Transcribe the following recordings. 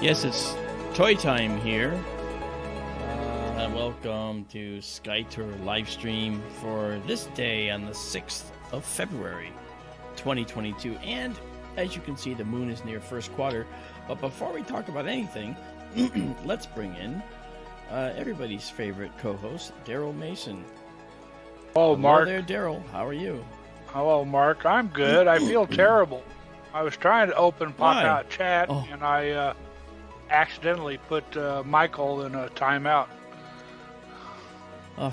Yes, it's toy time here. Welcome to Sky Tour live stream for this day on the 6th of February, 2022. And as you can see, the moon is near first quarter. But before we talk about anything, let's bring in everybody's favorite co-host, Darrell Mason. Hello, Mark. Hello there, Darrell. How are you? Hello, Mark. I'm good. I feel terrible. I was trying to open Pop-Out Chat, and I accidentally put Michael in a timeout. I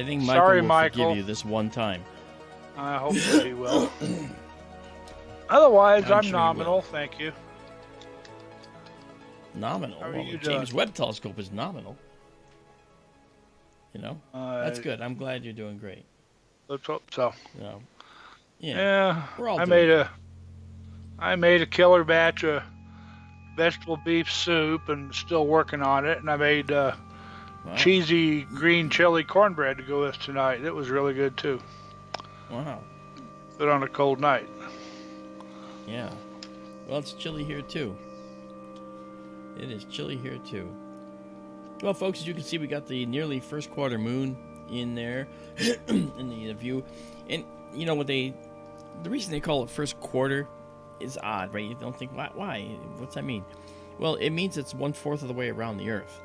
think Sorry, Michael will Michael. forgive you this one time. I hope that he will. Otherwise, I'm sure he nominal. will. Thank you. Nominal? How are Well, you the doing? James Webb Telescope is nominal. You know? That's good. I'm glad you're doing great. Let's hope so. You know? Yeah. Yeah, We're all I doing made a killer batch of vegetable beef soup and still working on it. And I made Wow. cheesy green chili cornbread to go with tonight. It was really good too. Wow. Good on a cold night. Yeah. Well, it's chilly here too. It is chilly here too. Well, folks, as you can see, we got the nearly first quarter moon in there in the view. And you know what the reason they call it first quarter is odd, right? You don't think, why? What's that mean? Well, it means it's 1/4 of the way around the Earth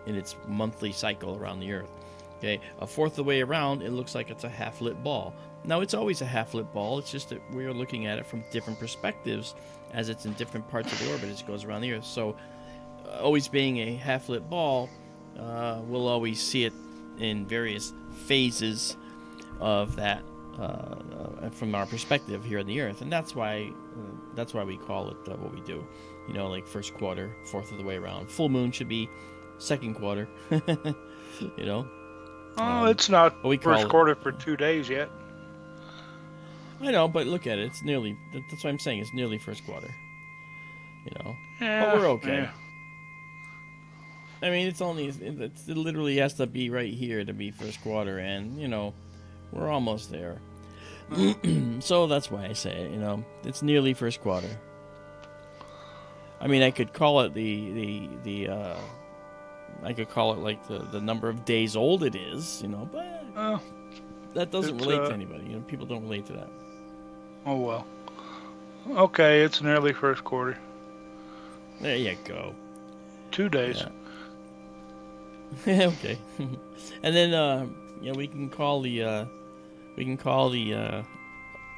in its monthly cycle around the Earth. Okay, 1/4 of the way around, it looks like it's a half-lit ball. Now, it's always a half-lit ball. It's just that we're looking at it from different perspectives as it's in different parts of the orbit as it goes around the Earth. So, always being a half-lit ball, we'll always see it in various phases of that from our perspective here on the Earth, and that's why we call it what we do. You know, like first quarter, 1/4 of the way around. Full moon should be second quarter. You know. Oh, it's not we call first it- quarter for 2 days yet. I know, but look at it. It's nearly. That's what I'm saying. It's nearly first quarter. You know. Yeah, But we're okay. yeah. I mean, it literally has to be right here to be first quarter, and you know, we're almost there. So that's why I say it. You know, it's nearly first quarter. I mean, I could call it I could call it like the number of days old it is. You know, but Oh, that doesn't it's, relate to anybody. You know, people don't relate to that. oh well. Okay, it's nearly first quarter. There you go. 2 days. Yeah. Okay. And then you know, we can call the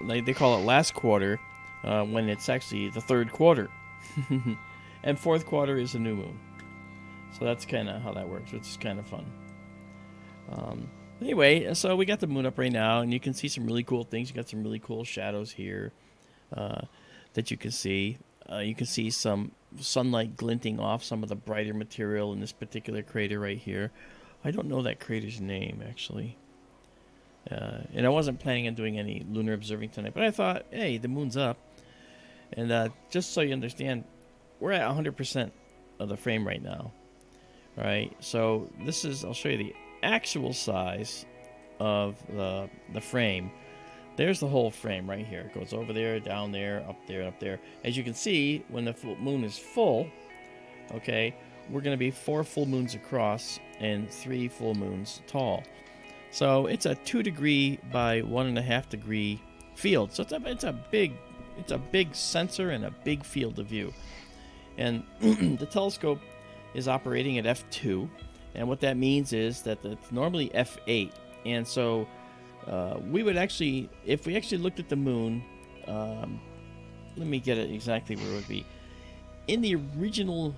like they call it last quarter when it's actually the third quarter. And fourth quarter is a new moon. So that's kind of how that works, which is kind of fun. Anyway, so we got the moon up right now, and you can see some really cool things. You got some really cool shadows here that you can see. You can see some sunlight glinting off some of the brighter material in this particular crater right here. I don't know that crater's name, actually. And I wasn't planning on doing any lunar observing tonight, but I thought, hey, the moon's up. And just so you understand, we're at 100% of the frame right now. All right, so this is, I'll show you the actual size of the frame. There's the whole frame right here. It goes over there, down there, up there, and up there. As you can see, when the full moon is full, okay, we're going to be 4 full moons across and 3 full moons tall. So it's a 2 degree by 1.5 degree field. So it's a big sensor and a big field of view. And the telescope is operating at f2, and what that means is that it's normally f8. And so we would actually, if we actually looked at the moon, let me get it exactly where it would be. In the original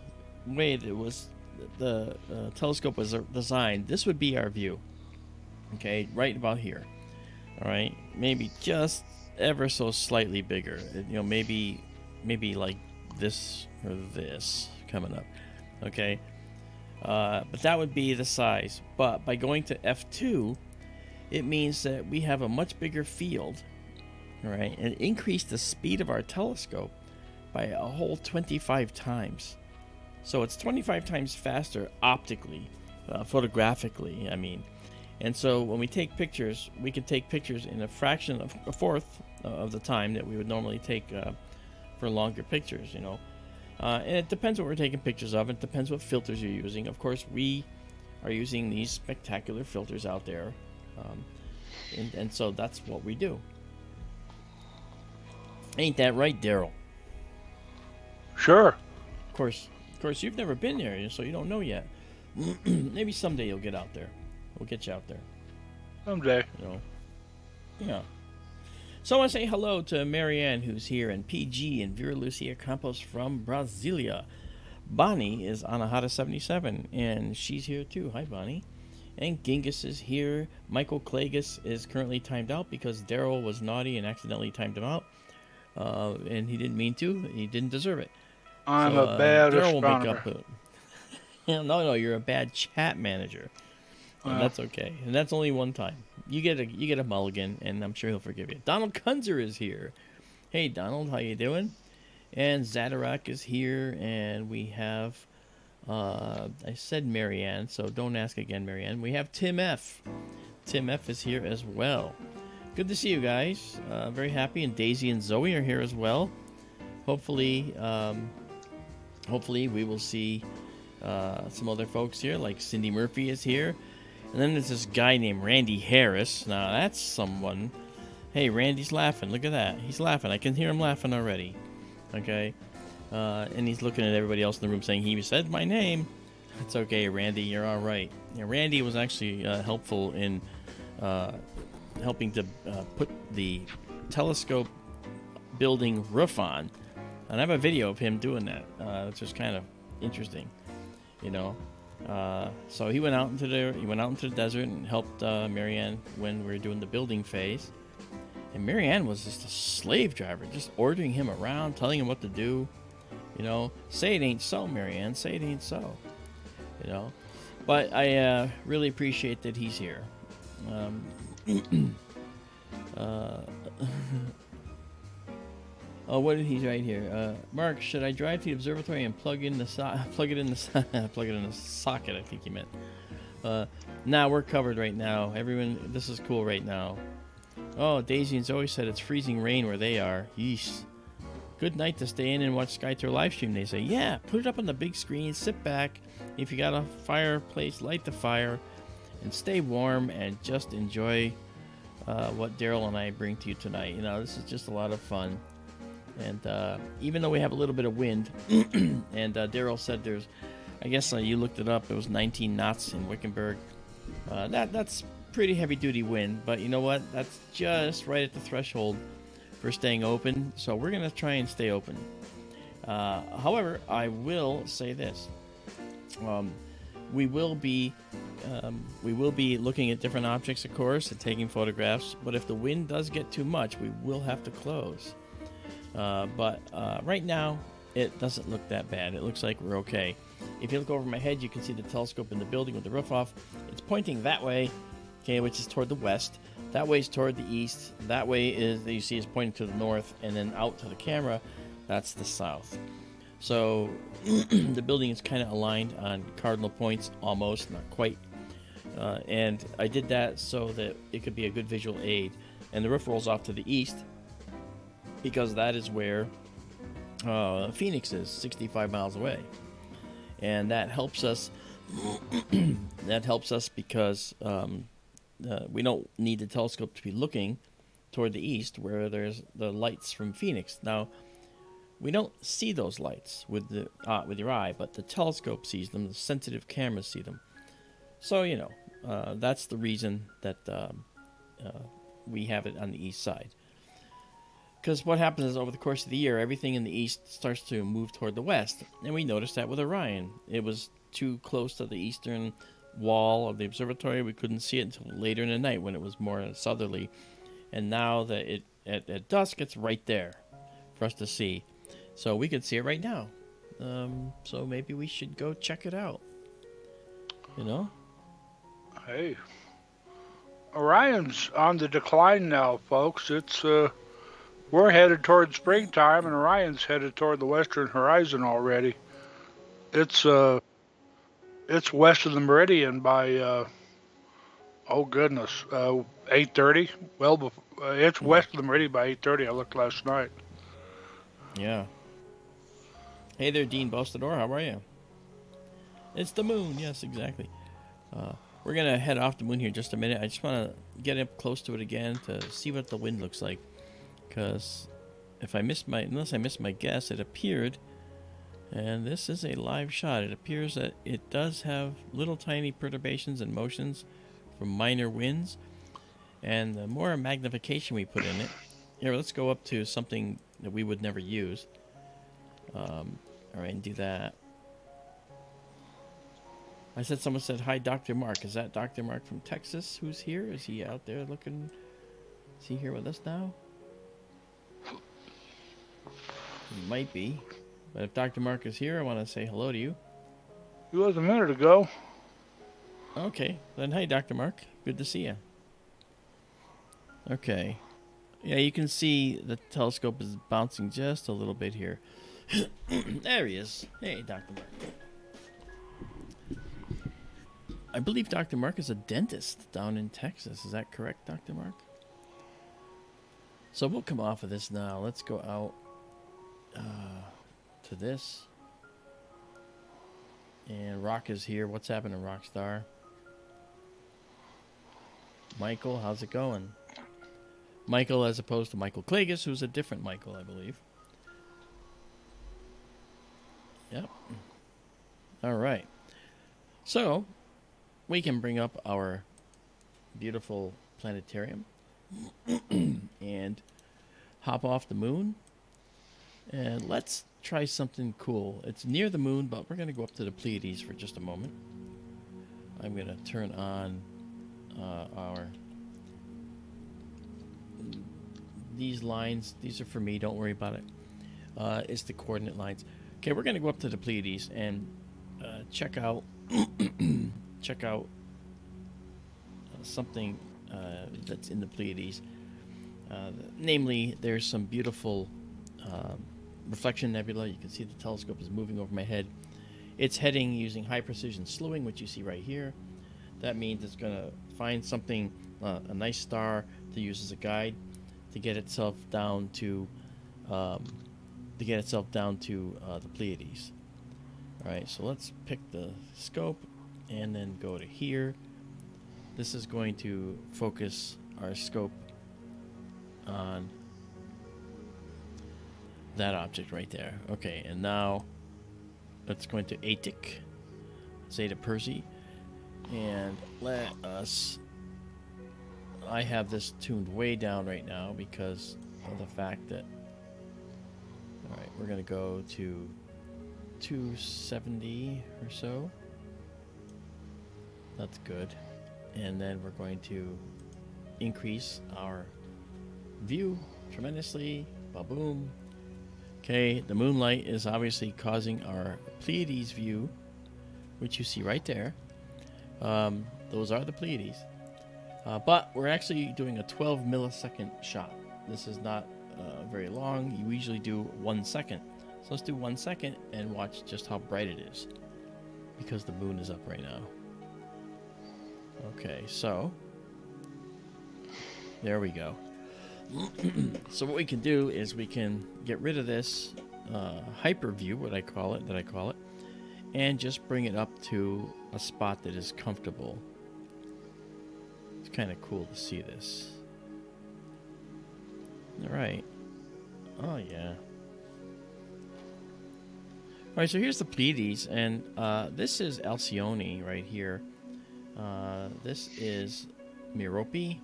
way that was the telescope was designed, this would be our view. Okay, right about here. All right, maybe just ever so slightly bigger. You know, maybe like this or this coming up. Okay, but that would be the size. But by going to f2, it means that we have a much bigger field, all right, and increase the speed of our telescope by a whole 25 times. So it's 25 times faster optically, photographically, I mean. And so when we take pictures, we can take pictures in a fraction of a fourth of the time that we would normally take for longer pictures, you know. And it depends what we're taking pictures of. It depends what filters you're using. Of course, we are using these spectacular filters out there. And so that's what we do. Ain't that right, Darrell? Sure. Of course, you've never been there, so you don't know yet. Maybe someday you'll get out there. We'll get you out there. Someday. You know? Yeah. So I want to say hello to Marianne, who's here, and PG and Vera Lucia Campos from Brasilia. Bonnie is Anahata 77, and she's here too. Hi, Bonnie. And Genghis is here. Michael Klagus is currently timed out because Darrell was naughty and accidentally timed him out. And he didn't mean to. He didn't deserve it. I'm a bad astronomer. No, you're a bad chat manager. And that's okay. And that's only one time. You get a mulligan, and I'm sure he'll forgive you. Donald Kunzer is here. Hey, Donald, how you doing? And Zadarak is here, and we have, I said Marianne, so don't ask again, Marianne. We have Tim F. Tim F is here as well. Good to see you guys. Very happy, and Daisy and Zoe are here as well. Hopefully we will see some other folks here, like Cindy Murphy is here. And then there's this guy named Randy Harris. Now, that's someone. Hey, Randy's laughing. Look at that. He's laughing. I can hear him laughing already. Okay? And he's looking at everybody else in the room saying, he said my name. It's okay, Randy. You're all right. Yeah, Randy was actually helpful in helping to put the telescope building roof on. And I have a video of him doing that, which is kind of interesting, you know. So he went out into the desert and helped Marianne when we were doing the building phase. And Marianne was just a slave driver, just ordering him around, telling him what to do. You know, say it ain't so, Marianne. Say it ain't so. You know, but I really appreciate that he's here. Oh, what did he write here? Mark, should I drive to the observatory and plug it in the socket? I think he meant. Nah, we're covered right now. Everyone, this is cool right now. Oh, Daisy and Zoe said it's freezing rain where they are. Yeesh. Good night to stay in and watch SkyTour live stream. They say, yeah, put it up on the big screen, sit back. If you got a fireplace, light the fire, and stay warm and just enjoy what Darrell and I bring to you tonight. You know, this is just a lot of fun. And even though we have a little bit of wind, and Darrell said there's, I guess you looked it up, it was 19 knots in Wickenburg. That's pretty heavy-duty wind, but you know what? That's just right at the threshold for staying open, so we're going to try and stay open. However, I will say this. We will be looking at different objects, of course, and taking photographs, but if the wind does get too much, we will have to close. But right now, it doesn't look that bad. It looks like we're okay. If you look over my head, you can see the telescope in the building with the roof off. It's pointing that way, okay, which is toward the west. That way is toward the east. That way is, that you see, is pointing to the north, and then out to the camera, that's the south. So the building is kind of aligned on cardinal points, almost, not quite. And I did that so that it could be a good visual aid. And the roof rolls off to the east, because that is where Phoenix is, 65 miles away. And that helps us. That helps us because we don't need the telescope to be looking toward the east, where there's the lights from Phoenix. Now, we don't see those lights with your eye, but the telescope sees them. The sensitive cameras see them. So you know, that's the reason that we have it on the east side. Because what happens is over the course of the year, everything in the east starts to move toward the west. And we noticed that with Orion. It was too close to the eastern wall of the observatory. We couldn't see it until later in the night when it was more southerly. And now that it at dusk, it's right there for us to see. So we could see it right now. So maybe we should go check it out. You know? Hey. Orion's on the decline now, folks. It's we're headed toward springtime, and Orion's headed toward the western horizon already. It's west of the meridian by 8:30. Well, before, it's west of the meridian by 8:30. I looked last night. Yeah. Hey there, Dean Bostador. How are you? It's the moon. Yes, exactly. We're going to head off the moon here in just a minute. I just want to get up close to it again to see what the wind looks like. Because unless I missed my guess, it appeared, and this is a live shot, it appears that it does have little tiny perturbations and motions from minor winds. And the more magnification we put in it, here, let's go up to something that we would never use. All right, and do that. I said someone said, hi, Dr. Mark. Is that Dr. Mark from Texas who's here? Is he out there looking? Is he here with us now? He might be. But if Dr. Mark is here, I want to say hello to you. He was a minute ago. Okay, then hey, Dr. Mark. Good to see you. Okay. Yeah, you can see the telescope is bouncing just a little bit here. There he is. Hey, Dr. Mark. I believe Dr. Mark is a dentist down in Texas. Is that correct, Dr. Mark? So we'll come off of this now. Let's go out to this. And Rock is here. What's happening, Rockstar? Michael, how's it going? Michael as opposed to Michael Klages, who's a different Michael, I believe. Yep. All right. So, we can bring up our beautiful planetarium and hop off the moon. And let's try something cool. It's near the moon, but we're going to go up to the Pleiades for just a moment. I'm going to turn on these lines. These are for me. Don't worry about it. It's the coordinate lines. Okay, we're going to go up to the Pleiades and check out something that's in the Pleiades. Namely, there's some beautiful reflection nebula. You can see the telescope is moving over my head. It's heading using high precision slewing, which you see right here. That means it's going to find something, a nice star to use as a guide to get itself down to the Pleiades. All right, so let's pick the scope and then go to here. This is going to focus our scope on that object right there. Okay, and now let's go into Atik, Zeta Persei, and let us. I have this tuned way down right now because of the fact that. All right, we're going to go to 270 or so. That's good. And then we're going to increase our view tremendously. Ba-boom. Okay, the moonlight is obviously causing our Pleiades view, which you see right there. Those are the Pleiades. But we're actually doing a 12 millisecond shot. This is not very long. You usually do 1 second. So let's do 1 second and watch just how bright it is, because the moon is up right now. Okay, so there we go. So what we can do is we can get rid of this hyper view, that I call it, and just bring it up to a spot that is comfortable. It's kind of cool to see this. All right. Oh yeah. All right, so here's the Pleiades, and this is Alcyone right here. This is Merope.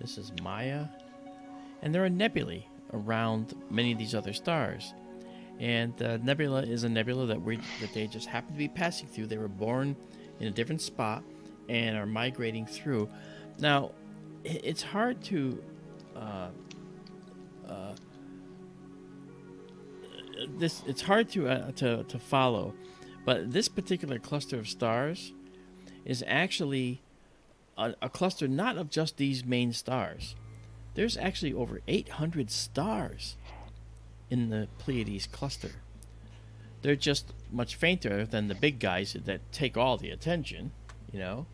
This is Maya. And there are nebulae around many of these other stars. And nebula is a nebula that they just happen to be passing through. They were born in a different spot and are migrating through. Now, it's hard to to follow, but this particular cluster of stars is actually a cluster not of just these main stars. There's actually over 800 stars in the Pleiades cluster. They're just much fainter than the big guys that take all the attention, you know.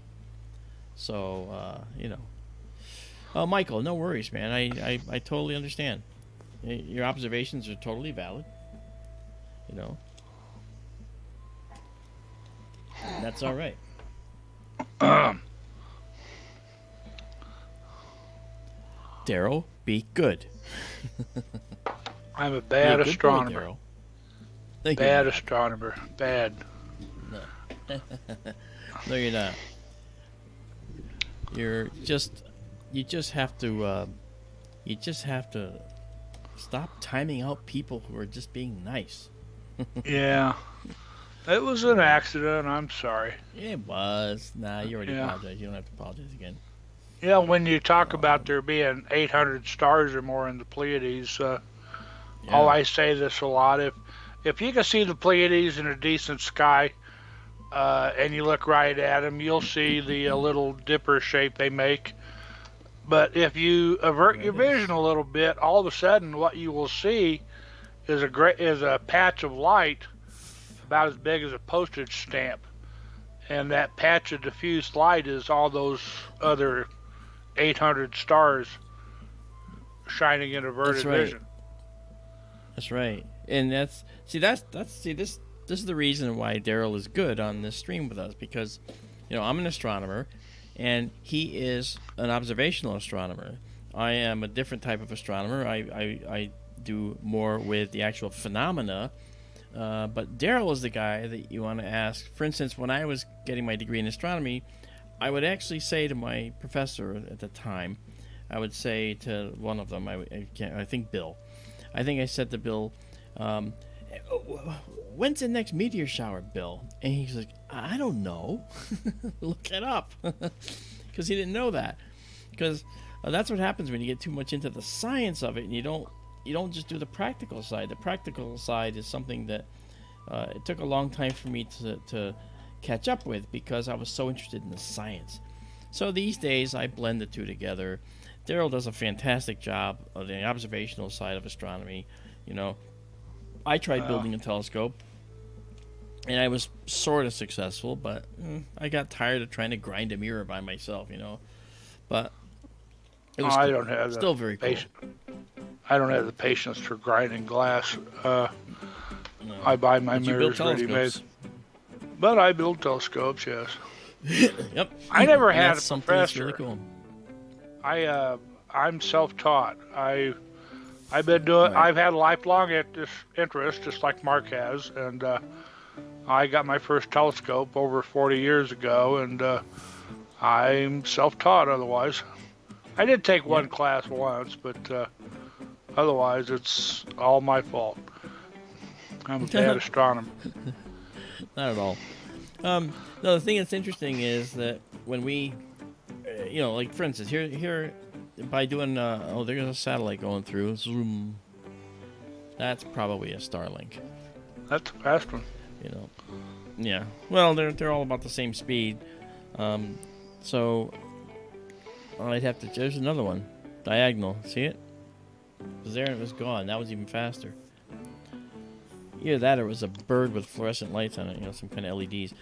So, you know. Oh, Michael, no worries, man. I totally understand. Your observations are totally valid. you know. And that's all right. Darrell, be good. I'm a bad astronomer. Boy, no, bad astronomer. Bad. No. No, you're not. You just have to stop timing out people who are just being nice. Yeah. It was an accident. I'm sorry. It was. Nah, you already apologized. You don't have to apologize again. Yeah, when you talk about there being 800 stars or more in the Pleiades, I say this a lot. If you can see the Pleiades in a decent sky, and you look right at them, you'll see the little dipper shape they make. But if you avert your vision a little bit, all of a sudden what you will see is a patch of light about as big as a postage stamp, and that patch of diffused light is all those other 800 stars shining in averted vision. That's right, and this is the reason why Darrell is good on this stream with us, because I'm an astronomer, and he is an observational astronomer. I am a different type of astronomer. I do more with the actual phenomena. But Darrell is the guy that you want to ask. For instance, when I was getting my degree in astronomy, I would actually say to my professor at the time, I would say to one of them, I think Bill. I think I said to Bill, when's the next meteor shower, Bill? And he's like, I don't know. Look it up. Because he didn't know that. Because that's what happens when you get too much into the science of it, and you don't just do the practical side. The practical side is something that it took a long time for me to catch up with, because I was so interested in the science. So these days I blend the two together. Darrell does a fantastic job of the observational side of astronomy. I tried building a telescope, and I was sort of successful, but I got tired of trying to grind a mirror by myself, But it was still very cool. I don't have the patience for grinding glass. I buy my mirrors ready-made. But I build telescopes, yes. Yep. I never had a something professor. That's really cool. I'm self-taught. I've been doing. I've had a lifelong interest, just like Marc has, and I got my first telescope over 40 years ago, and I'm self-taught. Otherwise, I did take one class once, but otherwise, it's all my fault. I'm a bad astronomer. Not at all. No, the thing that's interesting is that when we, like for instance, here, by doing, there's a satellite going through. Zoom. That's probably a Starlink. That's a fast one. Yeah. Well, they're all about the same speed. So I'd have to. There's another one, diagonal. See it? It was there and it was gone. That was even faster. Either that or it was a bird with fluorescent lights on it, some kind of LEDs.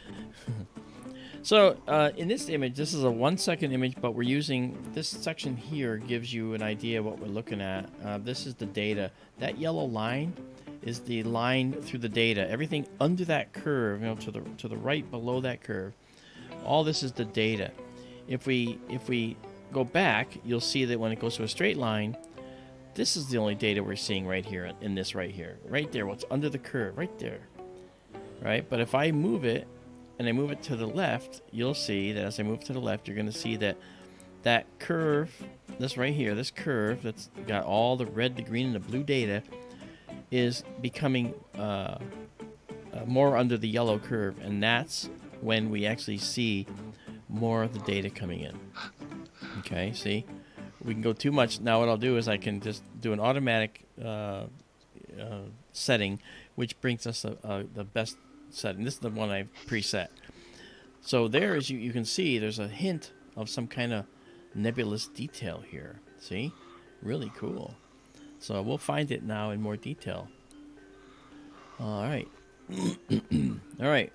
So in this image, this is a 1 second image, but we're using this section here gives you an idea of what we're looking at. This is the data. That yellow line is the line through the data. Everything under that curve, to the right below that curve, all this is the data. If we go back, you'll see that when it goes to a straight line, this is the only data we're seeing right here in this right here. Right there, what's under the curve, right there. Right? But if I move it, and I move it to the left, you'll see that as I move to the left, you're going to see that curve, this right here, this curve that's got all the red, the green, and the blue data, is becoming more under the yellow curve. And that's when we actually see more of the data coming in. Okay, see? We can go too much. Now what I'll do is I can just do an automatic setting, which brings us the best setting. This is the one I've preset. So there, as you can see, there's a hint of some kind of nebulous detail here. See? Really cool. So we'll find it now in more detail. All right. All right.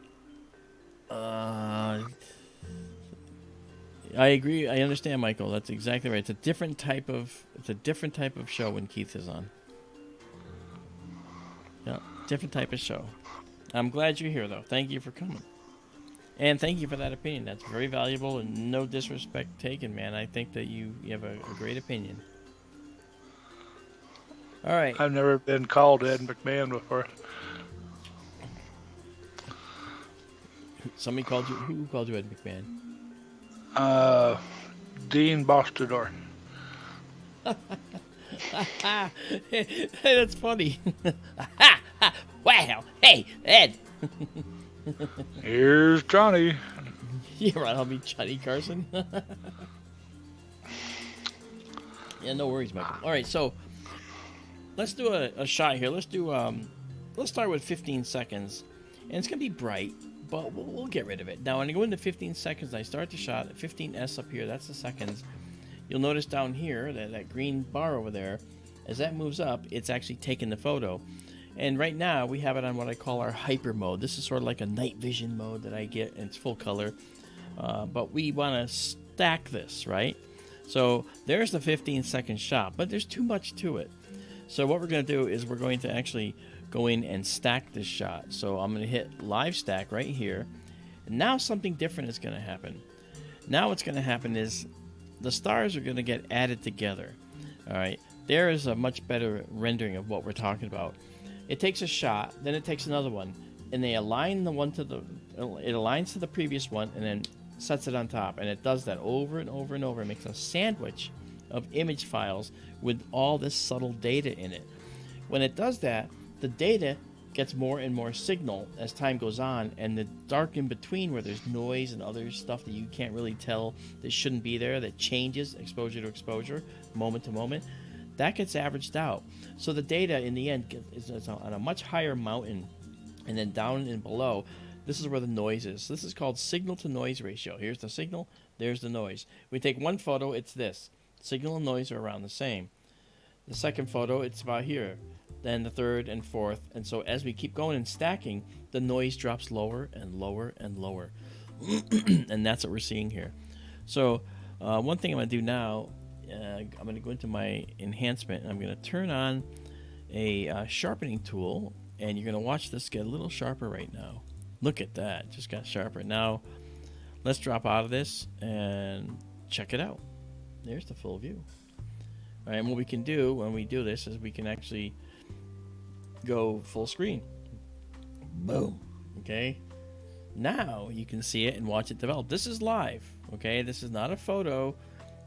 I agree. I understand, Michael. That's exactly right. It's a different type of show when Keith is on. Yeah, Different type of show. I'm glad you're here, though. Thank you for coming. And thank you for that opinion. That's very valuable and no disrespect taken, man. I think that you have a great opinion. All right. I've never been called Ed McMahon before. Somebody called you. Who called you Ed McMahon? Dean Bostador. Hey, that's funny. Wow. Hey, Ed. Here's Johnny. Yeah, right. I'll be Johnny Carson. Yeah, no worries, Michael. All right, so let's do a shot here. Let's start with 15 seconds, and it's gonna be bright, but we'll get rid of it. Now, when I go into 15 seconds, I start the shot at 15s up here. That's the seconds. You'll notice down here that green bar over there, as that moves up, it's actually taking the photo. And right now, we have it on what I call our hyper mode. This is sort of like a night vision mode that I get, and it's full color. But we want to stack this, right? So there's the 15-second shot, but there's too much to it. So what we're going to do is we're going to actually go in and stack this shot. So I'm going to hit live stack right here. And now something different is going to happen. Now what's going to happen is the stars are going to get added together. All right. There is a much better rendering of what we're talking about. It takes a shot, then it takes another one, and they align the one to the, it aligns to the previous one, and then sets it on top. And it does that over and over and over. It makes a sandwich of image files with all this subtle data in it. When it does that, the data gets more and more signal as time goes on, and the dark in between where there's noise and other stuff that you can't really tell that shouldn't be there, that changes exposure to exposure, moment to moment, that gets averaged out. So the data in the end is on a much higher mountain, and then down and below, this is where the noise is. This is called signal to noise ratio. Here's the signal, there's the noise. We take one photo, it's this. Signal and noise are around the same. The second photo, it's about here. Then the third and fourth. And so as we keep going and stacking, the noise drops lower and lower and lower. And that's what we're seeing here. So one thing I'm going to do now, I'm going to go into my enhancement, and I'm going to turn on a sharpening tool, and you're going to watch this get a little sharper right now. Look at that, just got sharper. Now let's drop out of this and check it out. There's the full view. All right, and what we can do when we do this is we can actually go full screen. Boom. Okay. Now you can see it and watch it develop. This is live. Okay. This is not a photo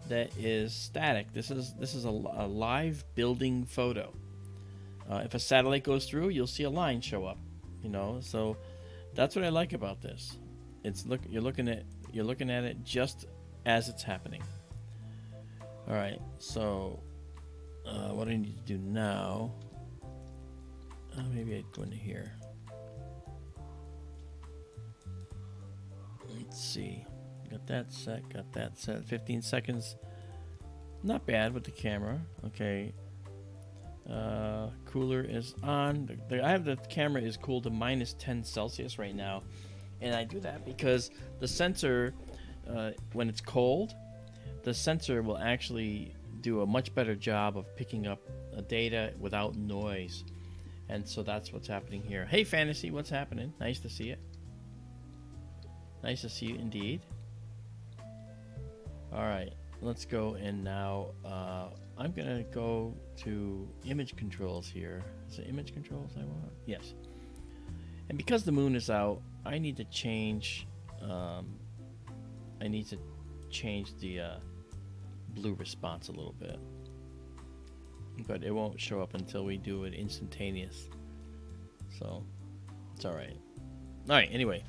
that is static. This is a live building photo. If a satellite goes through, you'll see a line show up. You know. So that's what I like about this. You're looking at it just as it's happening. All right. So what I need to do now. Maybe I'd go into here. Let's see. Got that set. 15 seconds. Not bad with the camera. Okay. Cooler is on. I have the camera is cooled to minus 10 Celsius right now. And I do that because the sensor, when it's cold, the sensor will actually do a much better job of picking up data without noise. And so that's what's happening here. Hey, Fantasy, what's happening? Nice to see it. Nice to see you indeed. All right, let's go. And now I'm going to go to image controls here. Is it image controls I want? Yes. And because the moon is out, I need to change the blue response a little bit. But it won't show up until we do it instantaneous. So, it's alright. Alright, anyway.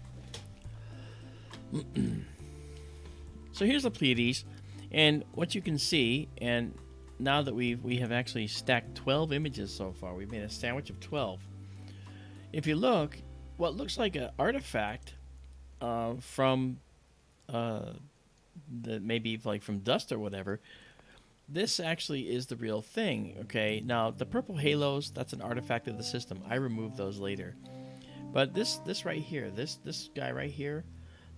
So here's the Pleiades. And what you can see, and now that we have actually stacked 12 images so far, we've made a sandwich of 12. If you look, what looks like an artifact from maybe like from dust or whatever, this actually is the real thing. Okay, now the purple halos, that's an artifact of the system. I removed those later. But this right here, this guy right here,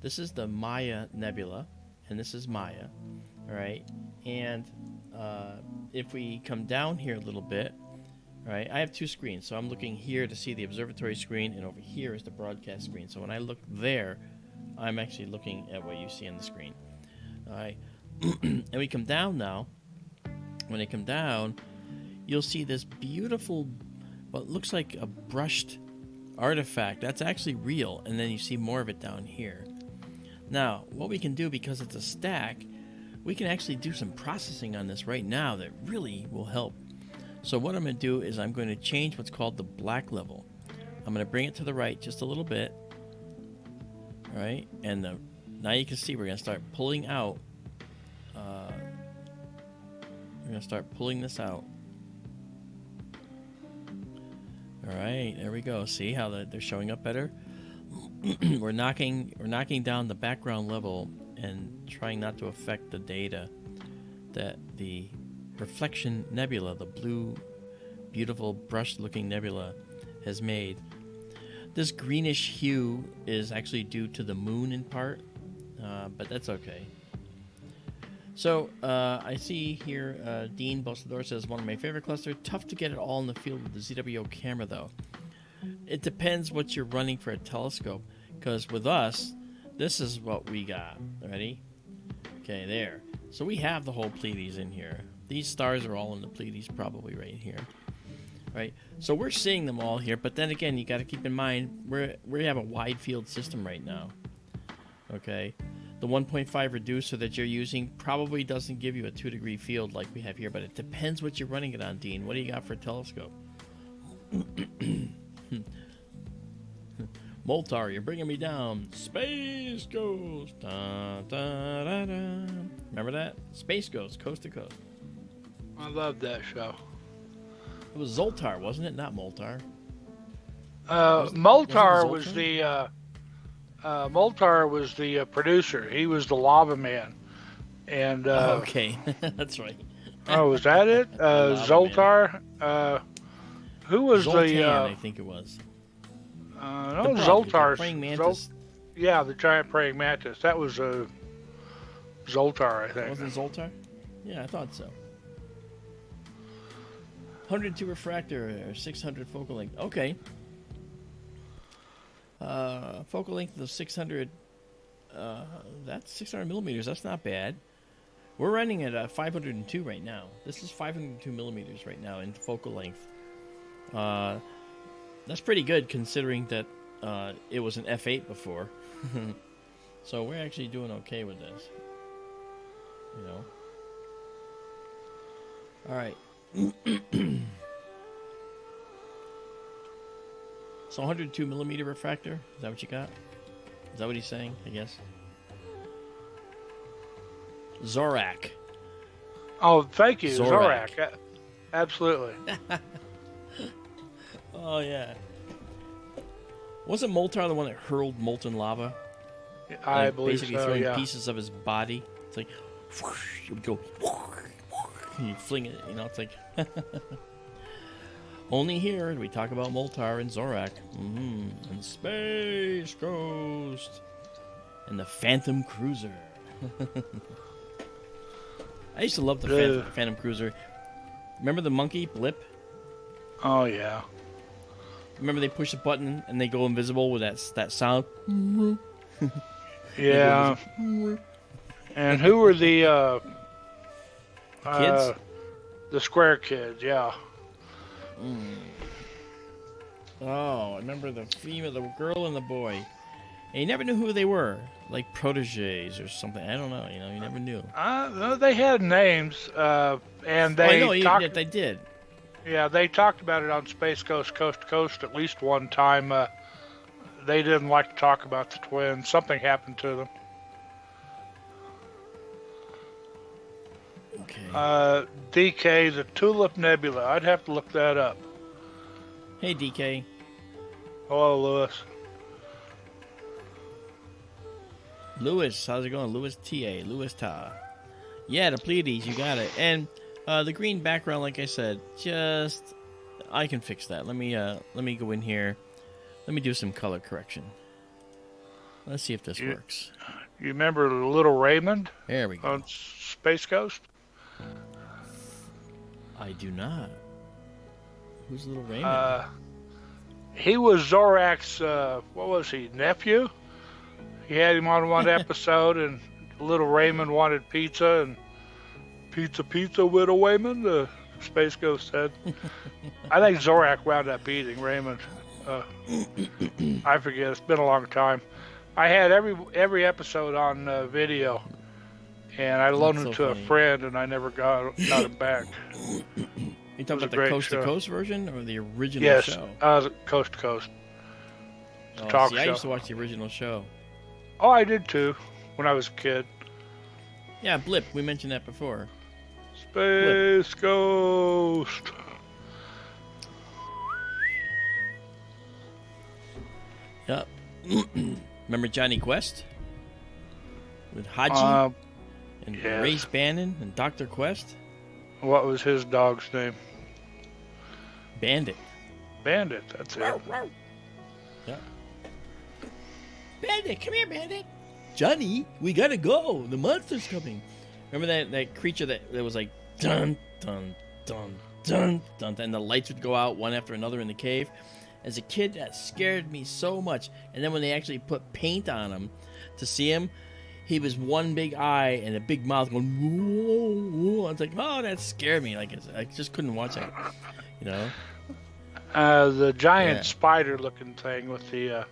this is the Maya Nebula, and this is Maya. All right, and if we come down here a little bit, All right, I have two screens, so I'm looking here to see the observatory screen, and over here is the broadcast screen. So when I look there, I'm actually looking at what you see on the screen. All right, and we come down now. When I come down, you'll see this beautiful, what looks like a brushed artifact. That's actually real, and then you see more of it down here. Now, what we can do, because it's a stack, we can actually do some processing on this right now that really will help. So what I'm going to do is I'm going to change what's called the black level. I'm going to bring it to the right just a little bit. All right, and now you can see we're going to start pulling out. We're going to start pulling this out. All right, there we go. See how they're showing up better? we're knocking down the background level and trying not to affect the data that the reflection nebula, the blue, beautiful brush-looking nebula, has made. This greenish hue is actually due to the moon in part, but that's okay. So I see here Dean Bostador says, one of my favorite clusters. Tough to get it all in the field with the ZWO camera, though. It depends what you're running for a telescope, because with us, this is what we got. Ready? Okay, there. So we have the whole Pleiades in here. These stars are all in the Pleiades, probably right here. Right? So we're seeing them all here, but then again, you got to keep in mind, we have a wide field system right now. Okay? The 1.5 reducer that you're using probably doesn't give you a 2-degree field like we have here, but it depends what you're running it on, Dean. What do you got for a telescope? Moltar, you're bringing me down. Space Ghost. Da, da, da, da. Remember that? Space Ghost, coast to coast. I love that show. It was Zoltar, wasn't it? Not Moltar. Moltar was the producer. He was the lava man. And okay, that's right. Oh, was that it? Zoltar. Who was Zoltan, I think it was. No, the Zoltar. The praying mantis. Yeah, the giant praying mantis. That was Zoltar, I think. Wasn't Zoltar? Yeah, I thought so. 102 refractor, or 600 focal length. Okay. Focal length of 600. That's 600 millimeters. That's not bad. We're running at 502 right now. This is 502 millimeters right now in focal length. That's pretty good considering that it was an f8 before. So we're actually doing okay with this. You know. All right. So 102 millimeter refractor. Is that what you got? Is that what he's saying? I guess. Zorak. Oh, thank you, Zorak. Absolutely. Oh yeah. Wasn't Moltar the one that hurled molten lava? I believe basically so. throwing Yeah. pieces of his body. It's like whoosh, it would go. And you fling it. You know, it's like. Only here do we talk about Moltar and Zorak. And Space Ghost. And the Phantom Cruiser. I used to love the Phantom Cruiser. Remember the monkey Blip? Oh yeah. Remember they push a button and they go invisible with that sound? Yeah. And who were the kids? The square kids, yeah. Oh, I remember the female, the girl and the boy. And you never knew who they were, like proteges or something. I don't know. You know, you never knew. No, they had names, and they. Oh, I know. Yeah, they did. Yeah, they talked about it on Space Ghost Coast to Coast at least one time. They didn't like to talk about the twins. Something happened to them. Okay. DK, the Tulip Nebula. I'd have to look that up. Hey, DK. Hello, Lewis. Lewis, how's it going? Lewis TA, Lewis Ta. Yeah, the Pleiades, you got it. And the green background, like I said, just I can fix that. Let me go in here. Let me do some color correction. Let's see if this works. You remember Little Raymond? There we go. On Space Ghost? I do not. Who's little Raymond? He was Zorak's, what was he, nephew? He had him on one episode, and little Raymond wanted pizza, and pizza, Widow Wayman, the Space Ghost said. I think Zorak wound up eating Raymond. I forget, it's been a long time. I had every episode on video, and I loaned them to a friend, and I never got him back. You talking about the Coast to Coast version or the original show? Yes, Coast to Coast. Talk show. I used to watch the original show. Oh, I did too, when I was a kid. Yeah, Blip. We mentioned that before. Space Ghost. Yep. Remember Johnny Quest? With Haji and Race Bannon and Dr. Quest? What was his dog's name? Bandit. Bandit, that's it. Yeah. Bandit, come here, Bandit. Johnny, we gotta go. The monster's coming. Remember that creature that was like dun dun dun dun dun, and the lights would go out one after another in the cave. As a kid, that scared me so much. And then when they actually put paint on him to see him, he was one big eye and a big mouth going. Whoa, whoa. I was like, oh, that scared me. Like I just couldn't watch it. You know. The giant spider-looking thing with the.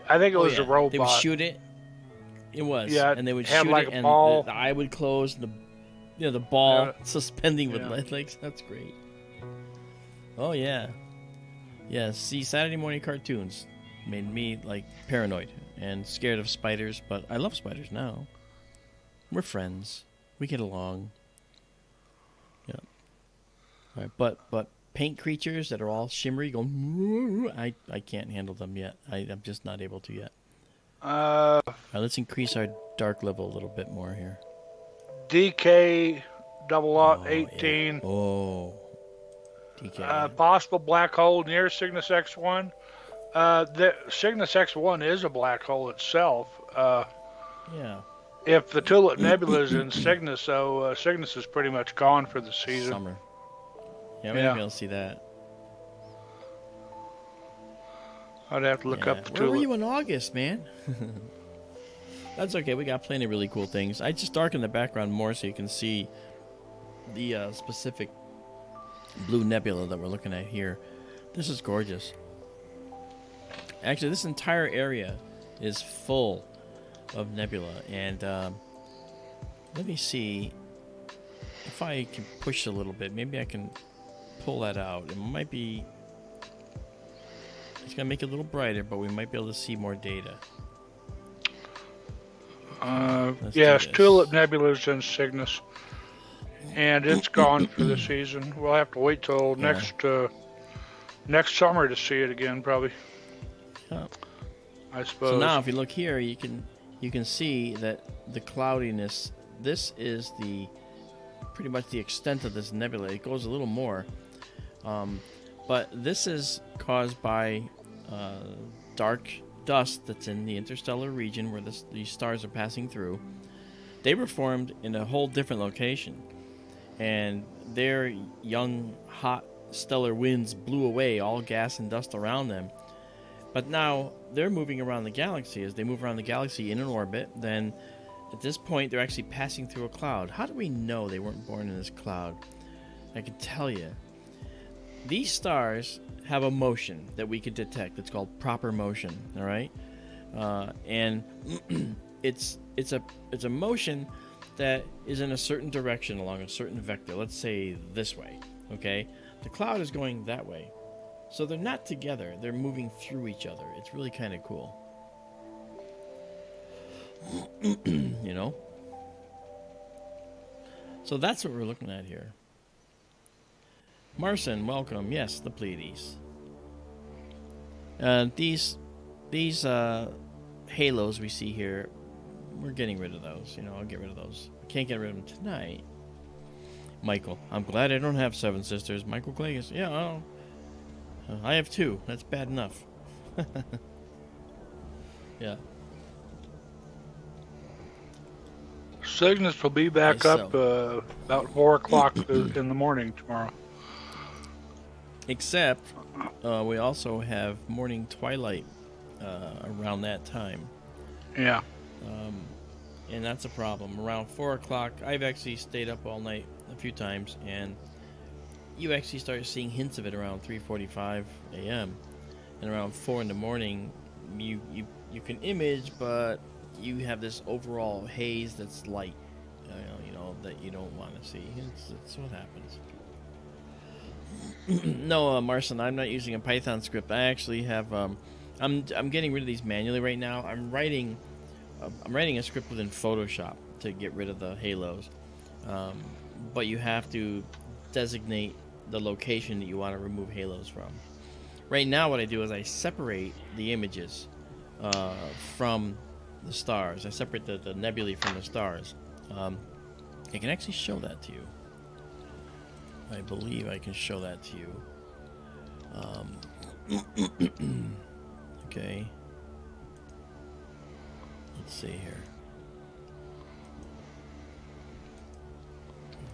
I think it was a robot. They would shoot it. It was. Yeah. And they would shoot like it, and ball. The eye would close. And the ball suspending with legs. That's great. Oh yeah. Yeah. See, Saturday morning cartoons made me like paranoid and scared of spiders, but I love spiders now. We're friends. We get along. Yeah. All right, but paint creatures that are all shimmery going, I can't handle them yet. I'm just not able to yet. All right, let's increase our dark level a little bit more here. DK 18. Yeah. Oh. DK. Possible black hole near Cygnus X-1. The Cygnus X-1 is a black hole itself. Yeah. If the Tulip Nebula is in Cygnus, so Cygnus is pretty much gone for the season. Summer. Yeah, we're not going to see that. I'd have to look up the Where Tulip. were you in August, man? That's okay. We got plenty of really cool things. I just darkened the background more so you can see the specific blue nebula that we're looking at here. This is gorgeous. Actually, this entire area is full of nebula. And let me see if I can push a little bit. Maybe I can pull that out. It might be... It's going to make it a little brighter, but we might be able to see more data. Yes, Tulip Nebula is in Cygnus. And it's gone for the season. We'll have to wait till next summer to see it again, probably. Yeah. I suppose. So now, if you look here, you can see that the cloudiness. This is pretty much the extent of this nebula. It goes a little more, but this is caused by dark dust that's in the interstellar region where these stars are passing through. They were formed in a whole different location, and their young, hot stellar winds blew away all gas and dust around them. But now they're moving around the galaxy. As they move around the galaxy in an orbit, then at this point they're actually passing through a cloud. How do we know they weren't born in this cloud? I can tell you. These stars have a motion that we could detect. It's called proper motion. All right, and it's a motion that is in a certain direction along a certain vector. Let's say this way. Okay, the cloud is going that way. So they're not together. They're moving through each other. It's really kind of cool. You know? So that's what we're looking at here. Marson, welcome. Yes, the Pleiades. These halos we see here, we're getting rid of those. You know, I'll get rid of those. I can't get rid of them tonight. Michael, I'm glad I don't have 7 sisters. Michael Clagus. Yeah, oh. I have 2. That's bad enough. Yeah. Cygnus will be back up about 4 o'clock in the morning tomorrow. Except we also have morning twilight around that time. Yeah. And that's a problem. Around 4 o'clock, I've actually stayed up all night a few times, and you actually start seeing hints of it around 3:45 a.m. And around 4 in the morning, you can image, but you have this overall haze that's light, that you don't want to see. It's what happens. No, Marson, I'm not using a Python script. I actually have. I'm getting rid of these manually right now. I'm writing a script within Photoshop to get rid of the halos, but you have to designate the location that you want to remove halos from. Right now, what I do is I separate the images from the stars. I separate the nebulae from the stars. I can actually show that to you. I believe I can show that to you. Okay. Let's see here.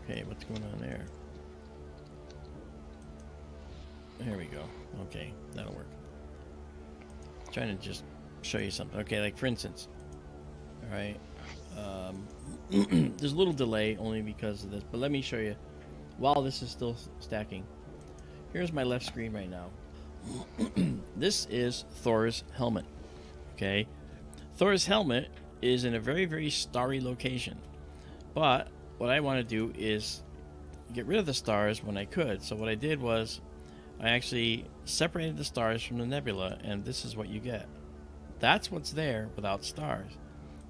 Okay, what's going on there? There we go. Okay, that'll work. Trying to just show you something. Okay, like for instance. Alright. There's a little delay only because of this, but let me show you while this is still stacking. Here's my left screen right now. This is Thor's helmet. Okay? Thor's helmet is in a very, very starry location. But what I want to do is get rid of the stars when I could. So what I did was I actually separated the stars from the nebula, and this is what you get. That's what's there without stars.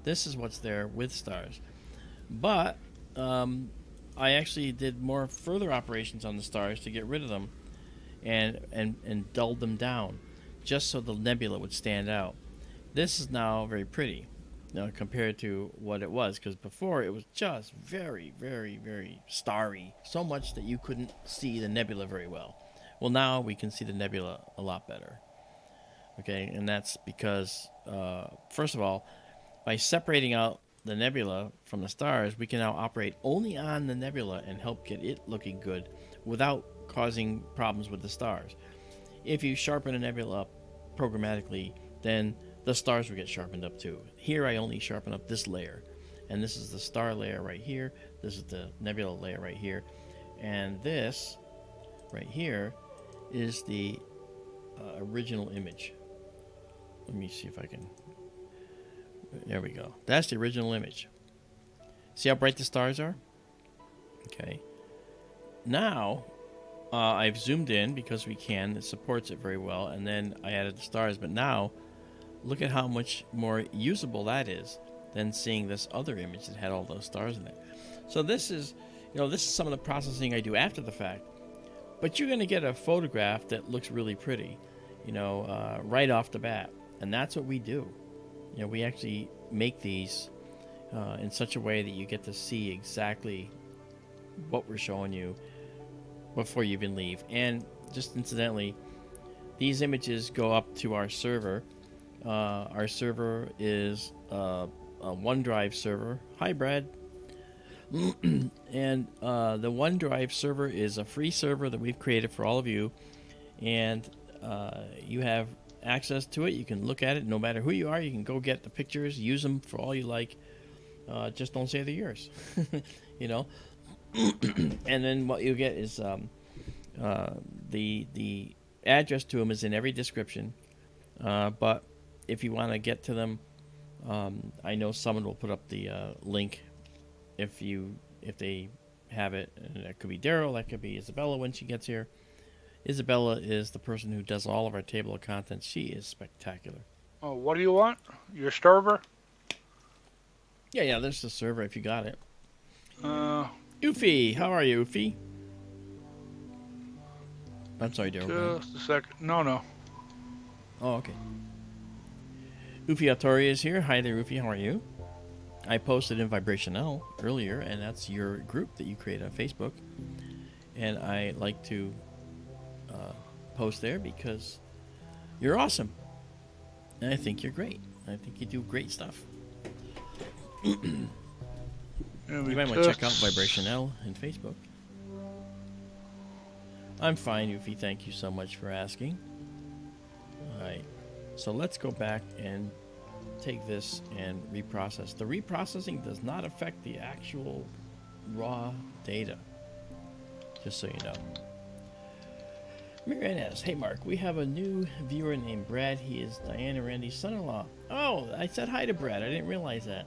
This is what's there with stars. But I actually did more further operations on the stars to get rid of them and dulled them down just so the nebula would stand out. This is now very pretty, compared to what it was, because before it was just very, very, very starry, so much that you couldn't see the nebula very well. Well, now we can see the nebula a lot better. Okay, and that's because, first of all, by separating out the nebula from the stars, we can now operate only on the nebula and help get it looking good without causing problems with the stars. If you sharpen a nebula up programmatically, then the stars will get sharpened up too. Here I only sharpen up this layer, and this is the star layer right here, this is the nebula layer right here, and this right here is the original image. Let me see if I can. There we go. That's the original image. See how bright the stars are? Okay. Now, I've zoomed in because we can. It supports it very well. And then I added the stars. But now, look at how much more usable that is than seeing this other image that had all those stars in it. So this is, this is some of the processing I do after the fact. But you're going to get a photograph that looks really pretty, right off the bat. And that's what we do. We actually make these in such a way that you get to see exactly what we're showing you before you even leave. And just incidentally, these images go up to our server. Our server is a OneDrive server. Hi, Brad. And the OneDrive server is a free server that we've created for all of you. And you have access to it. You can look at it no matter who you are. You can go get the pictures, use them for all you like. Just don't say they're yours. And then what you get is the address to them is in every description. But if you want to get to them, I know someone will put up the link if they have it. And that could be Darrell, that could be Izabela when she gets here. Izabela is the person who does all of our table of contents. She is spectacular. Oh, what do you want? Your server? Yeah, there's the server if you got it. Oofy, how are you, Oofy? I'm sorry, Darrell. Just a second. No. Oh, okay. Oofy Autori is here. Hi there, Oofy. How are you? I posted in Vibrational earlier, and that's your group that you created on Facebook. And I like to post there because you're awesome. And I think you're great. I think you do great stuff. You might want to check out Vibrational in Facebook. I'm fine, Yuffie. Thank you so much for asking. Alright, so let's go back and take this and reprocess. The reprocessing does not affect the actual raw data, just so you know. Marianne asks, hey Mark, we have a new viewer named Brad. He is Diane and Randy's son-in-law. Oh, I said hi to Brad. I didn't realize that.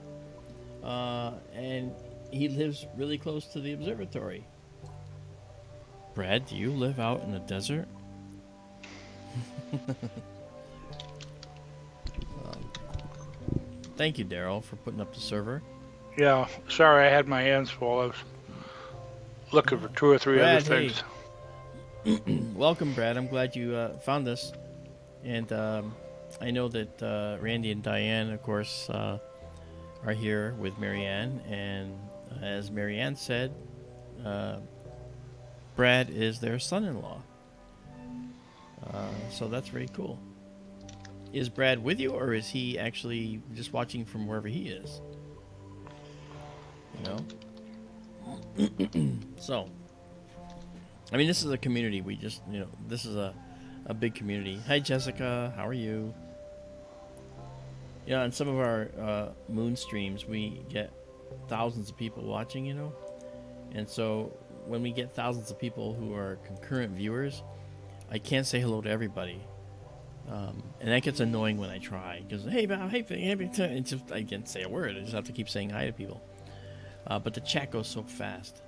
And he lives really close to the observatory. Brad, do you live out in the desert? Thank you, Darrell, for putting up the server. Yeah, sorry, I had my hands full. I was looking for 2 or 3 Brad, other things. hey. Welcome, Brad. I'm glad you found us. And I know that Randy and Diane, of course, are here with Marianne. And as Marianne said, Brad is their son-in-law. So that's very cool. Is Brad with you, or is he actually just watching from wherever he is? You know? So, I mean, this is a community. We just, you know, this is a big community. Hi, Jessica. How are you? Yeah, on some of our moon streams, we get thousands of people watching, you know? And so when we get thousands of people who are concurrent viewers, I can't say hello to everybody. And that gets annoying when I try. Because, hey, Bob, hey, it's just, I can't say a word. I just have to keep saying hi to people. But the chat goes so fast.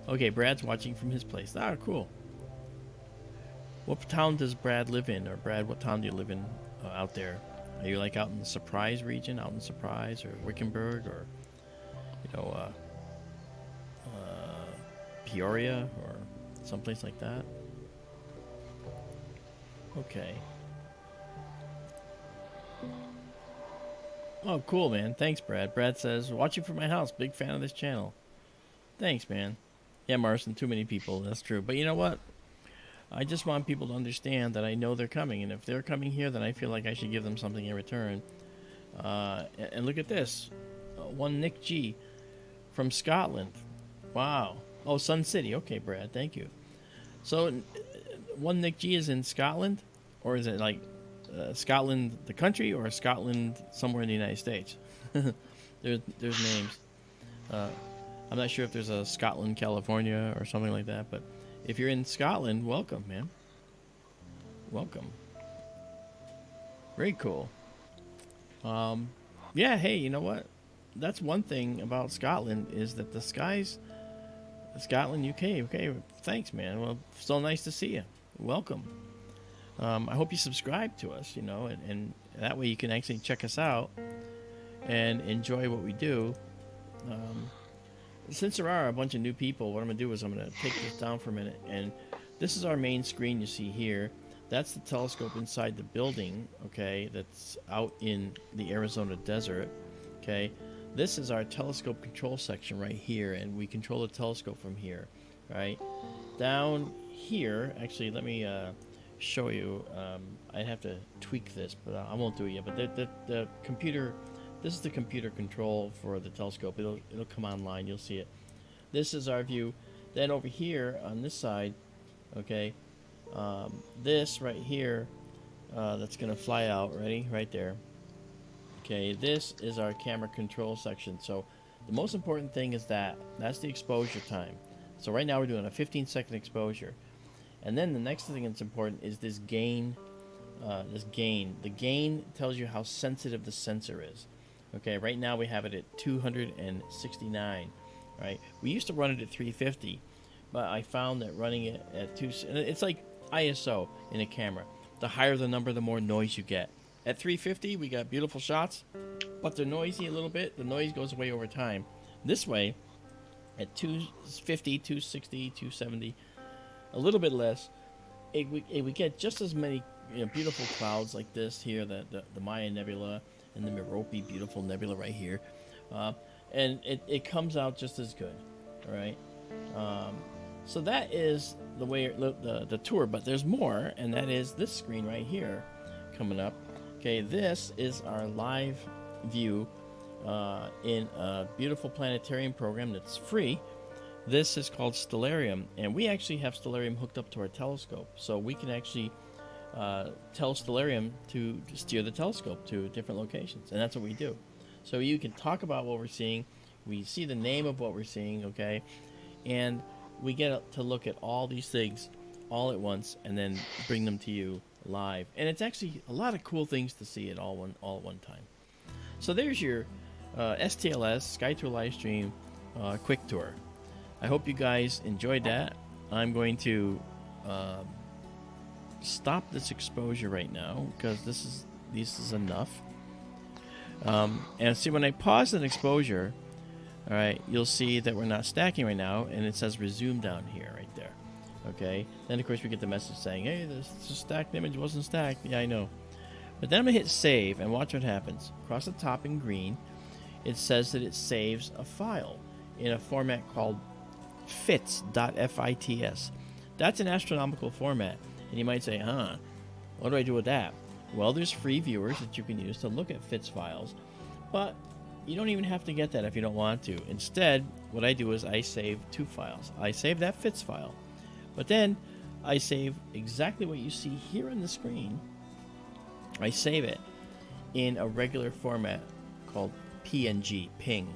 Okay, Brad's watching from his place. Ah, cool. What town does Brad live in? Or Brad, what town do you live in out there? Are you like out in the Surprise region, out in Surprise, or Wickenburg, or, you know, Peoria, or someplace like that? Okay. Oh, cool, man. Thanks, Brad. Brad says, watching from my house. Big fan of this channel. Thanks, man. Yeah, Marston, too many people. That's true. But you know what? I just want people to understand that I know they're coming. And if they're coming here, then I feel like I should give them something in return. And look at this. One Nick G from Scotland. Wow. Oh, Sun City. Okay, Brad. Thank you. So, one Nick G is in Scotland? Or is it like Scotland the country, or Scotland somewhere in the United States? There's names. I'm not sure if there's a Scotland, California, or something like that, but if you're in Scotland, welcome, man. Welcome. Very cool. Yeah, hey, you know what? That's one thing about Scotland, is that the skies, Scotland, UK, okay, thanks, man. Well, so nice to see you. Welcome. I hope you subscribe to us, you know, and that way you can actually check us out and enjoy what we do. Since there are a bunch of new people, what I'm going to do is I'm going to take this down for a minute. And this is our main screen you see here. That's the telescope inside the building, okay, that's out in the Arizona desert, okay. This is our telescope control section right here, and we control the telescope from here, right? Down here, actually, let me show you. I'd have to tweak this, but I won't do it yet. But the computer, this is the computer control for the telescope. It'll come online. You'll see it. This is our view. Then over here on this side, okay, this right here, that's gonna fly out. Ready? Right there. Okay, this is our camera control section. So the most important thing is that's the exposure time. So right now we're doing a 15-second exposure. And then the next thing that's important is this gain. The gain tells you how sensitive the sensor is. Okay, right now we have it at 269. Right, we used to run it at 350, but I found that running it at it's like ISO in a camera. The higher the number, the more noise you get. At 350, we got beautiful shots, but they're noisy a little bit. The noise goes away over time. This way, at 250, 260, 270, a little bit less, we get just as many, you know, beautiful clouds like this here, the Maya Nebula and the Merope beautiful nebula right here, and it comes out just as good. All right, so that is the way the tour, but there's more, and that is this screen right here coming up. Okay, this is our live view in a beautiful planetarium program that's free. This is called Stellarium, and we actually have Stellarium hooked up to our telescope, so we can actually tell Stellarium to steer the telescope to different locations, and that's what we do. So you can talk about what we're seeing, we see the name of what we're seeing, okay, and we get to look at all these things all at once, and then bring them to you live. And it's actually a lot of cool things to see at all at one time. So there's your STLS Sky Tour live stream quick tour. I hope you guys enjoyed that. I'm going to stop this exposure right now because this is enough. And see, when I pause an exposure, all right, you'll see that we're not stacking right now, and it says resume down here, right there. Okay. Then of course we get the message saying, "Hey, this stacked image wasn't stacked." Yeah, I know. But then I'm gonna hit save and watch what happens. Across the top in green, it says that it saves a file in a format called fits.fits. That's an astronomical format, and you might say, what do I do with that? Well, there's free viewers that you can use to look at fits files, but you don't even have to get that if you don't want to. Instead, what I do is I save two files. I save that fits file, but then I save exactly what you see here on the screen. I save it in a regular format called PNG, ping.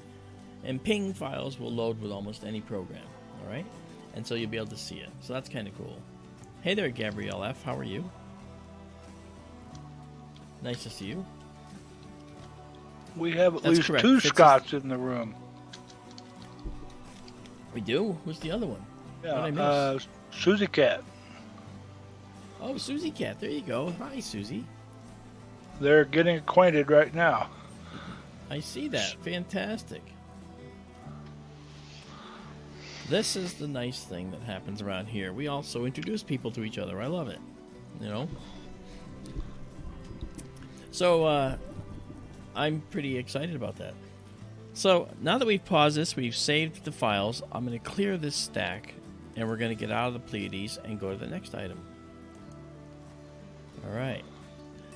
And ping files will load with almost any program, all right? And so you'll be able to see it. So that's kind of cool. Hey there, Gabrielle F. How are you? Nice to see you. We have at That's least correct. two Fits Scots in the room. We do? Who's the other one? What did I Yeah, miss? Susie Cat. Oh, Susie Cat. There you go. Hi, Susie. They're getting acquainted right now. I see that. Fantastic. This is the nice thing that happens around here. We also introduce people to each other. I love it. You know? So, I'm pretty excited about that. So, now that we've paused this, we've saved the files, I'm going to clear this stack, and we're going to get out of the Pleiades and go to the next item. Alright.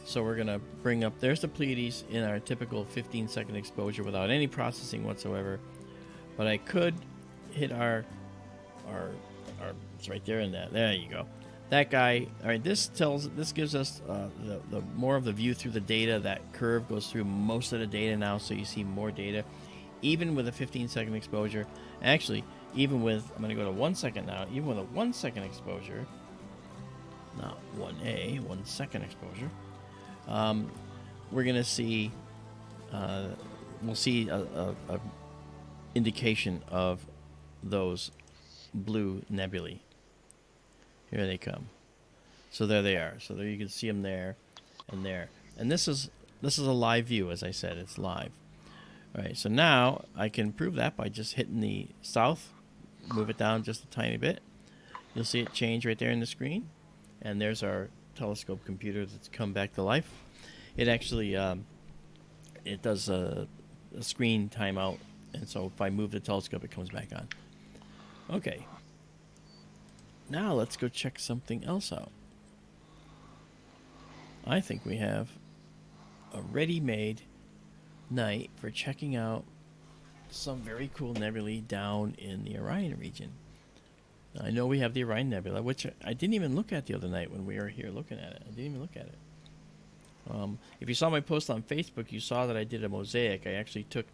So we're going to bring up, there's the Pleiades in our typical 15-second exposure without any processing whatsoever. But I could hit our it's right there in that. There you go. That guy, all right, this gives us the more of the view through the data. That curve goes through most of the data now, so you see more data. Even with a 15-second exposure, actually, even with, I'm going to go to 1 second now, even with a 1 second exposure, not 1A, 1 second exposure, we're going to see, we'll see a indication of those blue nebulae. Here they come. So there they are. So there you can see them there and there. And this is a live view, as I said. It's live. All right, so now I can prove that by just hitting the south, move it down just a tiny bit. You'll see it change right there in the screen. And there's our telescope computer that's come back to life. It actually, it does a screen timeout. And so if I move the telescope, it comes back on. Okay. Now let's go check something else out. I think we have a ready-made night for checking out some very cool nebulae down in the Orion region. I know we have the Orion Nebula, which I didn't even look at the other night when we were here looking at it. I didn't even look at it. If you saw my post on Facebook, you saw that I did a mosaic. I actually took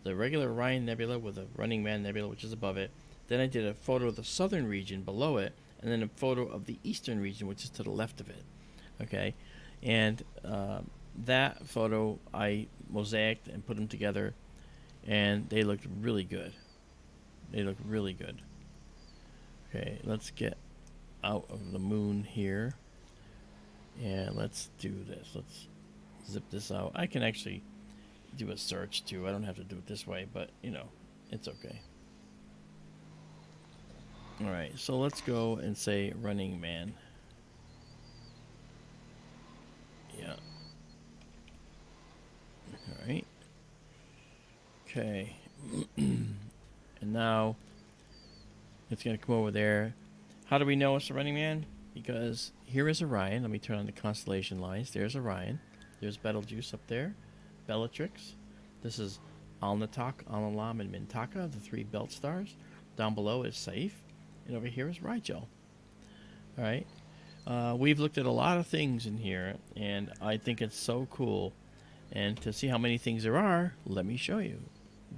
the regular Orion Nebula with the Running Man Nebula, which is above it. Then I did a photo of the southern region below it, and then a photo of the eastern region, which is to the left of it. Okay? And that photo I mosaicked and put them together, and they looked really good. They look really good. Okay, let's get out of the moon here. And let's do this. Let's zip this out. I can actually do a search too. I don't have to do it this way, but you know, it's okay. Alright, so let's go and say Running Man. Yeah. Alright. Okay. And now it's going to come over there. How do we know it's the Running Man? Because here is Orion. Let me turn on the constellation lines. There's Orion. There's Betelgeuse up there. Bellatrix. This is Alnitak, Alalam, and Mintaka, the three belt stars. down below is safe, and over here is Rigel. All right. We've looked at a lot of things in here, and I think it's so cool. And to see how many things there are, let me show you.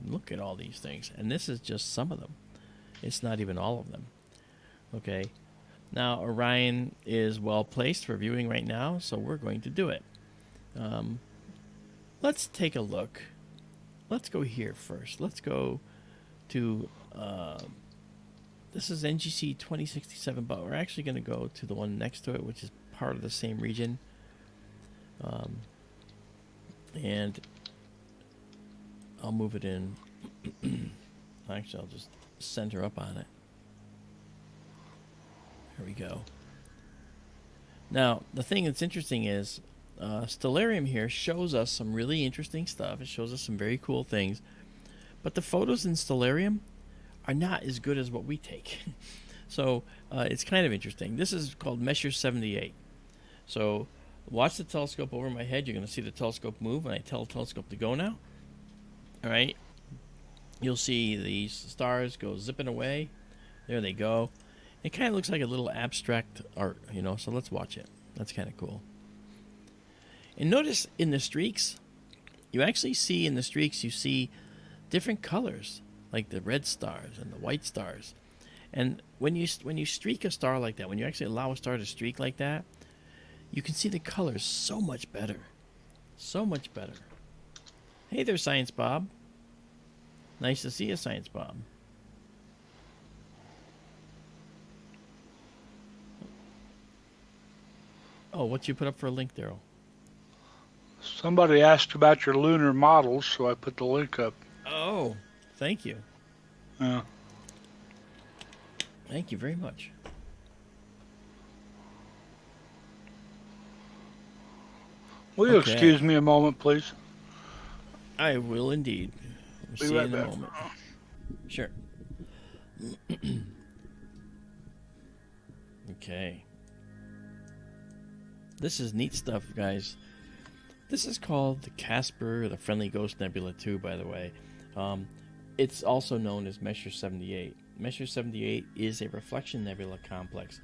Look at all these things, and this is just some of them. It's not even all of them. Okay. Now, Orion is well placed for viewing right now, so we're going to do it. Let's take a look. Let's go here first. Let's go to, this is NGC 2067, but we're actually going to go to the one next to it, which is part of the same region. And I'll move it in. Actually, I'll just center up on it. Here we go. Now, the thing that's interesting is Stellarium here shows us some really interesting stuff. It shows us some very cool things. But the photos in Stellarium are not as good as what we take. So it's kind of interesting. This is called Messier 78. So watch the telescope over my head. You're going to see the telescope move when I tell the telescope to go now. All right. You'll see these stars go zipping away. There they go. It kind of looks like a little abstract art, you know, so let's watch it. That's kind of cool. And notice in the streaks, you actually see in the streaks, you see different colors, like the red stars and the white stars. And when you streak a star like that, when you actually allow a star to streak like that, you can see the colors so much better. So much better. Hey there, Science Bob. Nice to see you, Science Bob. Oh, what you put up for a link, Darrell? Somebody asked about your lunar models, so I put the link up. Oh, thank you. Yeah. Thank you very much. Will you Okay. excuse me a moment, please? I will indeed. We'll Be see you right in a back. moment. Sure. Okay. This is neat stuff, guys. This is called the Casper, the Friendly Ghost Nebula, too, by the way. It's also known as Messier 78. Messier 78 is a reflection nebula complex.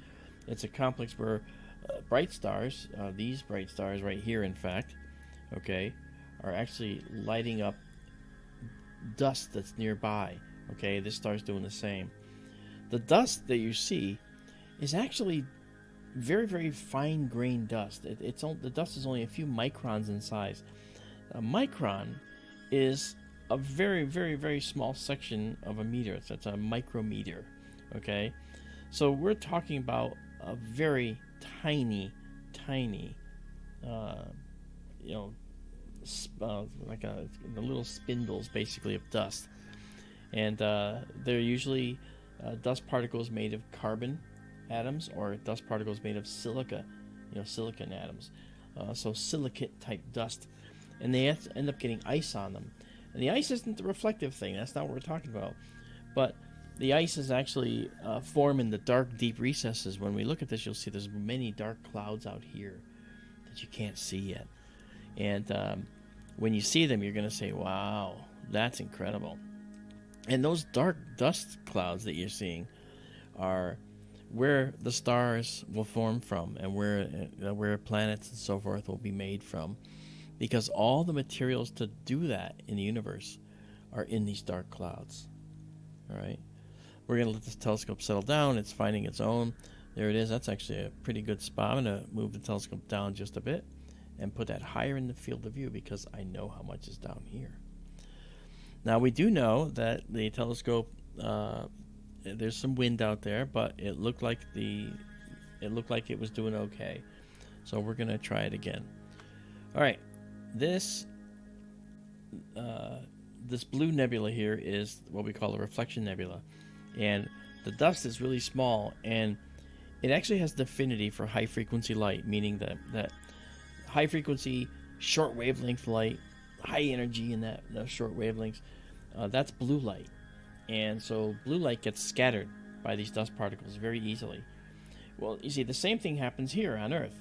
It's a complex where bright stars, these bright stars right here, in fact, okay, are actually lighting up dust that's nearby. Okay, this star's doing the same. The dust that you see is actually very, very fine-grained dust. The dust is only a few microns in size. A micron is a very, very, very small section of a meter. That's a micrometer. Okay, so we're talking about a very tiny, like the little spindles, basically, of dust. And they're usually dust particles made of carbon atoms or dust particles made of silica, silicon atoms. So silicate type dust. And they end up getting ice on them. And the ice isn't the reflective thing. That's not what we're talking about. But the ice is actually form in the dark, deep recesses. When we look at this, you'll see there's many dark clouds out here that you can't see yet. And when you see them, you're going to say, wow, that's incredible. And those dark dust clouds that you're seeing are where the stars will form from and where planets and so forth will be made from. Because all the materials to do that in the universe are in these dark clouds. All right? We're going to let this telescope settle down. It's finding its own. There it is. That's actually a pretty good spot. I'm going to move the telescope down just a bit and put that higher in the field of view because I know how much is down here. Now, we do know that the telescope, there's some wind out there, but it looked like it was doing okay. So we're going to try it again. All right. This blue nebula here is what we call a reflection nebula. And the dust is really small, and it actually has the affinity for high-frequency light, meaning that high-frequency, short wavelength light, high energy in those short wavelengths, that's blue light. And so blue light gets scattered by these dust particles very easily. Well, you see, the same thing happens here on Earth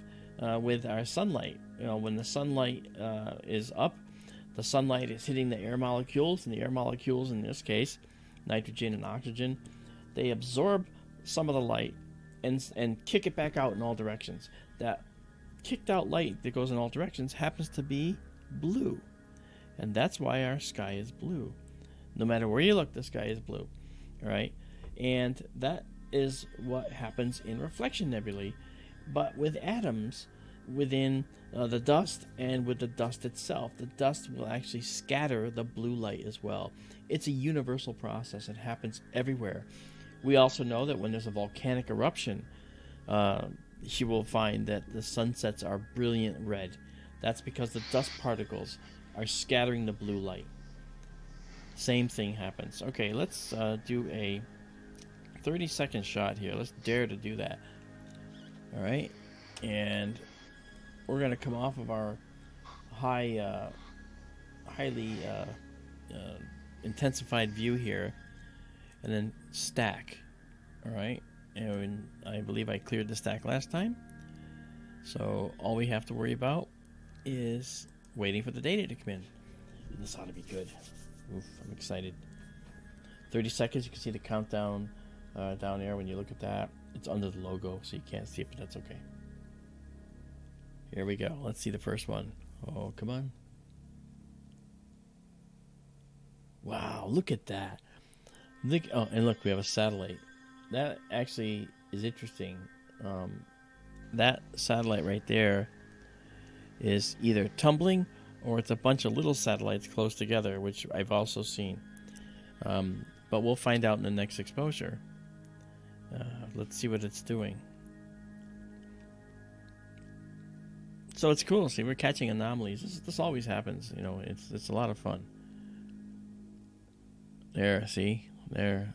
with our sunlight. When the sunlight is up, the sunlight is hitting the air molecules, and the air molecules, in this case, nitrogen and oxygen, they absorb some of the light and kick it back out in all directions. That kicked out light that goes in all directions happens to be blue. And that's why our sky is blue. No matter where you look, the sky is blue. All right? And that is what happens in reflection nebulae, but with atoms within the dust and with the dust itself. The dust will actually scatter the blue light as well. It's a universal process. It happens everywhere. We also know that when there's a volcanic eruption, you will find that the sunsets are brilliant red. That's because the dust particles are scattering the blue light. Same thing happens. Okay, let's do a 30-second shot here. Let's dare to do that. All right, and we're going to come off of our highly intensified view here, and then stack. All right, and I believe I cleared the stack last time, so all we have to worry about is waiting for the data to come in. This ought to be good. Oof, I'm excited. 30 seconds. You can see the countdown down there when you look at that. It's under the logo, so you can't see it, but that's okay. Here we go. Let's see the first one. Oh, come on. Wow, look at that. Look, oh, and look, we have a satellite. That actually is interesting. That satellite right there is either tumbling or it's a bunch of little satellites close together, which I've also seen. But we'll find out in the next exposure. Let's see what it's doing. So it's cool. See, we're catching anomalies. This always happens. You know, it's a lot of fun. There, see? There.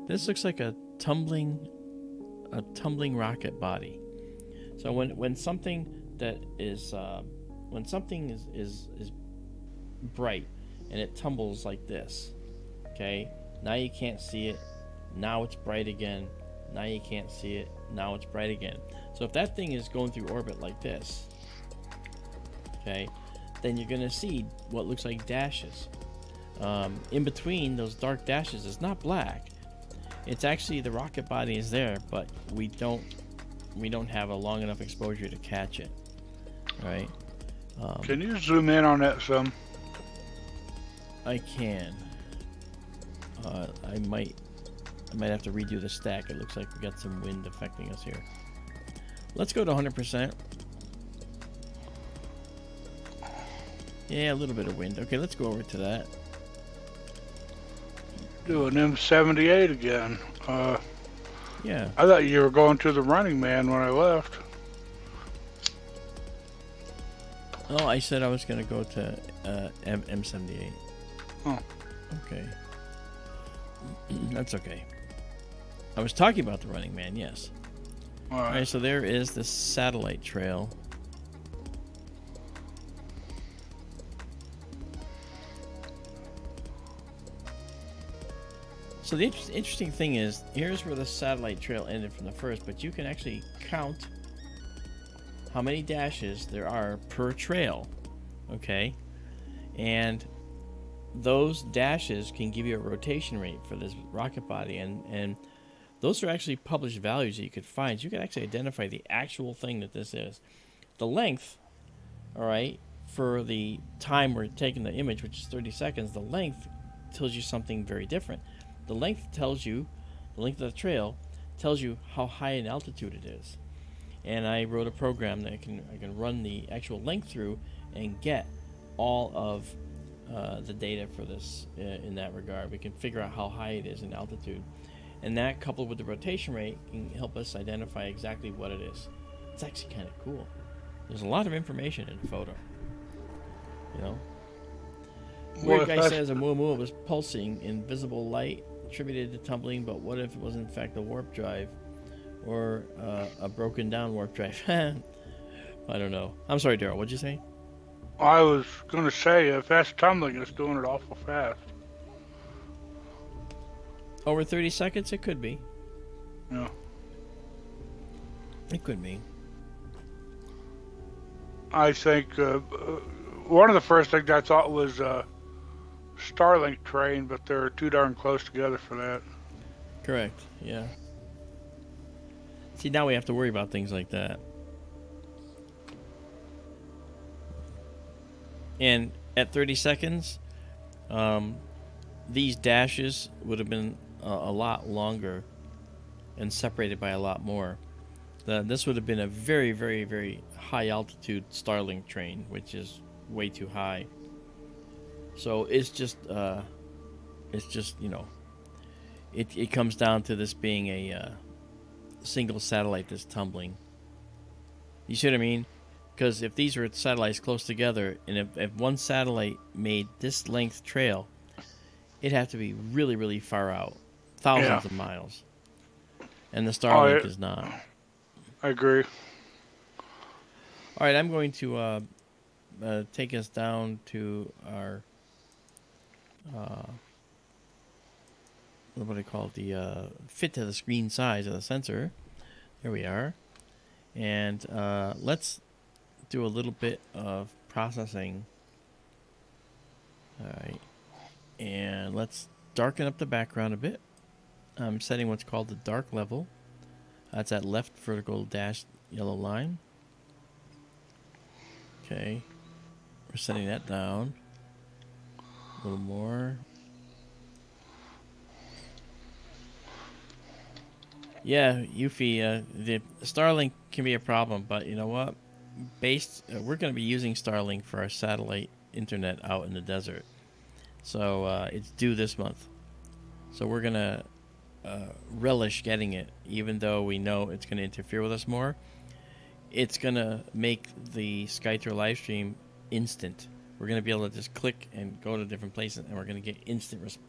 This looks like a tumbling rocket body. So when something that is when something is bright and it tumbles like this, okay? Now you can't see it. Now it's bright again. Now you can't see it. Now it's bright again. So if that thing is going through orbit like this, okay, then you're gonna see what looks like dashes. In between those dark dashes is not black. It's actually the rocket body is there, but we don't have a long enough exposure to catch it. All right. Can you zoom in on that some? I can. I might have to redo the stack. It looks like we got some wind affecting us here. Let's go to 100%. Yeah, a little bit of wind. Okay, let's go over to that. Do an M78 again. Yeah. I thought you were going to the Running Man when I left. Oh, I said I was going to go to M78. Oh. Okay. That's okay. I was talking about the Running Man, yes. All right. Alright, so there is the satellite trail. So the interesting thing is, here's where the satellite trail ended from the first, but you can actually count how many dashes there are per trail, okay? And those dashes can give you a rotation rate for this rocket body, and those are actually published values that you could find. You can actually identify the actual thing that this is. The length, all right, for the time we're taking the image, which is 30 seconds, the length tells you something very different. The length tells you, the length of the trail tells you how high in altitude it is. And I wrote a program that I can run the actual length through and get all of the data for this in that regard. We can figure out how high it is in altitude. And that, coupled with the rotation rate, can help us identify exactly what it is. It's actually kind of cool. There's a lot of information in a photo. You know? Weird guy says Oumuamua was pulsing in visible light attributed to tumbling, but what if it was in fact a warp drive or a broken down warp drive? I don't know. I'm sorry, Darrell. What'd you say? I was going to say, if that's tumbling, it's doing it awful fast. Over 30 seconds? It could be. Yeah. It could be. I think one of the first things I thought was Starlink train, but they're too darn close together for that. Correct. Yeah. See, now we have to worry about things like that. And at 30 seconds, these dashes would have been a lot longer and separated by a lot more. This would have been a very, very, very high altitude Starlink train, which is way too high. So it's just you know, it comes down to this being a single satellite that's tumbling. You see what I mean? Because if these were satellites close together, and if one satellite made this length trail, it'd have to be really, really far out, thousands of miles. And the Starlink is not. I agree. All right, I'm going to take us down to our what do they call it? The fit to the screen size of the sensor. There we are. And let's do a little bit of processing. All right. And let's darken up the background a bit. I'm setting what's called the dark level. That's that left vertical dashed yellow line. Okay. We're setting that down. A little more. Yeah, Yuffie, the Starlink can be a problem, but you know what? We're going to be using Starlink for our satellite internet out in the desert. So it's due this month. So we're going to relish getting it, even though we know it's going to interfere with us more. It's going to make the SkyTour live stream instant. We're going to be able to just click and go to different places, and we're going to get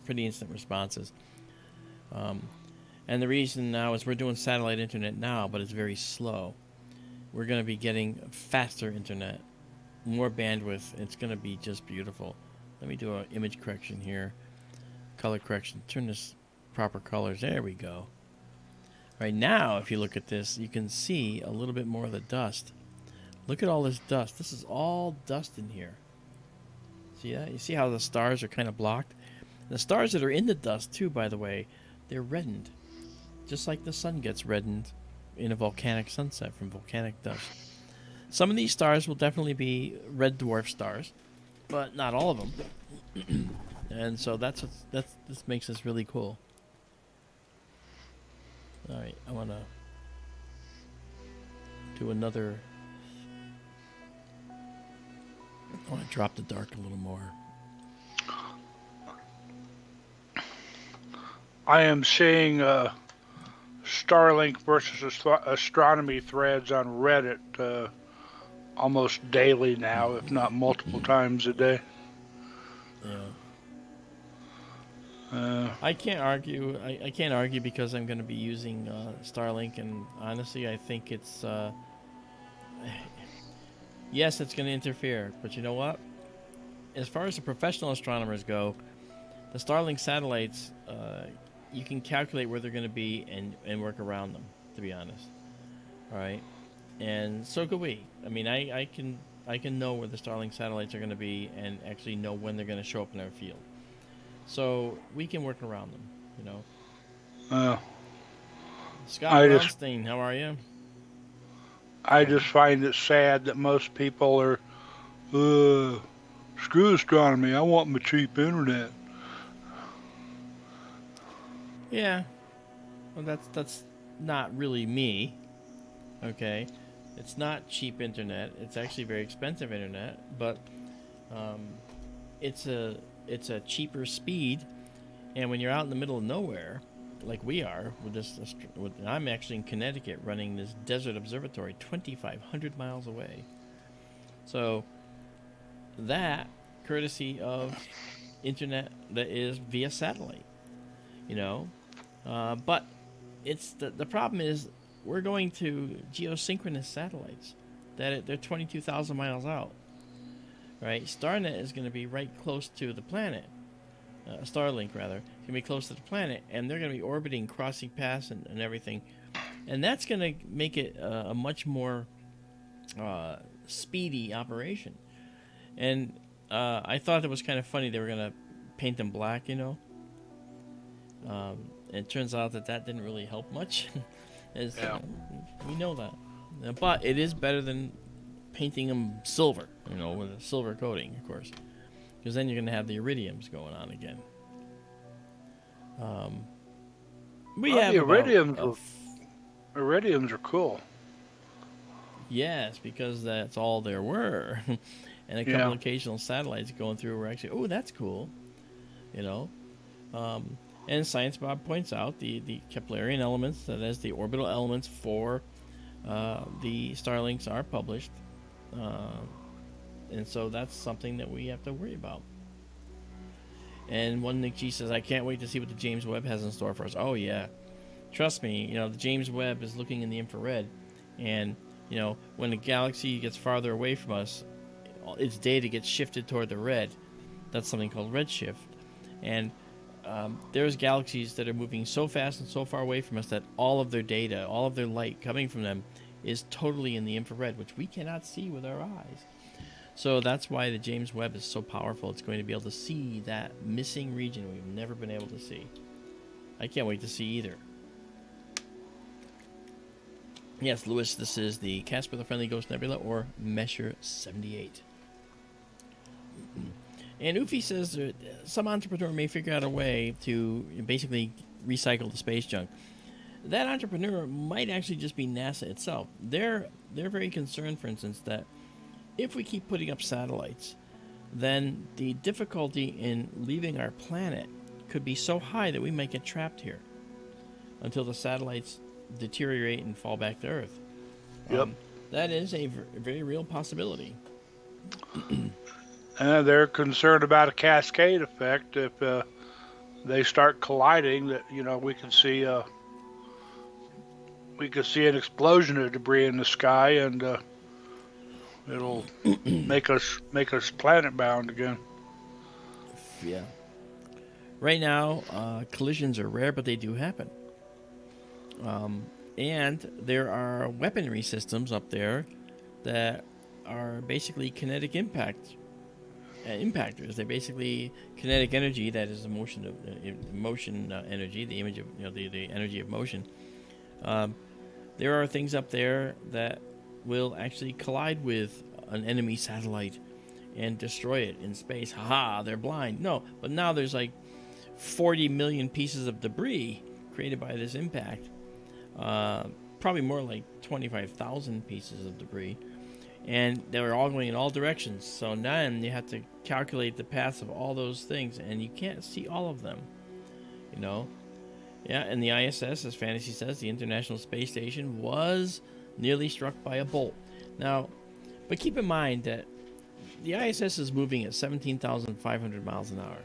pretty instant responses. And the reason now is we're doing satellite internet now, but it's very slow. We're going to be getting faster internet, more bandwidth. It's going to be just beautiful. Let me do an image correction here. Color correction. Turn this proper colors. There we go. Right now, if you look at this, you can see a little bit more of the dust. Look at all this dust. This is all dust in here. See that? You see how the stars are kind of blocked? The stars that are in the dust, too, by the way, they're reddened. Just like the sun gets reddened in a volcanic sunset from volcanic dust. Some of these stars will definitely be red dwarf stars, but not all of them. And so this makes this really cool. All right, I want to do another. I want to drop the dark a little more. I am seeing Starlink versus astronomy threads on Reddit almost daily now, if not multiple times a day. Yeah. I can't argue. I can't argue because I'm going to be using Starlink, and honestly, I think it's yes, it's going to interfere. But you know what? As far as the professional astronomers go, the Starlink satellites, you can calculate where they're going to be and work around them. To be honest, all right, and so could we. I mean, I can know where the Starlink satellites are going to be and actually know when they're going to show up in our field. So we can work around them, you know. Scott Bronstein, how are you? I just find it sad that most people are, screw astronomy, I want my cheap internet. Yeah, well, that's not really me. Okay, it's not cheap internet. It's actually very expensive internet, but it's a cheaper speed, and when you're out in the middle of nowhere, like we are with this, I'm actually in Connecticut running this desert observatory 2,500 miles away. So that courtesy of internet that is via satellite, you know, but it's the problem is we're going to geosynchronous satellites that they're 22,000 miles out. Right, Starnet is going to be right close to the planet. Starlink, rather, is going to be close to the planet, and they're going to be orbiting, crossing paths, and everything. And that's going to make it a much more speedy operation. And I thought it was kind of funny they were going to paint them black, you know. It turns out that didn't really help much. As, Yeah. we know that. But it is better than painting them silver, with a silver coating, of course. Because then you're going to have the iridiums going on again. We Well, have the about iridiums are cool. Yes, because that's all there were. And a couple occasional satellites going through were actually, oh, that's cool. And Science Bob points out the Keplerian elements, that is, the orbital elements for the Starlinks are published. And so that's something that we have to worry about. And one Nick G says, I can't wait to see what the James Webb has in store for us. Oh, yeah. Trust me, the James Webb is looking in the infrared. And, when a galaxy gets farther away from us, its data gets shifted toward the red. That's something called redshift. And there's galaxies that are moving so fast and so far away from us that all of their data, all of their light coming from them is totally in the infrared, which we cannot see with our eyes. So that's why the James Webb is so powerful. It's going to be able to see that missing region we've never been able to see. I can't wait to see either. Yes, Lewis, this is the Casper the Friendly Ghost Nebula, or Messier 78. And Ufi says that some entrepreneur may figure out a way to basically recycle the space junk. That entrepreneur might actually just be NASA itself. They're very concerned, for instance, that if we keep putting up satellites, then the difficulty in leaving our planet could be so high that we might get trapped here until the satellites deteriorate and fall back to Earth. Yep. That is a very real possibility. They're concerned about a cascade effect. If they start colliding, that we could see an explosion of debris in the sky, and it'll make us planet bound again. Yeah. Right now, collisions are rare, but they do happen. And there are weaponry systems up there that are basically kinetic impactors. They're basically kinetic energy, that is the motion energy, the image of the energy of motion. There are things up there that will actually collide with an enemy satellite and destroy it in space. Haha, they're blind. No, but now there's like 40 million pieces of debris created by this impact. Probably more like 25,000 pieces of debris. And they were all going in all directions. So then you have to calculate the paths of all those things, and you can't see all of them. Yeah, and the ISS, as Fantasy says, the International Space Station, was nearly struck by a bolt. Now, but keep in mind that the ISS is moving at 17,500 miles an hour.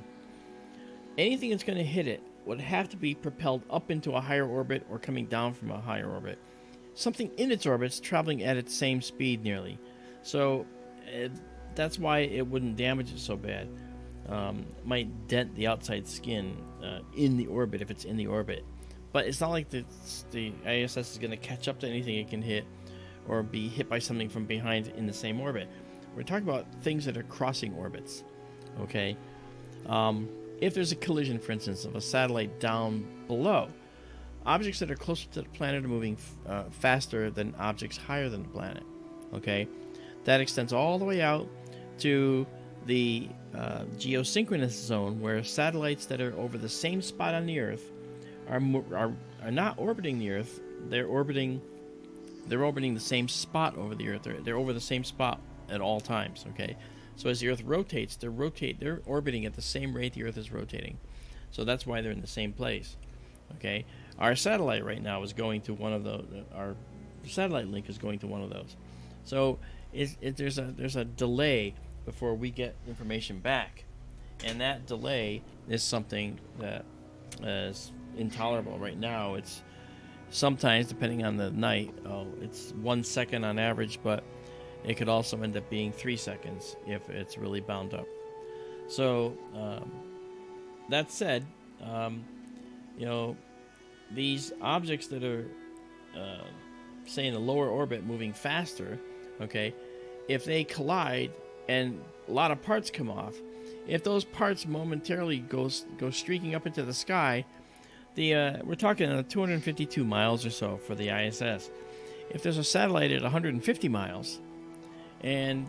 Anything that's going to hit it would have to be propelled up into a higher orbit or coming down from a higher orbit. Something in its orbit's traveling at its same speed nearly. So that's why it wouldn't damage it so bad. Might dent the outside skin in the orbit if it's in the orbit. But it's not like the ISS is going to catch up to anything it can hit or be hit by something from behind in the same orbit. We're talking about things that are crossing orbits. Okay? If there's a collision, for instance, of a satellite down below, objects that are closer to the planet are moving faster than objects higher than the planet. Okay? That extends all the way out to the geosynchronous zone, where satellites that are over the same spot on the Earth are not orbiting the Earth. They're orbiting the same spot over the Earth. They're over the same spot at all times. Okay? So as the Earth rotates, they're orbiting at the same rate the Earth is rotating. So that's why they're in the same place. Okay? Our satellite right now is going to one of those. Our satellite link is going to one of those. So there's a delay before we get information back, and that delay is something that is intolerable right now. It's sometimes, depending on the night, it's 1 second on average, but it could also end up being 3 seconds if it's really bound up. So that said, these objects that are say in the lower orbit moving faster, okay, if they collide and a lot of parts come off, if those parts momentarily go streaking up into the sky, we're talking 252 miles or so for the ISS. If there's a satellite at 150 miles, and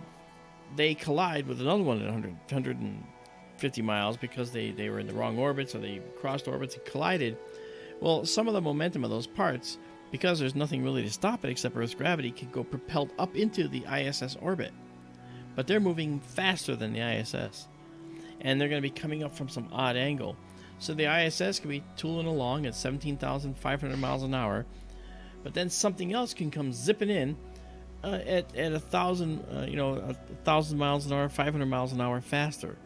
they collide with another one at 150 miles because they were in the wrong orbits or they crossed orbits and collided, well, some of the momentum of those parts, because there's nothing really to stop it except Earth's gravity, can go propelled up into the ISS orbit. But they're moving faster than the ISS, and they're going to be coming up from some odd angle. So the ISS can be tooling along at 17,500 miles an hour, but then something else can come zipping in at 1,000, 1,000 miles an hour, 500 miles an hour faster,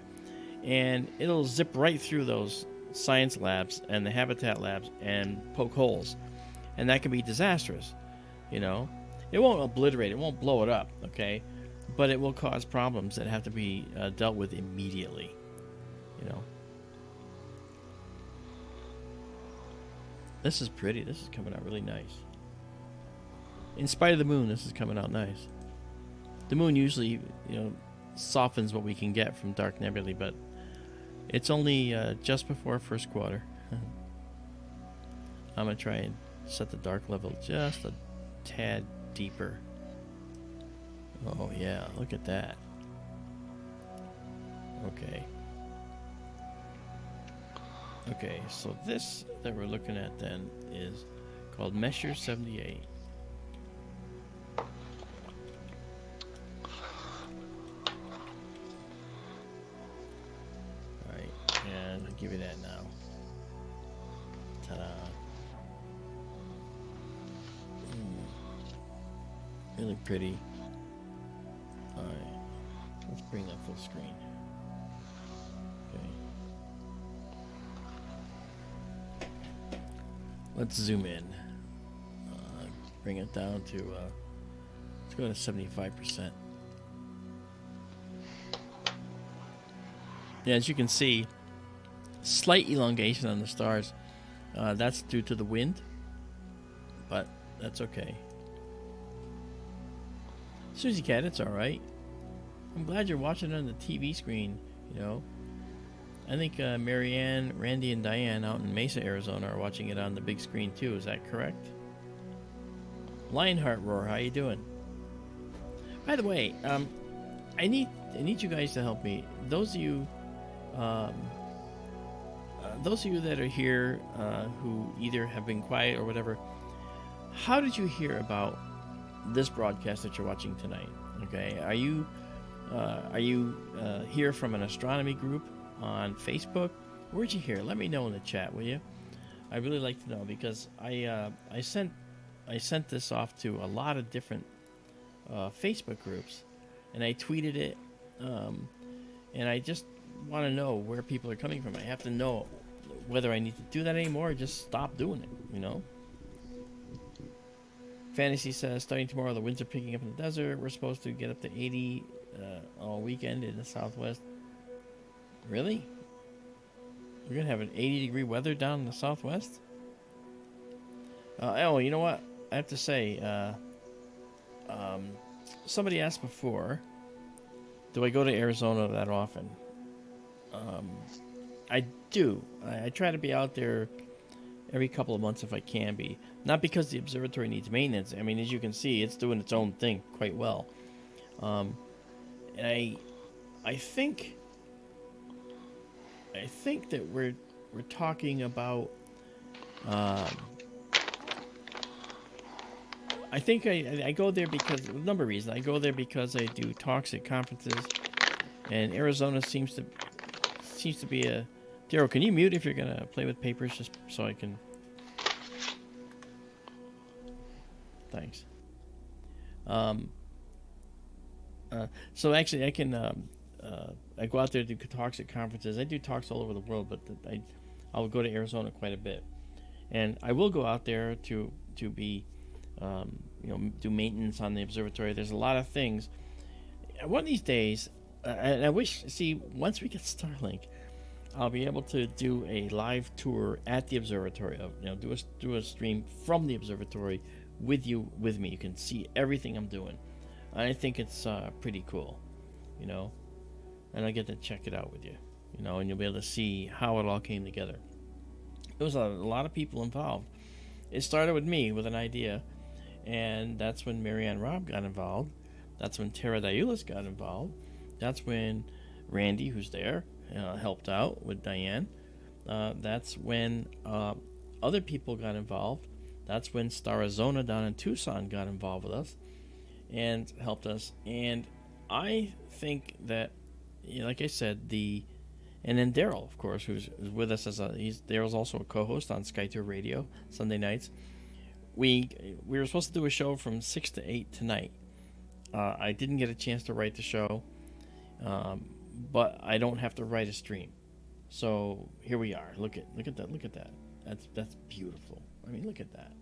and it'll zip right through those science labs and the habitat labs and poke holes, and that can be disastrous. It won't obliterate, it won't blow it up, okay, but it will cause problems that have to be dealt with immediately. This is pretty. This is coming out really nice. In spite of the moon, this is coming out nice. The moon usually, softens what we can get from dark nebulae, but it's only just before first quarter. I'm going to try and set the dark level just a tad deeper. Oh, yeah. Look at that. Okay, so this that we're looking at then is called Messier 78. Alright, and I'll give you that now. Ta-da. Really pretty. Alright, let's bring that full screen. Okay. Let's zoom in. Bring it down to, let's go to 75%. Yeah, as you can see, slight elongation on the stars. That's due to the wind, but that's okay. Susie Cat, it's alright. I'm glad you're watching it on the TV screen, I think Marianne, Randy, and Diane out in Mesa, Arizona are watching it on the big screen too. Is that correct? Lionheart Roar, how you doing? By the way, I need you guys to help me. Those of you that are here who either have been quiet or whatever, how did you hear about this broadcast that you're watching tonight? Okay, are you here from an astronomy group on Facebook? Where'd you hear? Let me know in the chat, will you? I'd really like to know, because I sent this off to a lot of different Facebook groups, and I tweeted it, and I just want to know where people are coming from. I have to know whether I need to do that anymore or just stop doing it, Fantasy says, starting tomorrow, the winds are picking up in the desert. We're supposed to get up to 80 all weekend in the southwest. Really? We're going to have an 80-degree weather down in the southwest? You know what? I have to say, somebody asked before, do I go to Arizona that often? I do. I try to be out there every couple of months if I can be. Not because the observatory needs maintenance. I mean, as you can see, it's doing its own thing quite well. And I think that we're talking about. I think I go there because a number of reasons. I go there because I do talks at conferences, and Arizona seems to be a. Darrell, can you mute if you're gonna play with papers, just so I can? Thanks. So actually, I can. I go out there to do talks at conferences. I do talks all over the world, but I'll go to Arizona quite a bit, and I will go out there to be, do maintenance on the observatory. There's a lot of things. One of these days, and I wish. See, once we get Starlink, I'll be able to do a live tour at the observatory. Do a stream from the observatory with me. You can see everything I'm doing. I think it's pretty cool, and I get to check it out with you, and you'll be able to see how it all came together. It was a lot of people involved. It started with me with an idea, and that's when Marianne Robb got involved. That's when Tara Diulis got involved. That's when Randy, who's there, helped out with Diane. That's when other people got involved. That's when Starizona down in Tucson got involved with us and helped us. And I think that, like I said, and then Darrell, of course, who's with us Darrell's also a co-host on SkyTour Radio Sunday nights. We were supposed to do a show from 6 to 8 tonight. I didn't get a chance to write the show, but I don't have to write a stream. So here we are. Look at that. That's beautiful. I mean, look at that.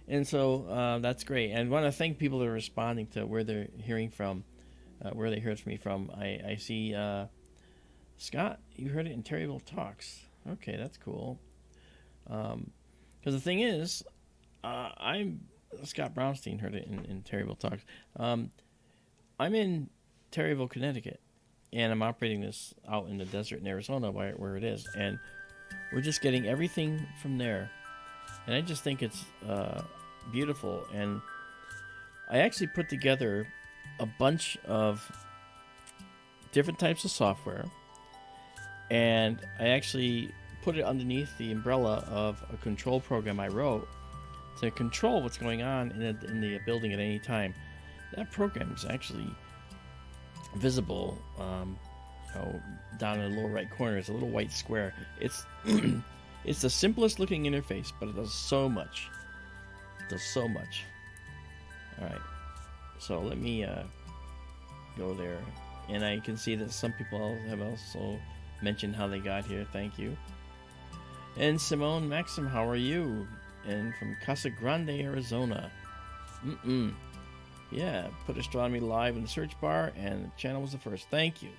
And so that's great. And I want to thank people that are responding to where they're hearing from, where they heard from me from. I see Scott. You heard it in Terryville Talks. Okay, that's cool. Because the thing is, Scott Brownstein heard it in Terryville Talks. I'm in Terryville, Connecticut, and I'm operating this out in the desert in Arizona where it is, and we're just getting everything from there, and I just think it's beautiful. And I actually put together a bunch of different types of software, and I actually put it underneath the umbrella of a control program I wrote to control what's going on in the building at any time. That program is actually visible down in the lower right corner. It's a little white square. It's it's the simplest looking interface, but it does so much. All right, so let me go there, and I can see that some people have also mentioned how they got here. Thank you. And Simone Maxim, how are you? And from Casa Grande, Arizona. Yeah, put Astronomy live in the search bar, and the channel was the first. Thank you.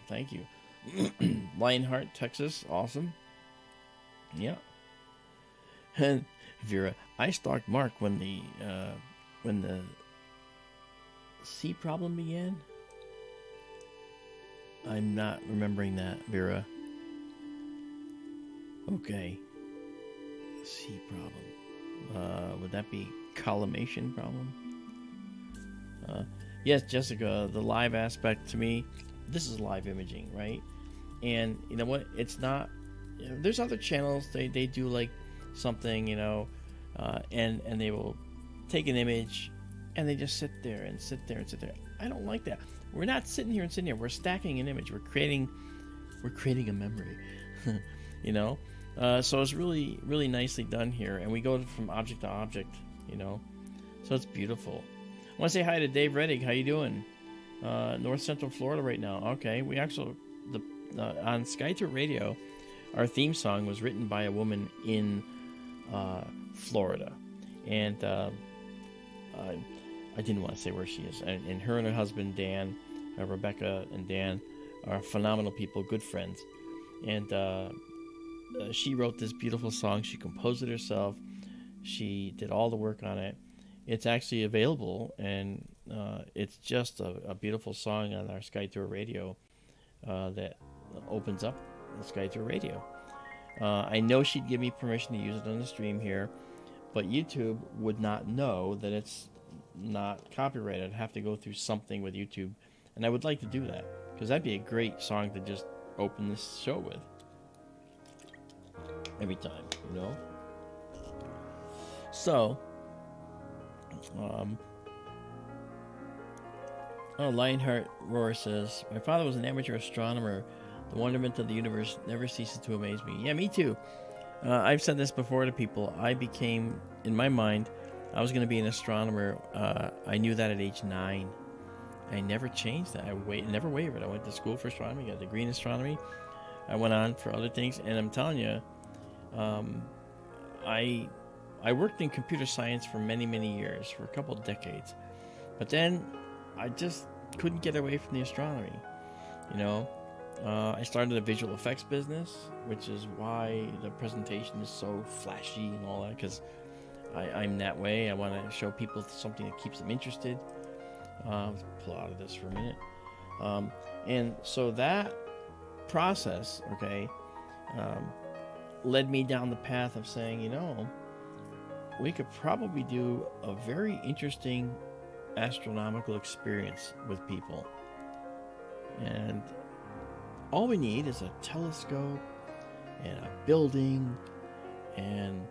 Lionheart, Texas, awesome. Yeah. And Vera, I stalked Mark when the sea problem began. I'm not remembering that, Vera. Okay. Sea problem. Would that be collimation problem? Yes, Jessica, the live aspect to me, this is live imaging, right? And you know what? It's not. There's other channels they do like something, and they will take an image and they just sit there. I don't like that. We're not sitting here. We're stacking an image. We're creating a memory, So it's really, really nicely done here, and we go from object to object, So it's beautiful. I want to say hi to Dave Reddick. How you doing? North Central Florida right now. Okay, we actually on SkyTour Radio, our theme song was written by a woman in Florida, and I didn't want to say where she is. And her and her husband Dan, Rebecca and Dan, are phenomenal people, good friends, and she wrote this beautiful song. She composed it herself. She did all the work on it. It's actually available, and it's just a beautiful song on our SkyTour Radio that opens up the SkyTour Radio. I know she'd give me permission to use it on the stream here, but YouTube would not know that it's not copyrighted. I'd have to go through something with YouTube, and I would like to do that, because that'd be a great song to just open this show with every time, So, Lionheart Roar says, my father was an amateur astronomer. The wonderment of the universe never ceases to amaze me. Yeah, me too. I've said this before to people. I became, in my mind, I was going to be an astronomer. I knew that at age 9. I never changed that. I never wavered. I went to school for astronomy, got a degree in astronomy. I went on for other things, and I'm telling you, I worked in computer science for many, many years, for a couple of decades. But then I just couldn't get away from the astronomy. I started a visual effects business, which is why the presentation is so flashy and all that, because I'm that way. I want to show people something that keeps them interested. Let's pull out of this for a minute. And so that process, okay, led me down the path of saying, you know, we could probably do a very interesting astronomical experience with people. And all we need is a telescope and a building and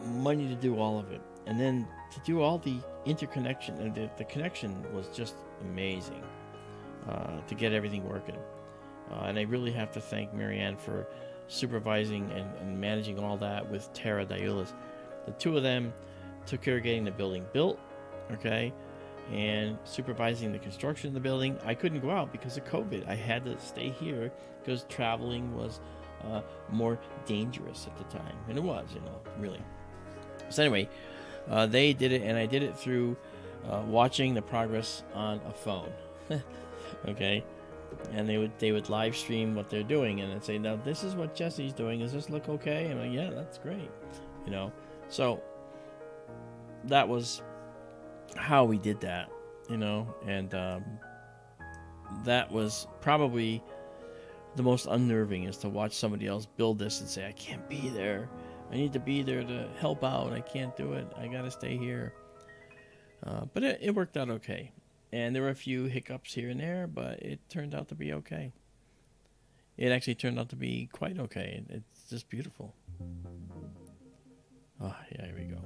money to do all of it. And then to do all the interconnection, and the connection was just amazing to get everything working. And I really have to thank Marianne for supervising and managing all that with Tara Diulis. The two of them took care of getting the building built, okay, and supervising the construction of the building. I couldn't go out because of COVID. I had to stay here because traveling was more dangerous at the time. And it was, you know, really. So anyway, they did it, and I did it through watching the progress on a phone. Okay, and they would live stream what they're doing, and I'd say, now this is what Jesse's doing. Does this look okay? I'm like, yeah, that's great. You know, so that was how we did that. You know, and that was probably the most unnerving, is to watch somebody else build this and say, I can't be there. I need to be there to help out. I can't do it. I got to stay here. But it worked out okay. And there were a few hiccups here and there, but it turned out to be okay. It actually turned out to be quite okay. It's just beautiful. Oh, yeah, here we go.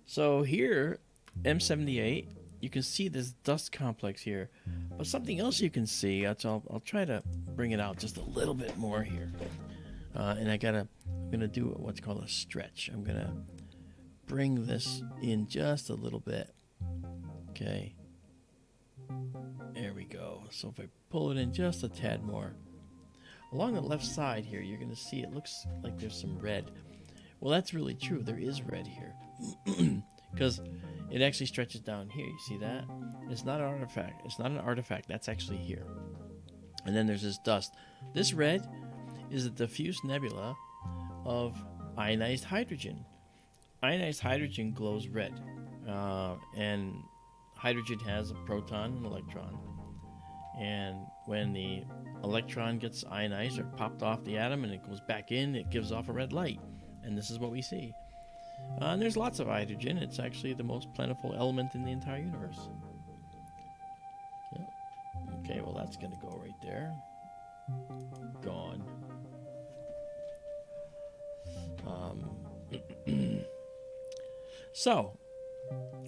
So here, M78, you can see this dust complex here. But something else you can see, I'll try to bring it out just a little bit more here. And I'm gonna do what's called a stretch. I'm gonna bring this in just a little bit. Okay. There we go. So if I pull it in just a tad more, along the left side here, you're gonna see it looks like there's some red. Well, that's really true. There is red here, because it actually stretches down here. You see that? It's not an artifact. It's not an artifact. That's actually here. And then there's this dust. This red is a diffuse nebula of ionized hydrogen. Ionized hydrogen glows red, and hydrogen has a proton and electron. And when the electron gets ionized or popped off the atom and it goes back in, it gives off a red light. And this is what we see. And there's lots of hydrogen. It's actually the most plentiful element in the entire universe. Okay, well, that's going to go right there. Gone. So,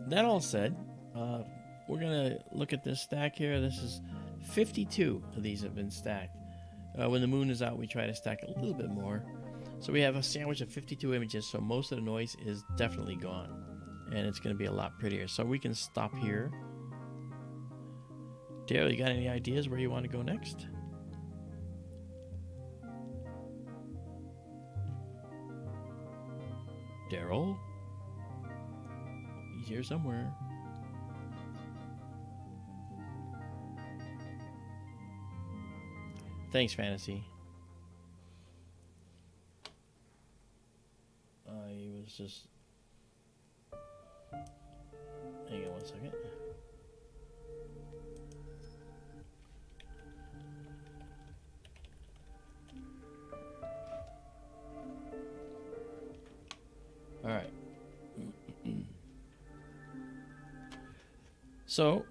that all said, we're going to look at this stack here. This is 52 of these have been stacked. When the moon is out, we try to stack a little bit more. So we have a sandwich of 52 images, so most of the noise is definitely gone. And it's going to be a lot prettier. So we can stop here. Darrell, you got any ideas where you want to go next? Darrell? He's here somewhere. Thanks, Fantasy. I was just... Hang on one second. All right. So,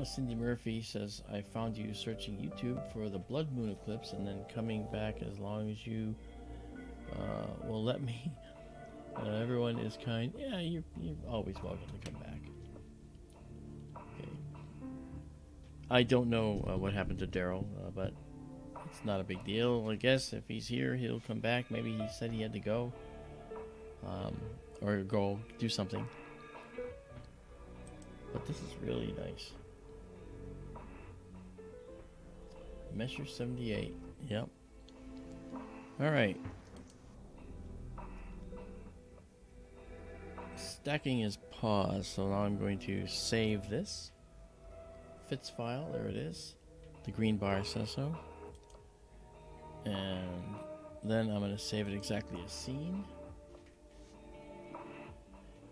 Cindy Murphy says, I found you searching YouTube for the blood moon eclipse and then coming back as long as you will let me. Everyone is kind. Yeah, you're always welcome to come back. Okay. I don't know what happened to Darrell, but it's not a big deal. I guess if he's here, he'll come back. Maybe he said he had to go. Or go do something. But this is really nice. Measure 78. Yep. Alright. Stacking is paused, so now I'm going to save this. Fits file, there it is. The green bar says so. And then I'm going to save it exactly as seen.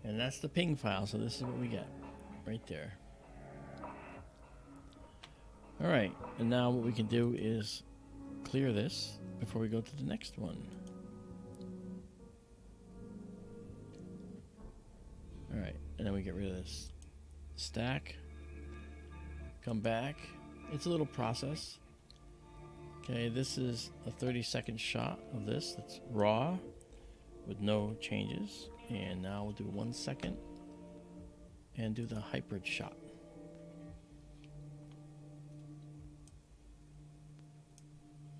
And that's the ping file, so this is what we get. Right there. All right, and now what we can do is clear this before we go to the next one. All right, and then we get rid of this stack. Come back. It's a little process. Okay, this is a 30-second shot of this. That's raw with no changes. And now we'll do 1 second and do the hybrid shot.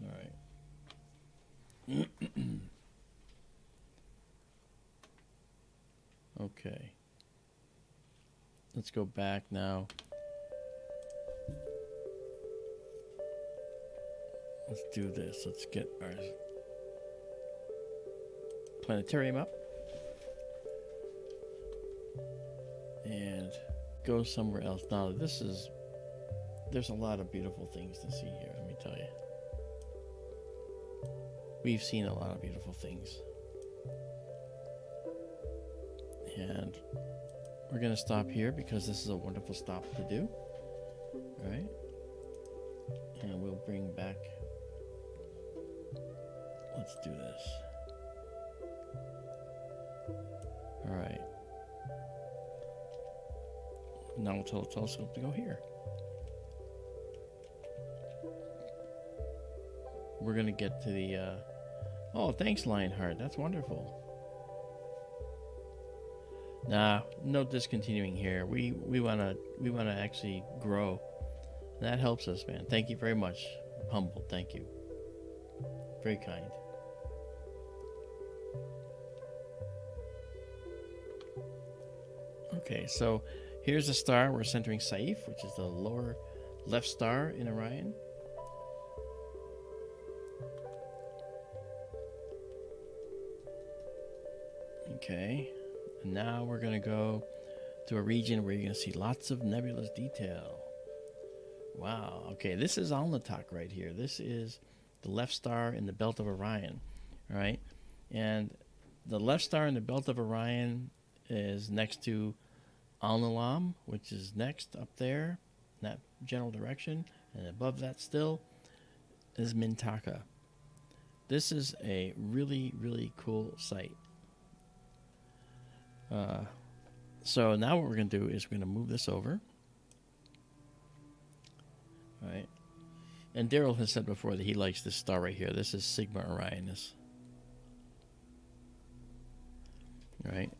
All right. Okay. Let's go back now. Let's do this. Let's get our planetarium up and go somewhere else. Now there's a lot of beautiful things to see here, let me tell you. We've seen a lot of beautiful things. And we're going to stop here because this is a wonderful stop to do. All right. And we'll bring back. Let's do this. All right. Now we'll tell the telescope to go here. We're going to get to the... oh, thanks, Lionheart. That's wonderful. Nah, no discontinuing here. We wanna actually grow. That helps us, man. Thank you very much. I'm humbled. Thank you. Very kind. Okay, so here's the star. We're centering Saiph, which is the lower left star in Orion. Okay. And now we're going to go to a region where you're going to see lots of nebulous detail. Wow. Okay, this is Alnitak right here. This is the left star in the belt of Orion. All right. And the left star in the belt of Orion is next to Alnilam, which is next up there in that general direction. And above that still is Mintaka. This is a really, really cool site. So now what we're going to do is we're going to move this over. All right. And Darrell has said before that he likes this star right here. This is Sigma Orionis. All right.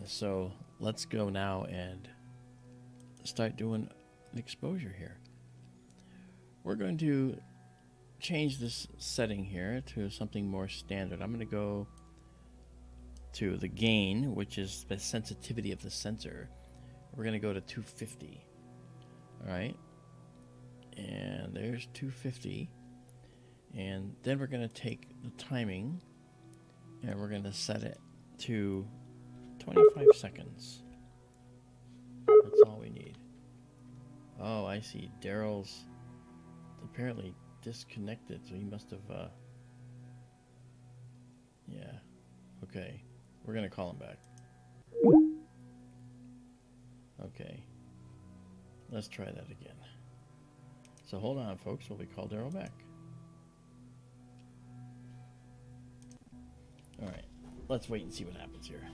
So let's go now and start doing an exposure here. We're going to change this setting here to something more standard. I'm going to go to the gain, which is the sensitivity of the sensor. We're going to go to 250. All right. And there's 250. And then we're going to take the timing and we're going to set it to 25 seconds. That's all we need. Oh, I see. Darrell's apparently disconnected, so he must have... yeah. Okay. We're going to call him back. Okay. Let's try that again. So hold on, folks, while we call Darrell back. All right. Let's wait and see what happens here.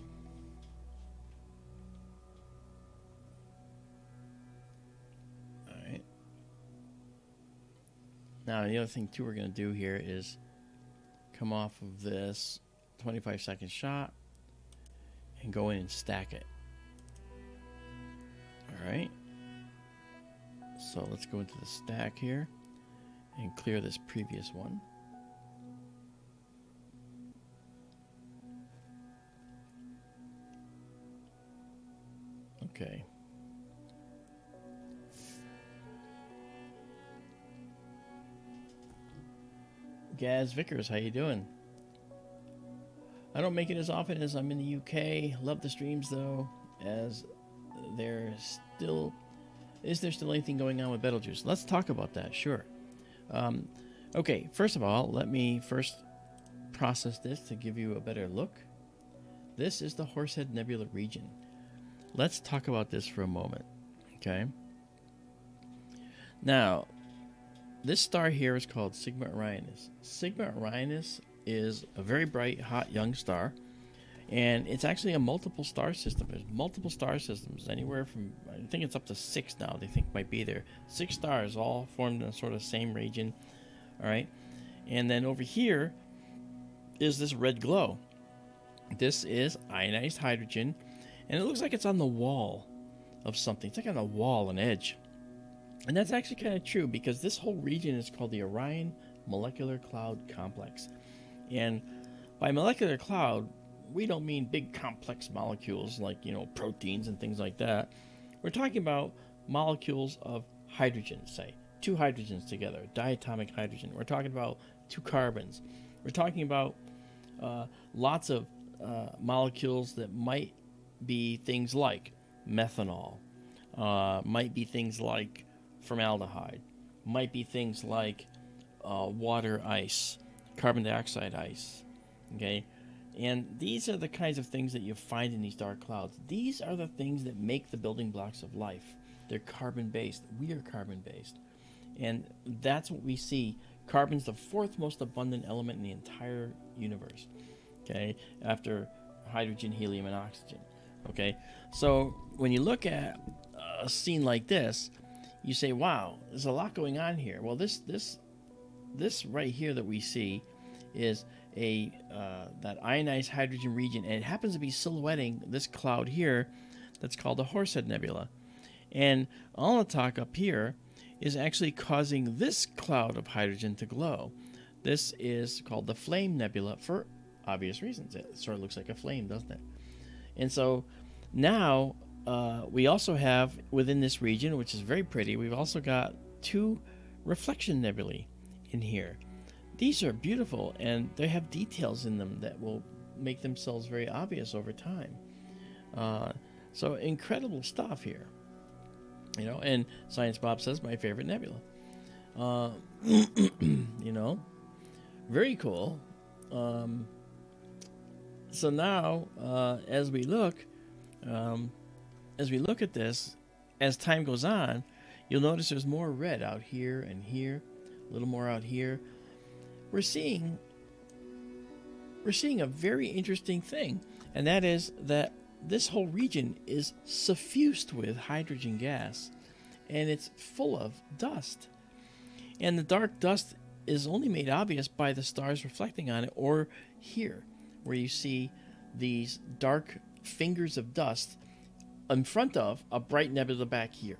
All right. Now, the other thing, too, we're going to do here is come off of this 25-second shot and go in and stack it. All right. So let's go into the stack here and clear this previous one. Okay. Gaz Vickers, how you doing? I don't make it as often as I'm in the UK. Love the streams though, as is there still anything going on with Betelgeuse? Let's talk about that, sure. Okay, first of all, let me first process this to give you a better look. This is the Horsehead Nebula region. Let's talk about this for a moment, okay? Now, this star here is called Sigma Orionis. Sigma Orionis is a very bright, hot, young star, and it's actually a multiple star system. There's multiple star systems, anywhere from, I think it's up to 6 now, they think might be there. 6 stars, all formed in a sort of same region, all right? And then over here is this red glow. This is ionized hydrogen, and it looks like it's on the wall of something. It's like on a wall, an edge. And that's actually kind of true, because this whole region is called the Orion Molecular Cloud Complex. And by molecular cloud, we don't mean big complex molecules like, you know, proteins and things like that. We're talking about molecules of hydrogen, say, 2 hydrogens together, diatomic hydrogen. We're talking about 2 carbons. We're talking about lots of molecules that might be things like methanol, might be things like formaldehyde, might be things like water ice, carbon dioxide ice, okay? And these are the kinds of things that you find in these dark clouds. These are the things that make the building blocks of life. They're carbon-based. We are carbon-based. And that's what we see. Carbon's the 4th most abundant element in the entire universe, okay, after hydrogen, helium, and oxygen, okay? So when you look at a scene like this, you say, wow, there's a lot going on here. Well, this right here that we see is that ionized hydrogen region, and it happens to be silhouetting this cloud here that's called the Horsehead Nebula. And Alnitak up here is actually causing this cloud of hydrogen to glow. This is called the Flame Nebula for obvious reasons. It sort of looks like a flame, doesn't it? And so now we also have within this region, which is very pretty, we've also got 2 reflection nebulae in here. These are beautiful, and they have details in them that will make themselves very obvious over time. So incredible stuff here, you know. And Science Bob says my favorite nebula. You know, very cool. So now, as we look at this, as time goes on, you'll notice there's more red out here and here, a little more out here. We're seeing a very interesting thing, and that is that this whole region is suffused with hydrogen gas, and it's full of dust. And the dark dust is only made obvious by the stars reflecting on it, or here, where you see these dark fingers of dust in front of a bright nebula back here.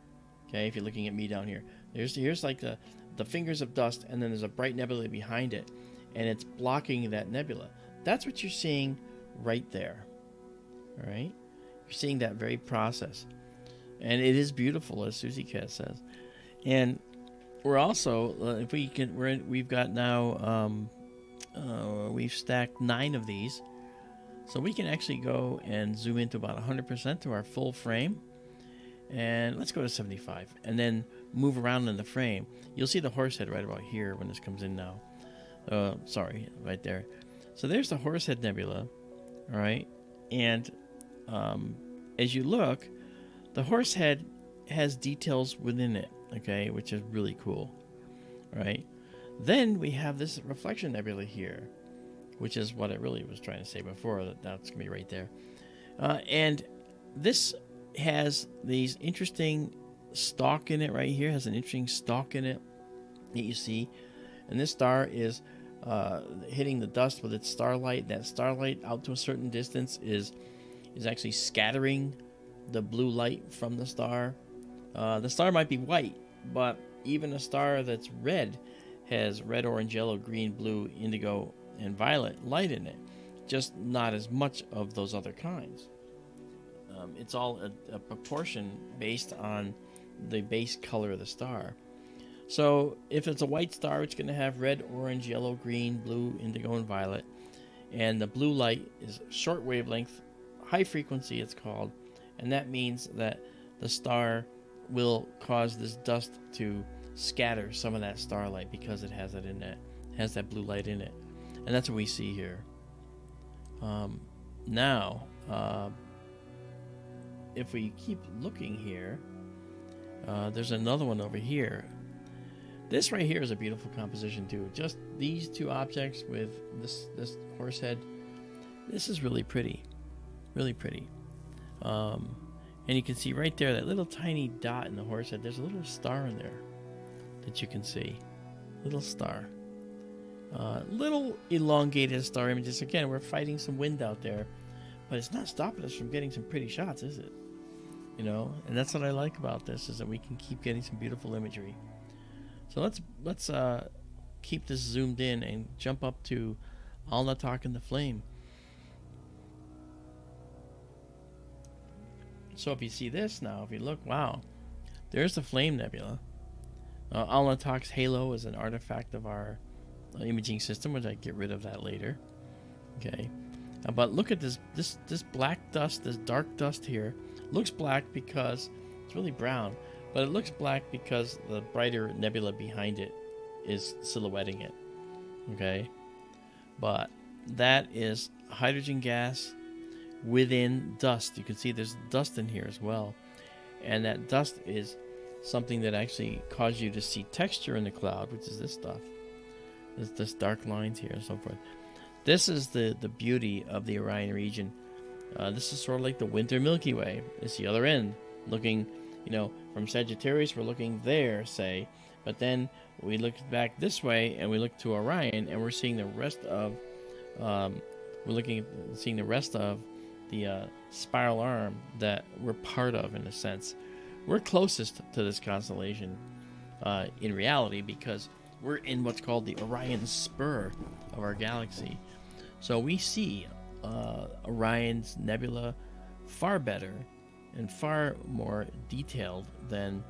Okay, if you're looking at me down here, here's like the fingers of dust, and then there's a bright nebula behind it, and it's blocking that nebula. That's what you're seeing right there. All right, you're seeing that very process, and it is beautiful, as Susie Cat says. And we're also, if we can, we've got now, we've stacked 9 of these, so we can actually go and zoom into about 100% to our full frame. And let's go to 75, and then move around in the frame. You'll see the Horsehead right about here when this comes in now. Sorry, right there. So there's the Horsehead Nebula, all right? And as you look, the Horsehead has details within it, okay, which is really cool, right? Then we have this reflection nebula here, which is what I really was trying to say before. That's going to be right there. And this has these interesting stalk in it right here, has an interesting stalk in it that you see. And this star is hitting the dust with its starlight. That starlight out to a certain distance is actually scattering the blue light from the star. The star might be white, but even a star that's red has red, orange, yellow, green, blue, indigo, and violet light in it. Just not as much of those other kinds. It's all a proportion based on the base color of the star. So if it's a white star, it's going to have red, orange, yellow, green, blue, indigo, and violet. And the blue light is short wavelength, high frequency it's called, and that means that the star will cause this dust to scatter some of that starlight because it has it in it, has that blue light in it. And that's what we see here. Now, if we keep looking here, there's another one over here. This right here is a beautiful composition too. Just these two objects with this Horsehead. This is really pretty, really pretty. And you can see right there that little tiny dot in the Horsehead. There's a little star in there that you can see. Little star. Little elongated star images. Again, we're fighting some wind out there, but it's not stopping us from getting some pretty shots, is it? You know, and that's what I like about this, is that we can keep getting some beautiful imagery. So let's keep this zoomed in and jump up to Alnatak and the Flame. So if you see this now, if you look, wow, there's the Flame Nebula. Alnatak's halo is an artifact of our imaging system, which I get rid of that later. Okay, but look at this black dust, this dark dust here. Looks black because it's really brown, but it looks black because the brighter nebula behind it is silhouetting it. Okay, but that is hydrogen gas within dust. You can see there's dust in here as well, and that dust is something that actually causes you to see texture in the cloud, which is this stuff. There's this dark lines here and so forth. This is the beauty of the Orion region. This is sort of like the winter Milky Way. It's the other end, looking, you know, from Sagittarius we're looking there, say, but then we look back this way and we look to Orion and we're seeing the rest of seeing the rest of the spiral arm that we're part of, in a sense. We're closest to this constellation in reality, because we're in what's called the Orion spur of our galaxy. So we see Orion's nebula far better and far more detailed than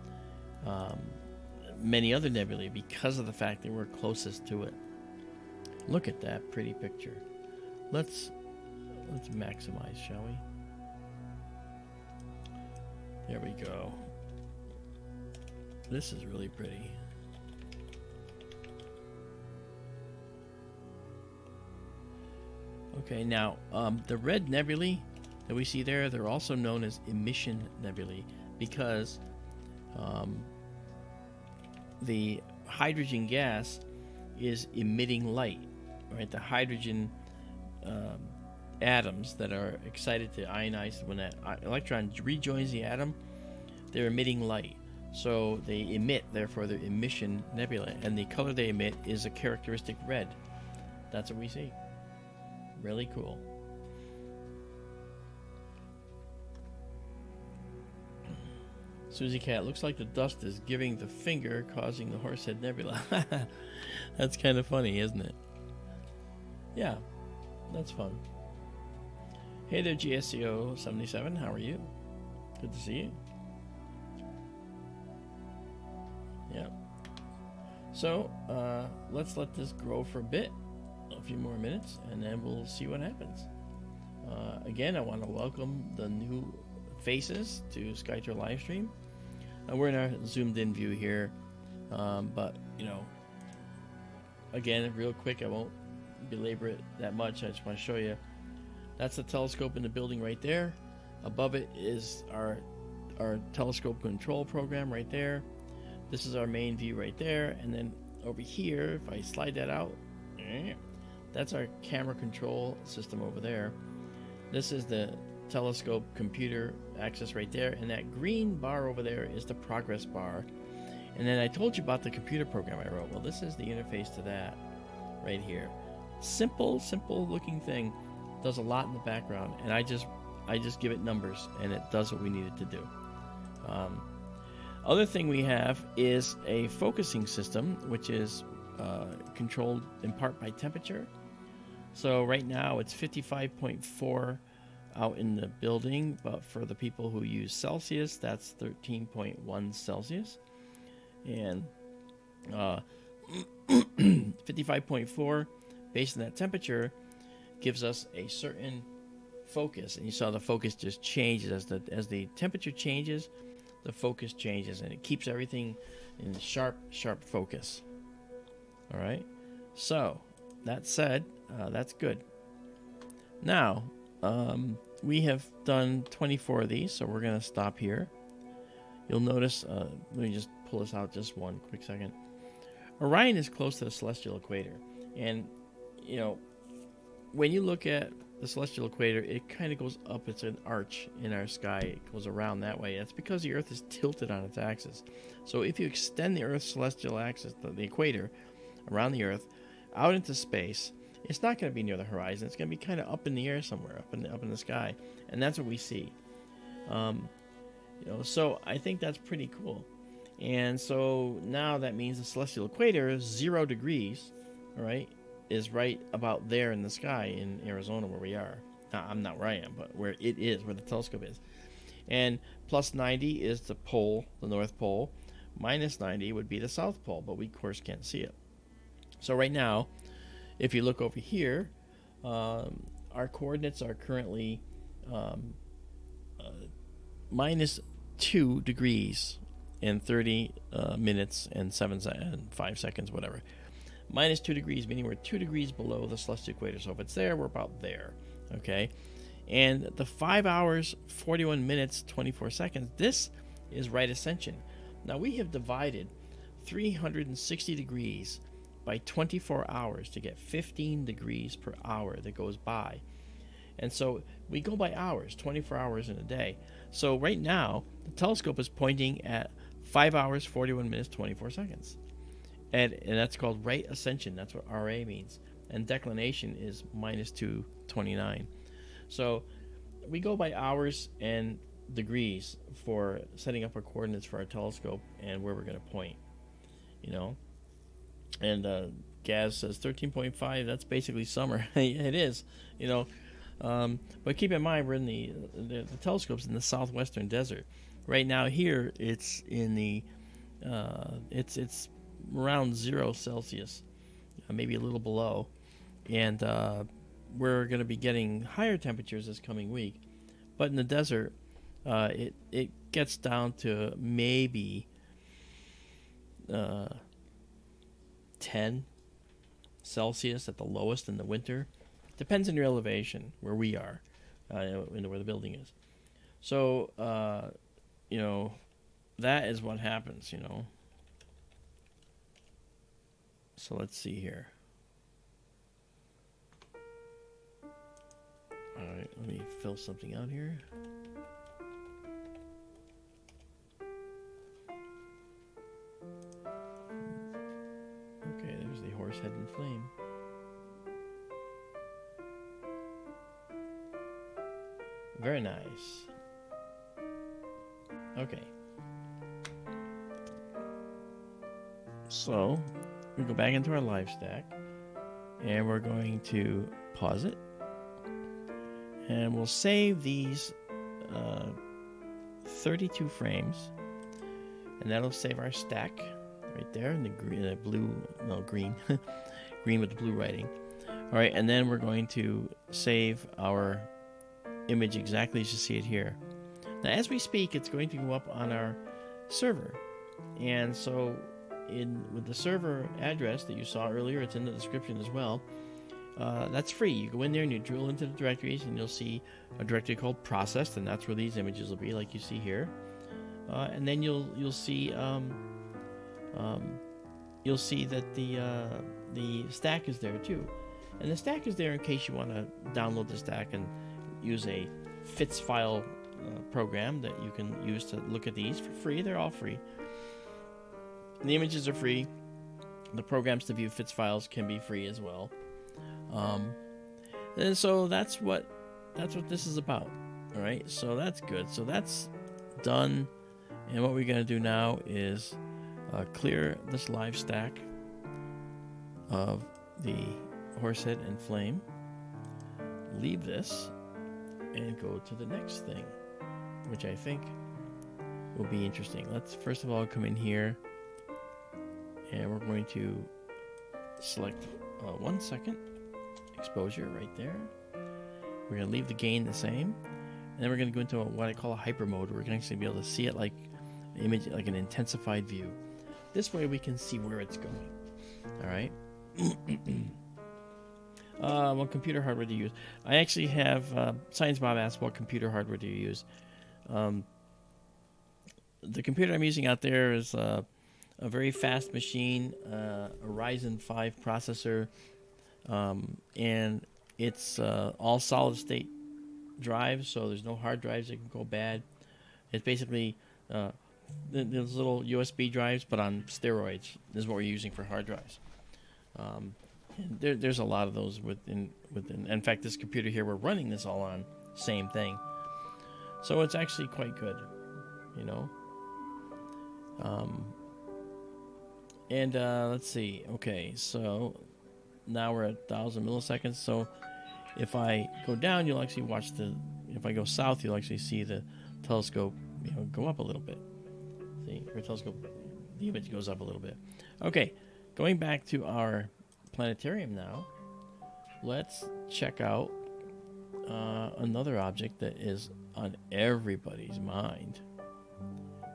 many other nebulae, because of the fact that we're closest to it. Look at that pretty picture. Let's maximize, shall we? There we go. This is really pretty. Okay, now the red nebulae that we see there, they're also known as emission nebulae, because the hydrogen gas is emitting light, right? The hydrogen atoms that are excited to ionize, when that electron rejoins the atom, they're emitting light. So they emit, therefore they're emission nebula, and the color they emit is a characteristic red. That's what we see. Really cool. Susie Cat, looks like the dust is giving the finger, causing the Horsehead Nebula. That's kind of funny, isn't it? Yeah, that's fun. Hey there, GSCO77, how are you? Good to see you. Yeah. So, let's let this grow for a bit, a few more minutes, and then we'll see what happens. Again, I want to welcome the new faces to Skytour Livestream. We're in our zoomed in view here, but, you know, again, real quick, I won't belabor it that much. I just want to show you. That's the telescope in the building right there. Above it is our telescope control program right there. This is our main view right there, and then over here, if I slide that out, that's our camera control system over there. This is the telescope computer access right there, and that green bar over there is the progress bar. And then I told you about the computer program I wrote. Well, this is the interface to that right here. Simple looking thing, does a lot in the background, and I just give it numbers, and it does what we need it to do. Other thing we have is a focusing system, which is controlled in part by temperature. So right now it's 55.4 out in the building, but for the people who use Celsius, that's 13.1 Celsius. And 55.4, based on that temperature, gives us a certain focus. And you saw the focus just changes as the temperature changes. The focus changes, and it keeps everything in sharp focus. All right. So that said, that's good. Now we have done 24 of these, so we're going to stop here. You'll notice. Let me just pull this out just one quick second. Orion is close to the celestial equator, and you know, when you look at the celestial equator, it kind of goes up. It's an arch in our sky. It goes around that way. That's because the Earth is tilted on its axis. So if you extend the Earth's celestial axis, the equator, around the Earth, out into space, it's not going to be near the horizon. It's going to be kind of up in the air somewhere, up in the sky, and that's what we see. So I think that's pretty cool. And so now that means the celestial equator is 0 degrees, all right, is right about there in the sky in Arizona where we are. Now, I'm not where I am, but where it is, where the telescope is. And plus 90 is the pole, the North Pole. Minus 90 would be the South Pole, but we, of course, can't see it. So right now, if you look over here, our coordinates are currently minus 2 degrees and 30 minutes and 5 seconds, whatever. Minus 2 degrees, meaning we're 2 degrees below the celestial equator. So if it's there, we're about there, okay? And the 5 hours, 41 minutes, 24 seconds, this is right ascension. Now, we have divided 360 degrees by 24 hours to get 15 degrees per hour that goes by. And so we go by hours, 24 hours in a day. So right now, the telescope is pointing at 5 hours, 41 minutes, 24 seconds. And that's called right ascension. That's what RA means. And declination is minus 229. So we go by hours and degrees for setting up our coordinates for our telescope and where we're going to point, you know. And Gaz says 13.5, that's basically summer. It is, you know. But keep in mind, we're in the telescope's in the southwestern desert. Right now here, it's in the, it's around 0 Celsius, maybe a little below. And we're going to be getting higher temperatures this coming week. But in the desert, it gets down to maybe 10 Celsius at the lowest in the winter. Depends on your elevation, where we are, where the building is. So, you know, that is what happens, you know. So let's see here. All right, let me fill something out here. Okay, there's the Horsehead and Flame. Very nice. Okay. So, we go back into our live stack, and we're going to pause it. And we'll save these 32 frames, and that'll save our stack right there in the green, green, green with the blue writing. All right, and then we're going to save our image exactly as you see it here. Now, as we speak, it's going to go up on our server, and so with the server address that you saw earlier, it's in the description as well. That's free. You go in there and you drill into the directories, and you'll see a directory called processed, and that's where these images will be, like you see here. And then you'll see that the stack is there too, and the stack is there in case you want to download the stack and use a FITS file program that you can use to look at these for free. They're all free. The images are free. The programs to view FITS files can be free as well. And so that's what this is about. All right, so that's good. So that's done, and what we're going to do now is clear this live stack of the Horsehead and Flame, leave this, and go to the next thing, which I think will be interesting. Let's first of all come in here, and we're going to select 1 second exposure right there. We're going to leave the gain the same, and then we're going to go into what I call a hyper mode, where we're going to actually be able to see it like image, like an intensified view. This way we can see where it's going. All right. What computer hardware do you use? I actually have Science Bob asked what computer hardware do you use. The computer I'm using out there is a a very fast machine, a Ryzen 5 processor, and it's all solid state drives, so there's no hard drives that can go bad. It's basically those little USB drives, but on steroids is what we're using for hard drives. There's a lot of those within. In fact, this computer here we're running this all on, same thing. So it's actually quite good, you know. And let's see. Okay, so now we're at 1,000 milliseconds. So if I go down, you'll actually watch the. If I go south, you'll actually see the telescope, you know, go up a little bit. See, our telescope, the image goes up a little bit. Okay, going back to our planetarium now. Let's check out another object that is on everybody's mind.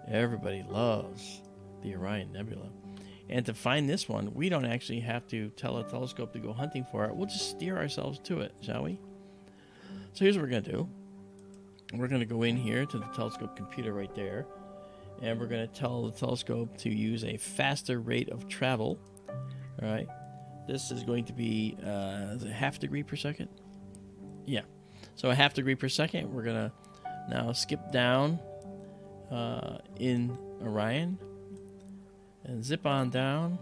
Everybody loves the Orion Nebula. And to find this one, we don't actually have to tell a telescope to go hunting for it. We'll just steer ourselves to it, shall we? So here's what we're going to do. We're going to go in here to the telescope computer right there. And we're going to tell the telescope to use a faster rate of travel. All right. This is going to be is it half degree per second? Yeah. So a half degree per second. We're going to now skip down in Orion and zip on down.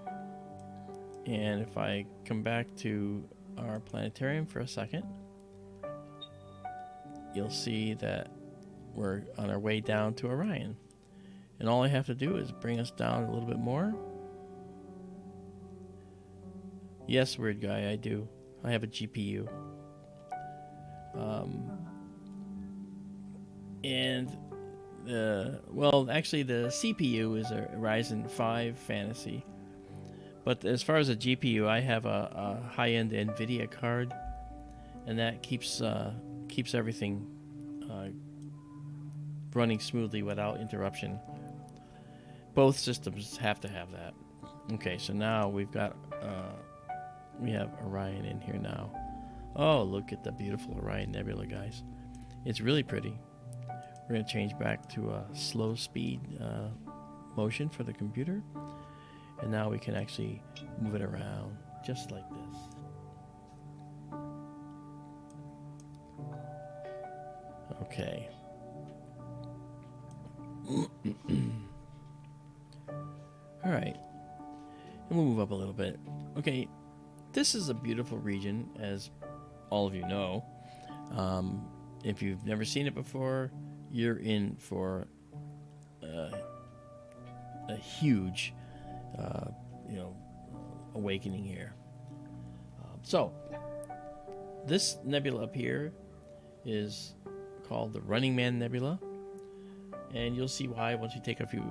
And if I come back to our planetarium for a second, you'll see that we're on our way down to Orion. And all I have to do is bring us down a little bit more. Yes, weird guy, I do. I have a GPU. Well, actually the CPU is a Ryzen 5 Fantasy. But as far as a GPU, I have a high-end NVIDIA card. And that keeps everything running smoothly without interruption. Both systems have to have that. Okay, so now we have Orion in here now. Oh, look at the beautiful Orion Nebula, guys. It's really pretty. We're going to change back to a slow speed motion for the computer. And now we can actually move it around just like this. Okay. All right. And we'll move up a little bit. Okay. This is a beautiful region, as all of you know. If you've never seen it before, you're in for a huge, awakening here. So, this nebula up here is called the Running Man Nebula, and you'll see why once we take a few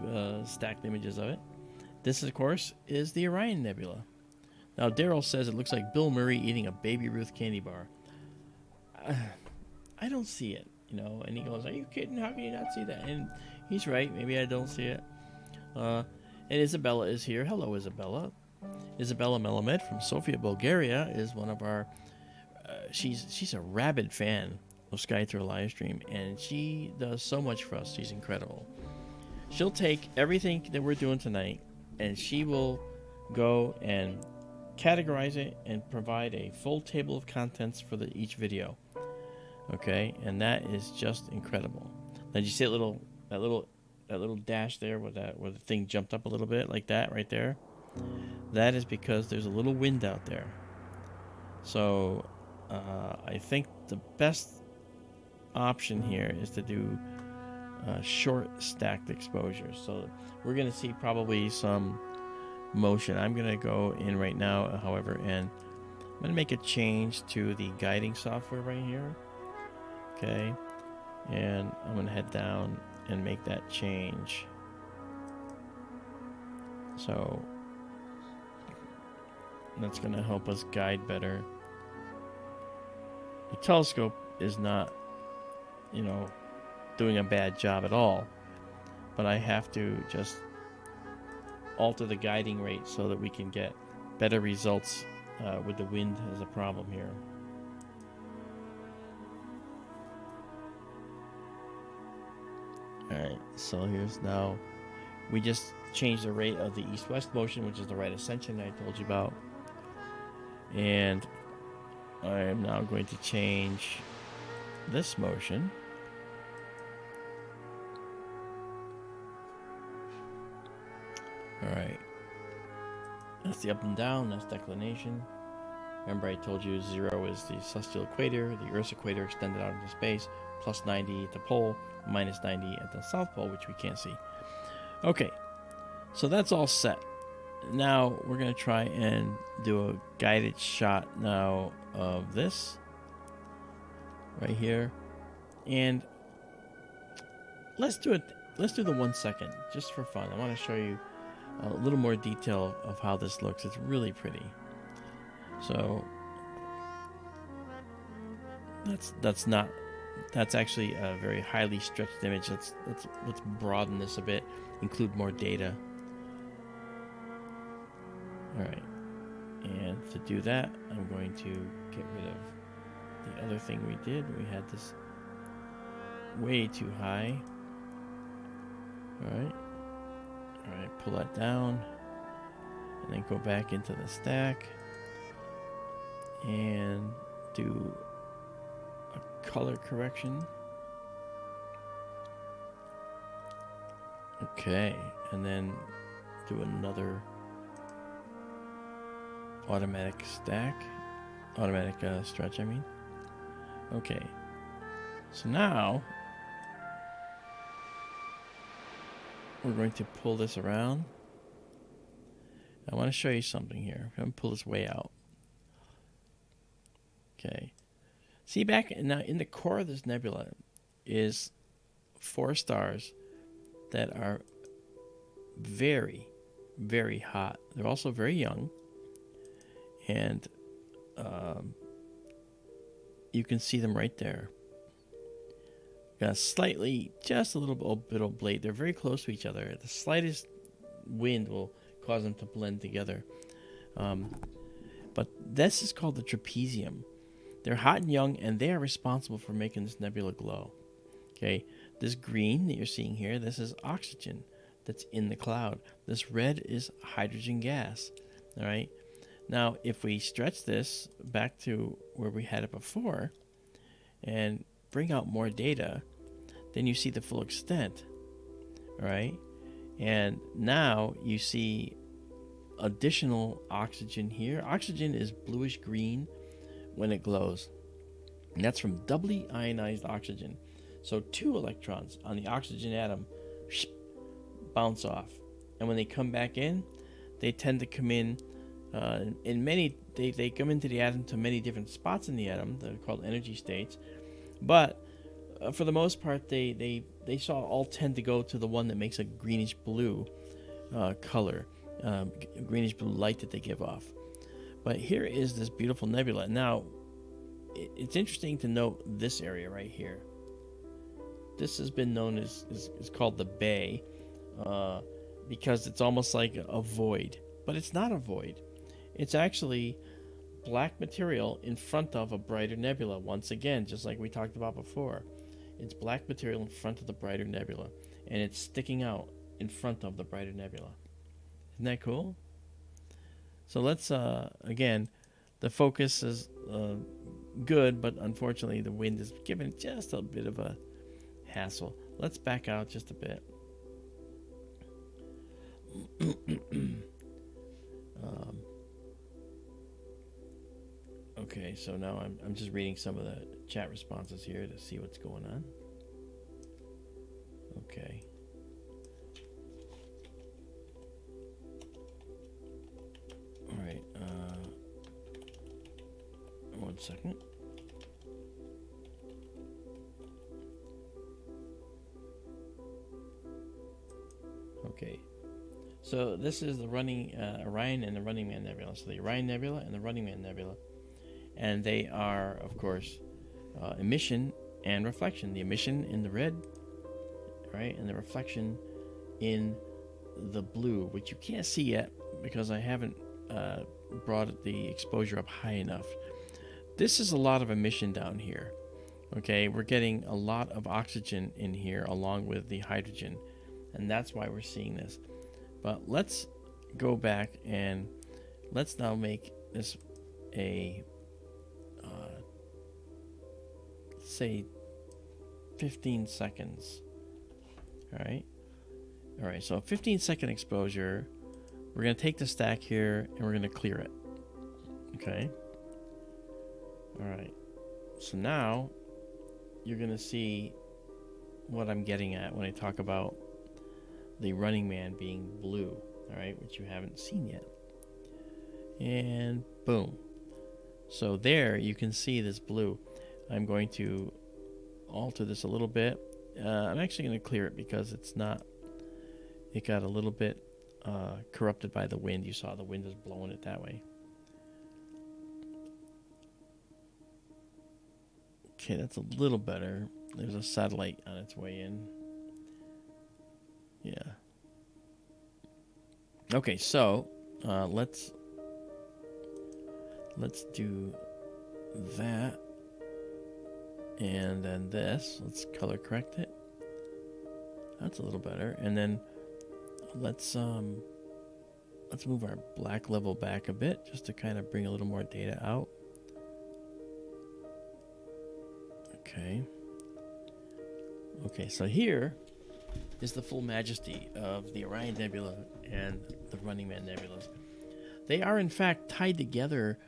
stacked images of it. This, of course, is the Orion Nebula. Now, Darrell says it looks like Bill Murray eating a Baby Ruth candy bar. I don't see it, and he goes, "Are you kidding? How can you not see that?" And he's right. Maybe I don't see it. And Izabela is here. Hello, Izabela. Izabela Melamed from Sofia, Bulgaria is one of our... she's a rabid fan of Sky Through Livestream, and she does so much for us. She's incredible. She'll take everything that we're doing tonight, and she will go and categorize it and provide a full table of contents for each video. Okay, and that is just incredible. Now, did you see that little dash there where the thing jumped up a little bit like that right there? That is because there's a little wind out there. So I think the best option here is to do short stacked exposures. So we're going to see probably some motion. I'm going to go in right now, however, and I'm going to make a change to the guiding software right here. Okay, and I'm going to head down and make that change. So that's going to help us guide better. The telescope is not, doing a bad job at all, but I have to just alter the guiding rate so that we can get better results with the wind as a problem here. Alright, so here's now We just changed the rate of the east-west motion, which is the right ascension I told you about. And I am now going to change this motion. Alright. That's the up and down, that's declination. Remember I told you 0 is the celestial equator, the Earth's equator extended out into space, plus 90 at the pole, minus 90 at the south pole, which we can't see. Okay, so that's all set. Now we're going to try and do a guided shot now of this right here. And let's do the 1 second just for fun. I want to show you a little more detail of how this looks. It's really pretty. So that's actually a very highly stretched image. Let's broaden this a bit, include more data. All right, and to do that, I'm going to get rid of the other thing we did. We had this way too high. All right, pull that down, and then go back into the stack and do a color correction. Okay, and then do another automatic stretch, I mean. Okay, so now we're going to pull this around. I want to show you something here. I'm going to pull this way out. Okay, see back now in the core of this nebula is 4 stars that are very, very hot. They're also very young. And you can see them right there. Got just a little bit of blade. They're very close to each other. The slightest wind will cause them to blend together. But this is called the trapezium. They're hot and young, and they are responsible for making this nebula glow. Okay, this green that you're seeing here, this is oxygen that's in the cloud. This red is hydrogen gas. All right. Now, if we stretch this back to where we had it before and bring out more data, then you see the full extent, all right? And now you see additional oxygen here. Oxygen is bluish green when it glows, and that's from doubly ionized oxygen. So 2 electrons on the oxygen atom bounce off, and when they come back in, they tend to come in they come into the atom to many different spots in the atom. They're called energy states, but for the most part they all tend to go to the one that makes a greenish blue color, greenish blue light that they give off. But here is this beautiful nebula. Now it's interesting to note this area right here. This has been known as called the bay, because it's almost like a void, but it's not a void. It's actually black material in front of a brighter nebula. Once again, just like we talked about before, it's black material in front of the brighter nebula, and it's sticking out in front of the brighter nebula. Isn't that cool? So let's again, the focus is good, but unfortunately the wind is giving it just a bit of a hassle. Let's back out just a bit. Okay, so now I'm just reading some of the chat responses here to see what's going on. Okay. All right. 1 second. Okay. So this is the running Orion and the Running Man Nebula. So the Orion Nebula and the Running Man Nebula. And they are, of course, emission and reflection. The emission in the red, right, and the reflection in the blue, which you can't see yet because I haven't brought the exposure up high enough. This is a lot of emission down here. Okay, we're getting a lot of oxygen in here along with the hydrogen, and that's why we're seeing this. But let's go back and let's now make this a say 15 seconds. All right, so a 15-second exposure. We're going to take the stack here and we're going to clear it. Okay. All right. So now you're going to see what I'm getting at when I talk about the Running Man being blue, all right, which you haven't seen yet. And boom. So there you can see this blue. I'm going to alter this a little bit. I'm actually going to clear it because it got a little bit corrupted by the wind. You saw the wind is blowing it that way. Okay, that's a little better. There's a satellite on its way in. Yeah. Okay, so let's do that, and then this. Let's color correct it. That's a little better, and then let's move our black level back a bit just to kind of bring a little more data out. Okay, so here is the full majesty of the Orion Nebula and the Running Man Nebulas. They are in fact tied together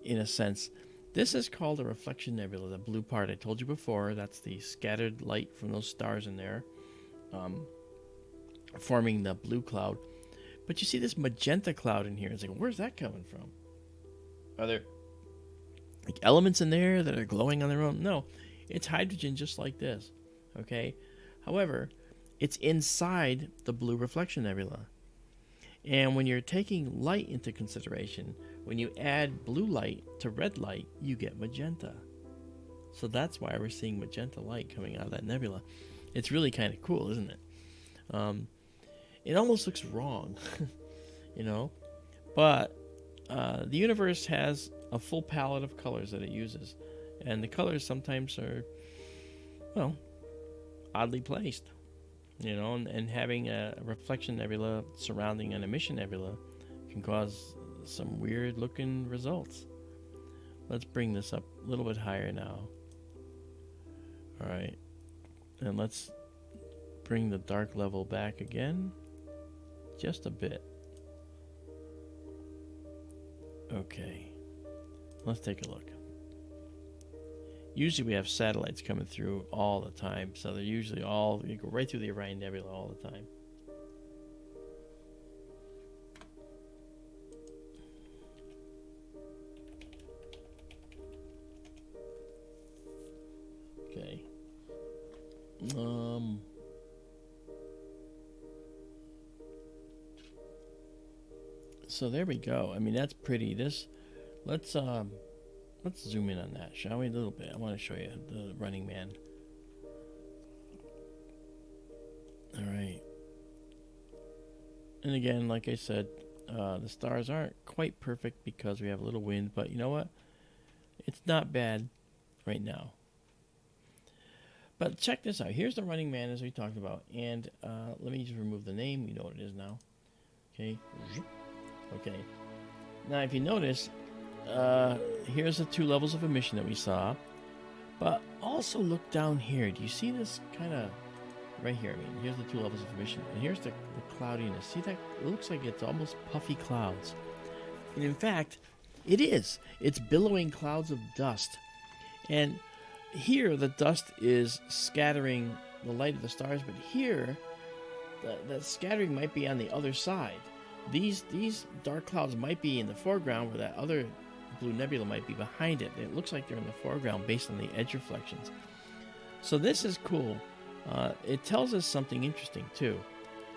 in a sense. This is called a reflection nebula, the blue part I told you before. That's the scattered light from those stars in there, forming the blue cloud. But you see this magenta cloud in here. It's like, where's that coming from? Are there like elements in there that are glowing on their own? No, it's hydrogen just like this. Okay. However, it's inside the blue reflection nebula. And when you're taking light into consideration, when you add blue light to red light, you get magenta. So that's why we're seeing magenta light coming out of that nebula. It's really kind of cool, isn't it? It almost looks wrong, you know, but the universe has a full palette of colors that it uses, and the colors sometimes are, well, oddly placed, you know, and having a reflection nebula surrounding an emission nebula can cause some weird looking results. Let's bring this up a little bit higher now. All right, and let's bring the dark level back again just a bit. Okay, let's take a look. Usually we have satellites coming through all the time, so they're usually you go right through the Orion Nebula all the time. Okay. So there we go. I mean, that's pretty. Let's zoom in on that, shall we? A little bit. I want to show you the Running Man. All right. And again, like I said, the stars aren't quite perfect because we have a little wind, but you know what? It's not bad right now. But check this out. Here's the Running Man as we talked about. And let me just remove the name. You know what it is now. Okay. Okay. Now, if you notice, here's the two levels of emission that we saw. But also look down here. Do you see this kind of right here? I mean, here's the two levels of emission. And here's the cloudiness. See that? It looks like it's almost puffy clouds. And in fact, it is. It's billowing clouds of dust. And here, the dust is scattering the light of the stars. But here, the scattering might be on the other side. These dark clouds might be in the foreground where that other blue nebula might be behind it. It looks like they're in the foreground based on the edge reflections. So this is cool. It tells us something interesting too.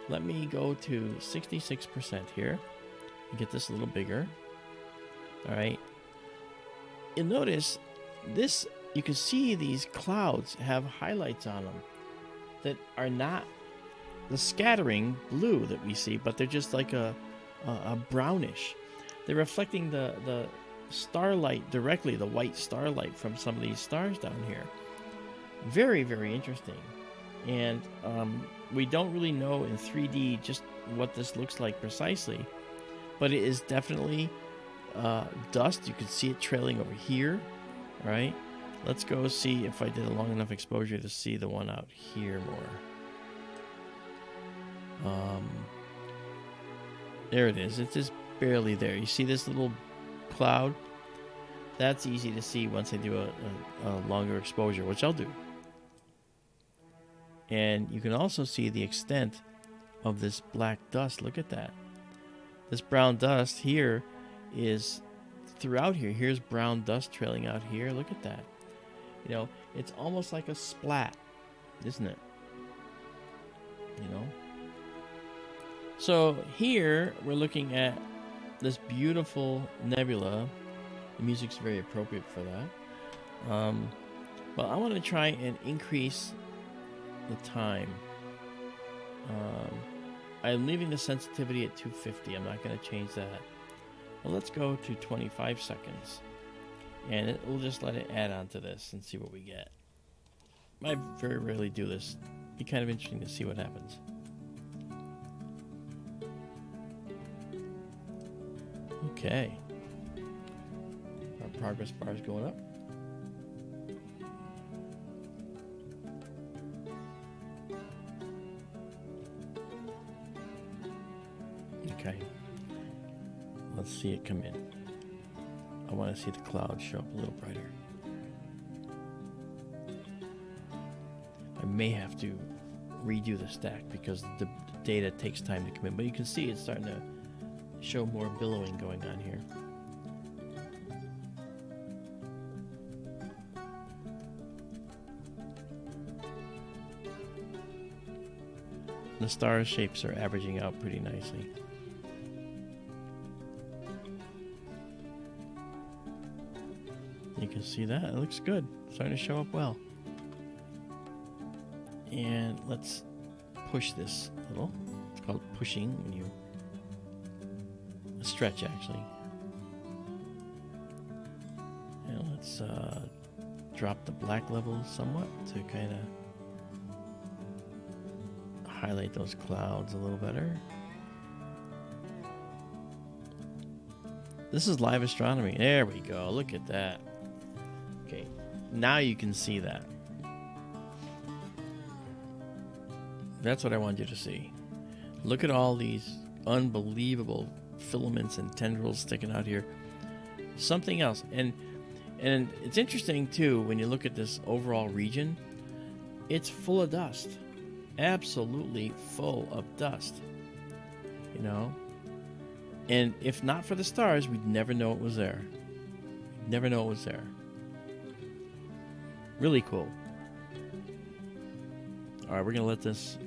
Let me go to 66% here and get this a little bigger. All right. You'll notice this, you can see these clouds have highlights on them that are not the scattering blue that we see, but they're just like a brownish. They're reflecting the starlight directly, the white starlight from some of these stars down here. Very, very interesting. And we don't really know in 3D just what this looks like precisely, but it is definitely dust. You can see it trailing over here, right? Let's go see if I did a long enough exposure to see the one out here more. There it is. It's just barely there. You see this little cloud? That's easy to see once I do a longer exposure, which I'll do. And you can also see the extent of this black dust. Look at that. This brown dust here is throughout here. Here's brown dust trailing out here. Look at that. You know, it's almost like a splat, isn't it? You know? So here we're looking at this beautiful nebula. The music's very appropriate for that. But I want to try and increase the time. I'm leaving the sensitivity at 250. I'm not going to change that. Well, let's go to 25 seconds. And we'll just let it add on to this and see what we get. I very rarely do this. It'd be kind of interesting to see what happens. Okay. Our progress bar is going up. Okay. Let's see it come in. I want to see the clouds show up a little brighter. I may have to redo the stack because the data takes time to come in, but you can see it's starting to show more billowing going on here. The star shapes are averaging out pretty nicely. You can see that. It looks good. Starting to show up well. And let's push this a little. It's called pushing when you stretch, actually. And let's drop the black level somewhat to kind of highlight those clouds a little better. This is live astronomy. There we go. Look at that. Okay, now you can see that. That's what I want you to see. Look at all these unbelievable filaments and tendrils sticking out here. Something else. And it's interesting too when you look at this overall region. It's full of dust. Absolutely full of dust. You know? And if not for the stars, we'd never know it was there. We'd never know it was there. Really cool. Alright, we're going to let this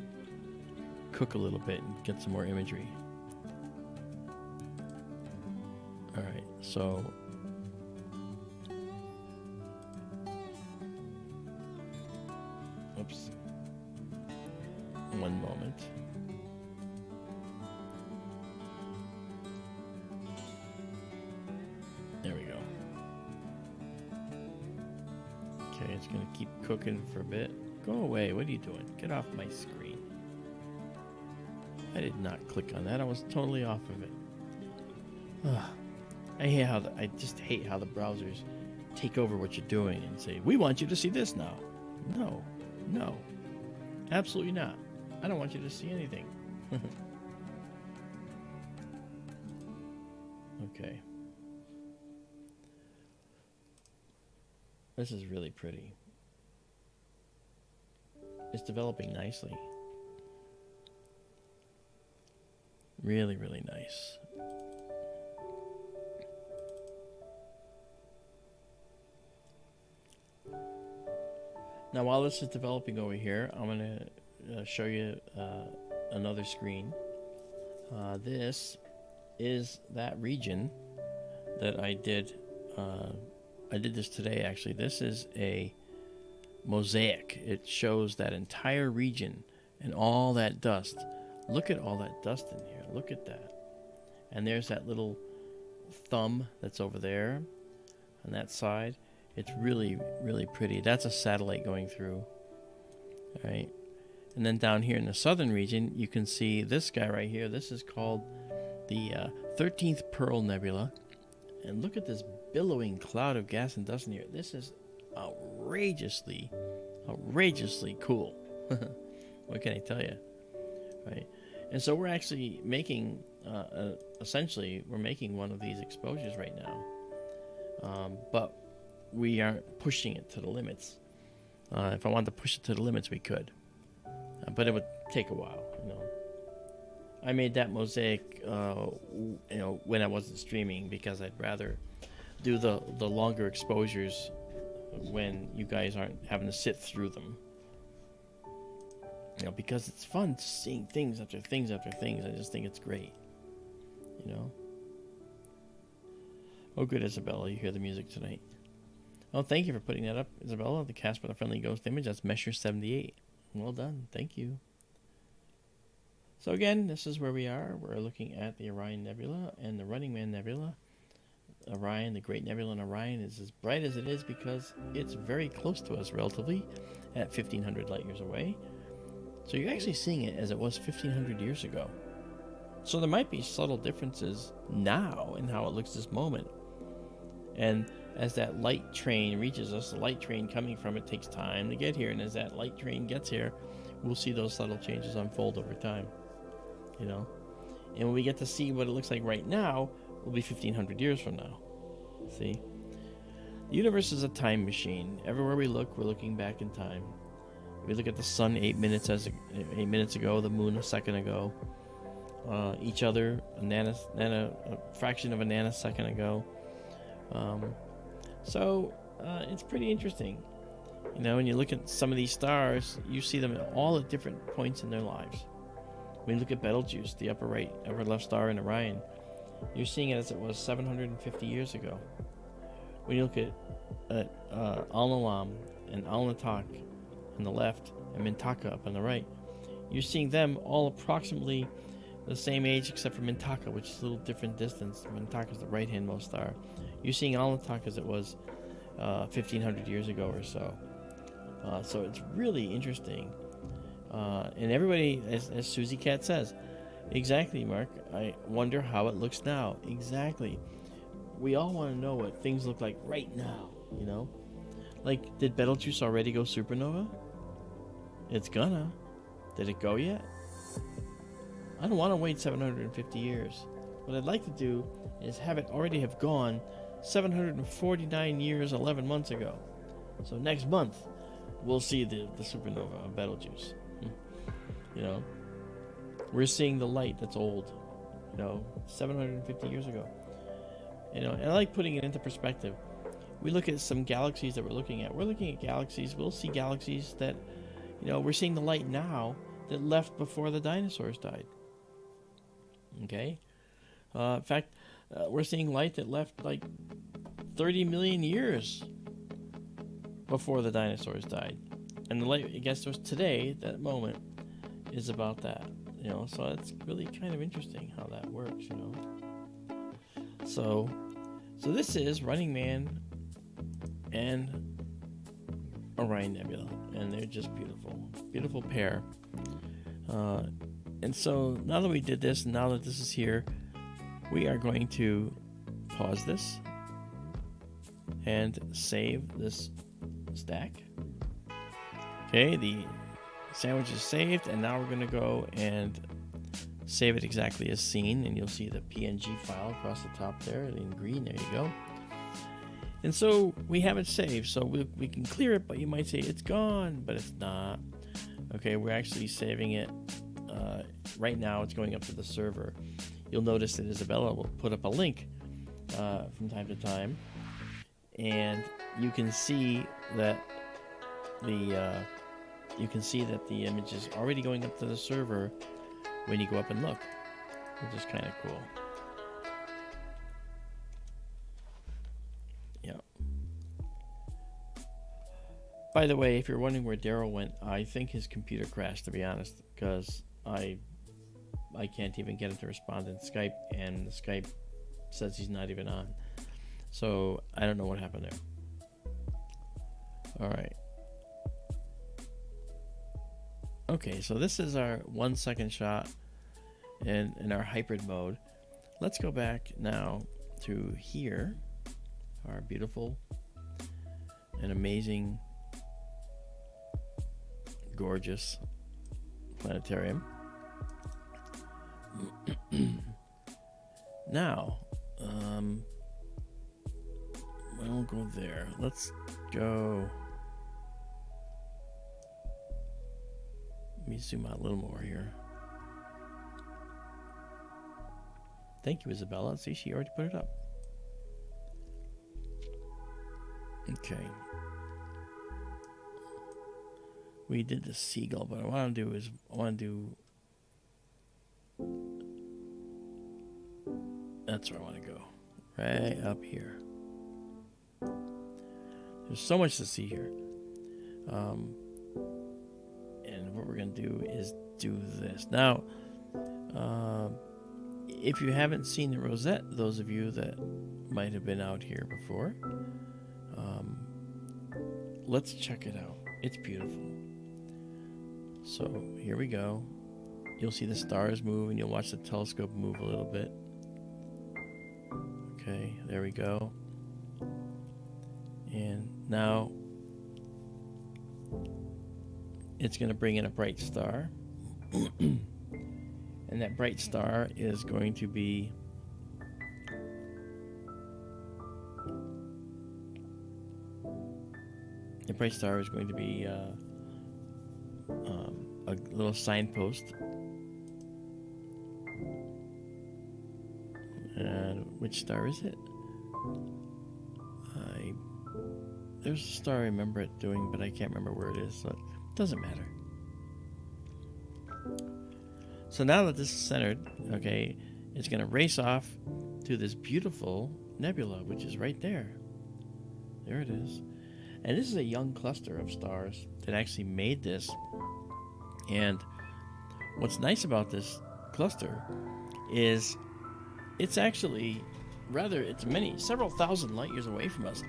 cook a little bit and get some more imagery. Alright, so oops. One moment. There we go. Okay, it's going to keep cooking for a bit. Go away. What are you doing? Get off my screen. I did not click on that. I was totally off of it. Ugh. I just hate how the browsers take over what you're doing and say, we want you to see this now. No. No. Absolutely not. I don't want you to see anything. Okay. This is really pretty. It's developing nicely. Really, really nice. Now, while this is developing over here, I'm going to show you another screen. This is that region that I did. I did this today, actually. This is a mosaic. It shows that entire region and all that dust. Look at all that dust in here. Look at that. And there's that little thumb that's over there on that side. It's really, really pretty. That's a satellite going through. All right. And then down here in the southern region, you can see this guy right here. This is called the 13th Pearl Nebula. And look at this billowing cloud of gas and dust in here. This is outrageously cool. What can I tell you? Right? And so we're actually making, essentially, we're making one of these exposures right now. But we aren't pushing it to the limits. If I wanted to push it to the limits, we could. But it would take a while, you know. I made that mosaic, when I wasn't streaming, because I'd rather do the longer exposures when you guys aren't having to sit through them. You know, because it's fun seeing things after things after things. I just think it's great, you know. Oh, good, Izabela, you hear the music tonight. Oh, thank you for putting that up, Izabela. The Casper the Friendly Ghost image. That's Measure 78. Well done. Thank you. So again, this is where we are. We're looking at the Orion Nebula and the Running Man Nebula. Orion, the Great Nebula in Orion, is as bright as it is because it's very close to us relatively at 1,500 light years away. So you're actually seeing it as it was 1,500 years ago. So there might be subtle differences now in how it looks this moment. And as that light train reaches us, the light train coming from it takes time to get here. And as that light train gets here, we'll see those subtle changes unfold over time. You know? And when we get to see what it looks like right now, will be 1,500 years from now. See? The universe is a time machine. Everywhere we look, we're looking back in time. We look at the sun 8 minutes ago, the moon a second ago, each other a fraction of a nanosecond ago. So it's pretty interesting. You know, when you look at some of these stars, you see them all at different points in their lives. When you look at Betelgeuse, the upper left star in Orion, you're seeing it as it was 750 years ago. When you look at Alnilam and Alnitak on the left and Mintaka up on the right, you're seeing them all approximately the same age except for Mintaka, which is a little different distance. Mintaka is the right-handmost star. You're seeing Alnitak as it was 1,500 years ago or so. So it's really interesting. And everybody, as Susie Cat says, exactly, Mark, I wonder how it looks now. Exactly. We all want to know what things look like right now, you know? Like, did Betelgeuse already go supernova? It's gonna. Did it go yet? I don't want to wait 750 years. What I'd like to do is have it already have gone 749 years, 11 months ago. So next month, we'll see the supernova of Betelgeuse. You know, we're seeing the light that's old, 750 years ago. And I like putting it into perspective. We look at some galaxies that we're looking at. We're looking at galaxies. We'll see galaxies that, we're seeing the light now that left before the dinosaurs died. Okay? In fact, we're seeing light that left like 30 million years before the dinosaurs died. And the light, I guess, was today, that moment, is about that. So it's really kind of interesting how that works, So this is Running Man and Orion Nebula, and they're just beautiful. Beautiful pair. And so now that we did this, now that this is here, we are going to pause this and save this stack. Okay, the sandwich is saved, and now we're going to go and save it exactly as seen, and you'll see the PNG file across the top there in green. There you go. And so we have it saved, so we can clear it, but you might say it's gone, but it's not. Okay, we're actually saving it. Right now it's going up to the server. You'll notice that Izabela will put up a link from time to time, and you can see that the image is already going up to the server when you go up and look, which is kind of cool. Yeah. By the way, if you're wondering where Darrell went, I think his computer crashed, to be honest, because I can't even get him to respond in Skype, and the Skype says he's not even on. So I don't know what happened there. All right. Okay, so this is our 1 second shot in our hybrid mode. Let's go back now to here, our beautiful and amazing, gorgeous planetarium. Now, I won't go there. Let's go. Let me zoom out a little more here. Thank you, Izabela. See, she already put it up. Okay. We did the Seagull, but what I want to do is that's where I want to go. Right up here. There's so much to see here. And what we're going to do is do this. Now, if you haven't seen the Rosette, those of you that might have been out here before, let's check it out. It's beautiful. So here we go. You'll see the stars move, and you'll watch the telescope move a little bit. Okay, there we go. And now it's going to bring in a bright star. And that bright star is going to be a little signpost. And which star is it? There's a star I remember it doing, but I can't remember where it is, so it doesn't matter. So now that this is centered, okay, it's going to race off to this beautiful nebula, which is right there. There it is. And this is a young cluster of stars that actually made this. And what's nice about this cluster is it's actually it's several thousand light years away from us,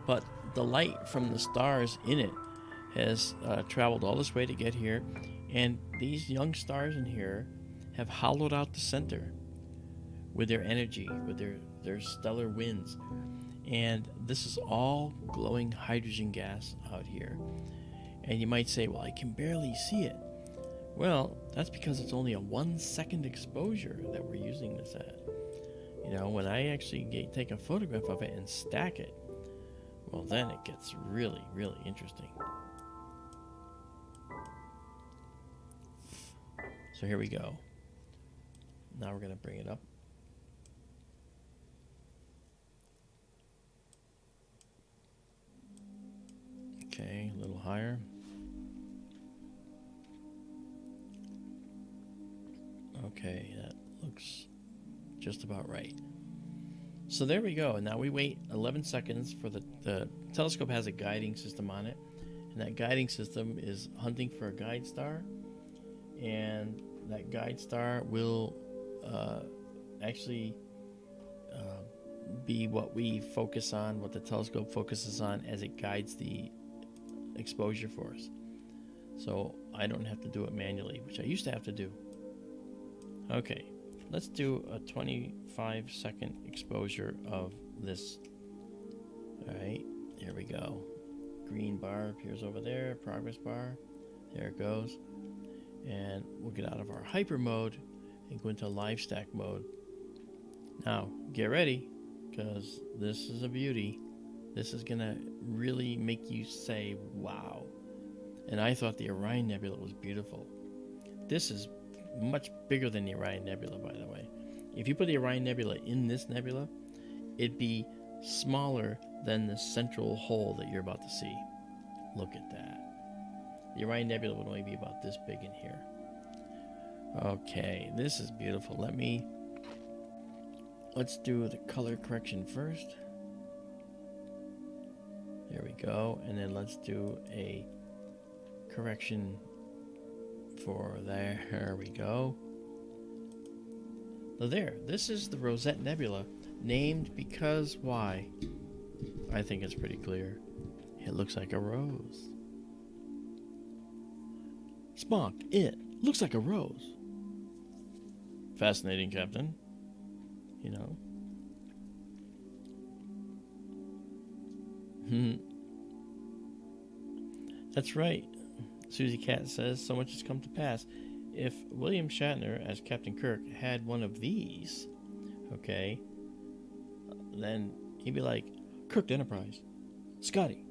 but the light from the stars in it has traveled all this way to get here, and these young stars in here have hollowed out the center with their energy, with their stellar winds. And this is all glowing hydrogen gas out here. And you might say, well, I can barely see it. Well, that's because it's only a 1 second exposure that we're using this at. You know, when I actually take a photograph of it and stack it, well, then it gets really, really interesting. So here we go. Now we're going to bring it up. Okay, a little higher. Okay, that looks just about right. So there we go. Now we wait 11 seconds for the telescope has a guiding system on it, and that guiding system is hunting for a guide star, and that guide star will actually be what we focus on, what the telescope focuses on as it guides the exposure for us. So I don't have to do it manually, which I used to have to do. Okay, let's do a 25-second exposure of this. All right, here we go. Green bar appears over there, progress bar. There it goes. And we'll get out of our hyper mode and go into live stack mode. Now, get ready, because this is a beauty. This is going to really make you say, wow. And I thought the Orion Nebula was beautiful. This is much bigger than the Orion Nebula, by the way. If you put the Orion Nebula in this nebula, it'd be smaller than the central hole that you're about to see. Look at that. The Orion Nebula would only be about this big in here. Okay, this is beautiful. Let's do the color correction first. There we go. And then let's do a correction for there. There we go. So there, this is the Rosette Nebula, named because why? I think it's pretty clear. It looks like a rose. Spock, it looks like a rose. Fascinating, Captain. You know. That's right. Susie Cat says, so much has come to pass. If William Shatner, as Captain Kirk, had one of these, okay, then he'd be like, Kirk to Enterprise, Scotty,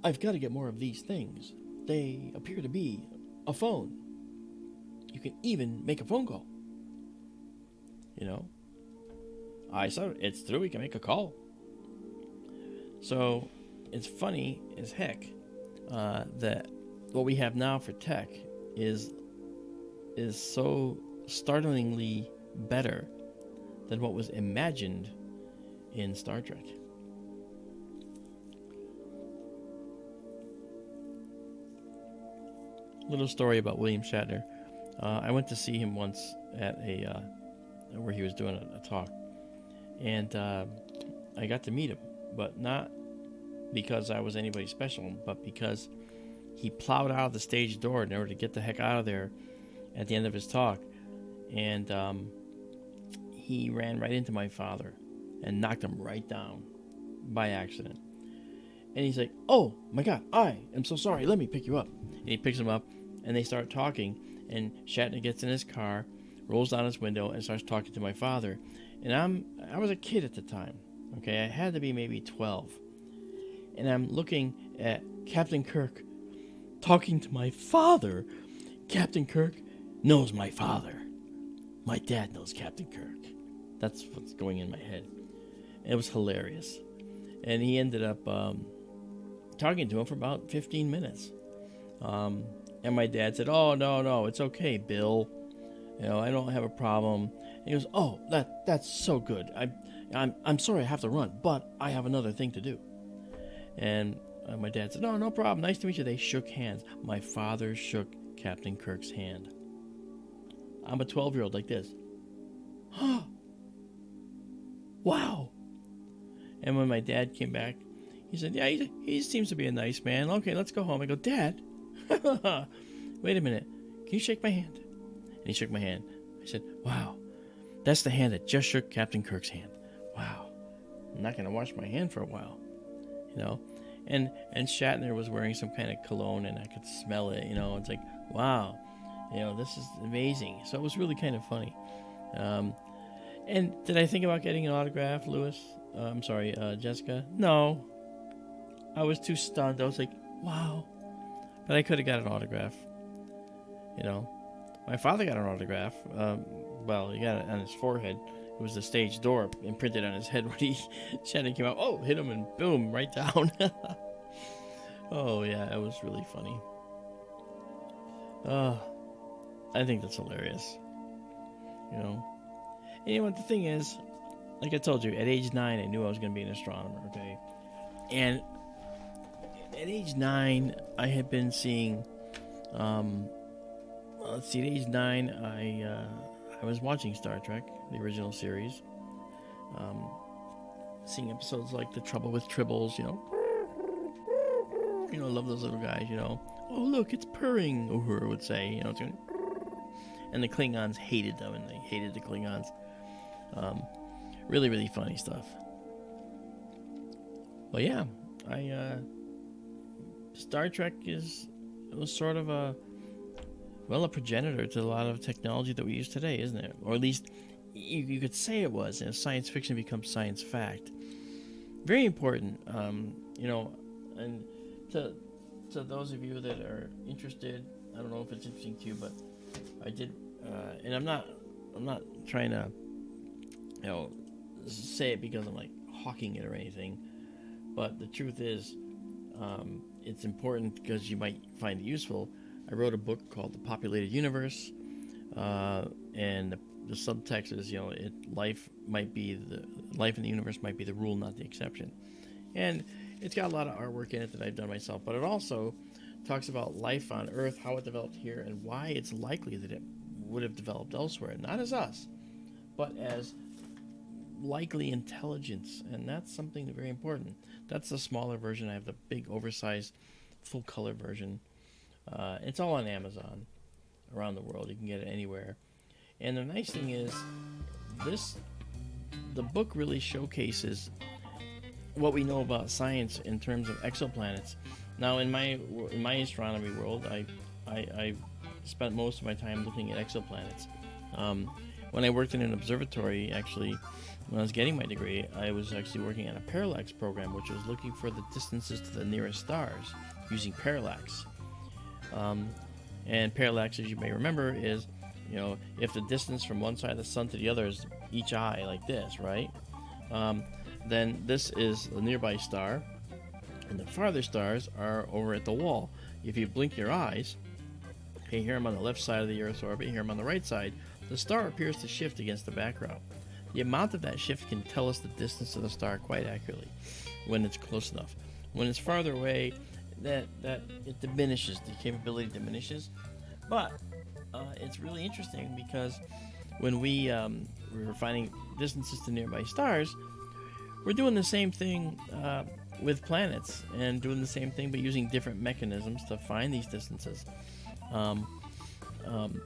I've got to get more of these things. They appear to be a phone. You can even make a phone call. You know, I saw it. It's through. We can make a call. So it's funny as heck that what we have now for tech is so startlingly better than what was imagined in Star Trek. Little story about William Shatner. I went to see him once at where he was doing a talk, and I got to meet him, but not because I was anybody special, but because he plowed out of the stage door in order to get the heck out of there at the end of his talk, and he ran right into my father and knocked him right down by accident. And he's like, oh my God, I am so sorry, let me pick you up. And he picks him up, and they start talking, and Shatner gets in his car, rolls down his window, and starts talking to my father. And I was a kid at the time, okay? I had to be maybe 12. And I'm looking at Captain Kirk talking to my father. Captain Kirk knows my father. My dad knows Captain Kirk. That's what's going in my head. And it was hilarious. And he ended up talking to him for about 15 minutes. And my dad said, oh, no, it's okay, Bill. You know, I don't have a problem. And he goes, oh, that's so good. I'm sorry I have to run, but I have another thing to do. And my dad said, no problem. Nice to meet you. They shook hands. My father shook Captain Kirk's hand. I'm a 12-year-old like this. Wow. And when my dad came back, he said, yeah, he seems to be a nice man. Okay, let's go home. I go, Dad, wait a minute. Can you shake my hand? And he shook my hand. I said, wow, that's the hand that just shook Captain Kirk's hand. Wow. I'm not going to wash my hand for a while. You know? And Shatner was wearing some kind of cologne, and I could smell it. You know, it's like, wow. You know, this is amazing. So it was really kind of funny. And did I think about getting an autograph, Lewis? Jessica? No. I was too stunned. I was like, wow. But I could have got an autograph. You know, my father got an autograph. Well, he got it on his forehead. It was the stage door imprinted on his head when Shannon came out. Oh, hit him and boom, right down. Oh, yeah, it was really funny. I think that's hilarious. You know? And you know what the thing is? Like I told you, at age 9, I knew I was going to be an astronomer, okay? And at age 9, I had been seeing, at age 9, I was watching Star Trek, the original series, seeing episodes like The Trouble with Tribbles, you know, love those little guys, you know. Oh, look, it's purring, Uhura would say, you know, it's going, and the Klingons hated them, and they hated the Klingons. Really, really funny stuff. Well, yeah, Star Trek was sort of a progenitor to a lot of technology that we use today, isn't it? Or at least you could say it was. You know, science fiction becomes science fact. Very important, you know, and to those of you that are interested, I don't know if it's interesting to you, but I did, and I'm not trying to, you know, say it because I'm like hawking it or anything, but the truth is, it's important because you might find it useful. I wrote a book called The Populated Universe, and the subtext is, you know, life in the universe might be the rule, not the exception. And it's got a lot of artwork in it that I've done myself, but it also talks about life on Earth, how it developed here, and why it's likely that it would have developed elsewhere, not as us, but as likely intelligence, and that's something very important. That's the smaller version. I have the big, oversized, full-color version. It's all on Amazon. around the world. You can get it anywhere. And the nice thing is, the book really showcases what we know about science in terms of exoplanets. Now, in my astronomy world, I spent most of my time looking at exoplanets. When I worked in an observatory, actually, when I was getting my degree, I was actually working on a parallax program, which was looking for the distances to the nearest stars using parallax. And parallax, as you may remember, is, if the distance from one side of the sun to the other is each eye like this, right? Then this is a nearby star, and the farther stars are over at the wall. If you blink your eyes, okay, here I'm on the left side of the Earth's orbit, here I'm on the right side, the star appears to shift against the background. The amount of that shift can tell us the distance of the star quite accurately when it's close enough. When it's farther away, that it diminishes, the capability diminishes. But it's really interesting because when we were finding distances to nearby stars, we're doing the same thing with planets and doing the same thing but using different mechanisms to find these distances.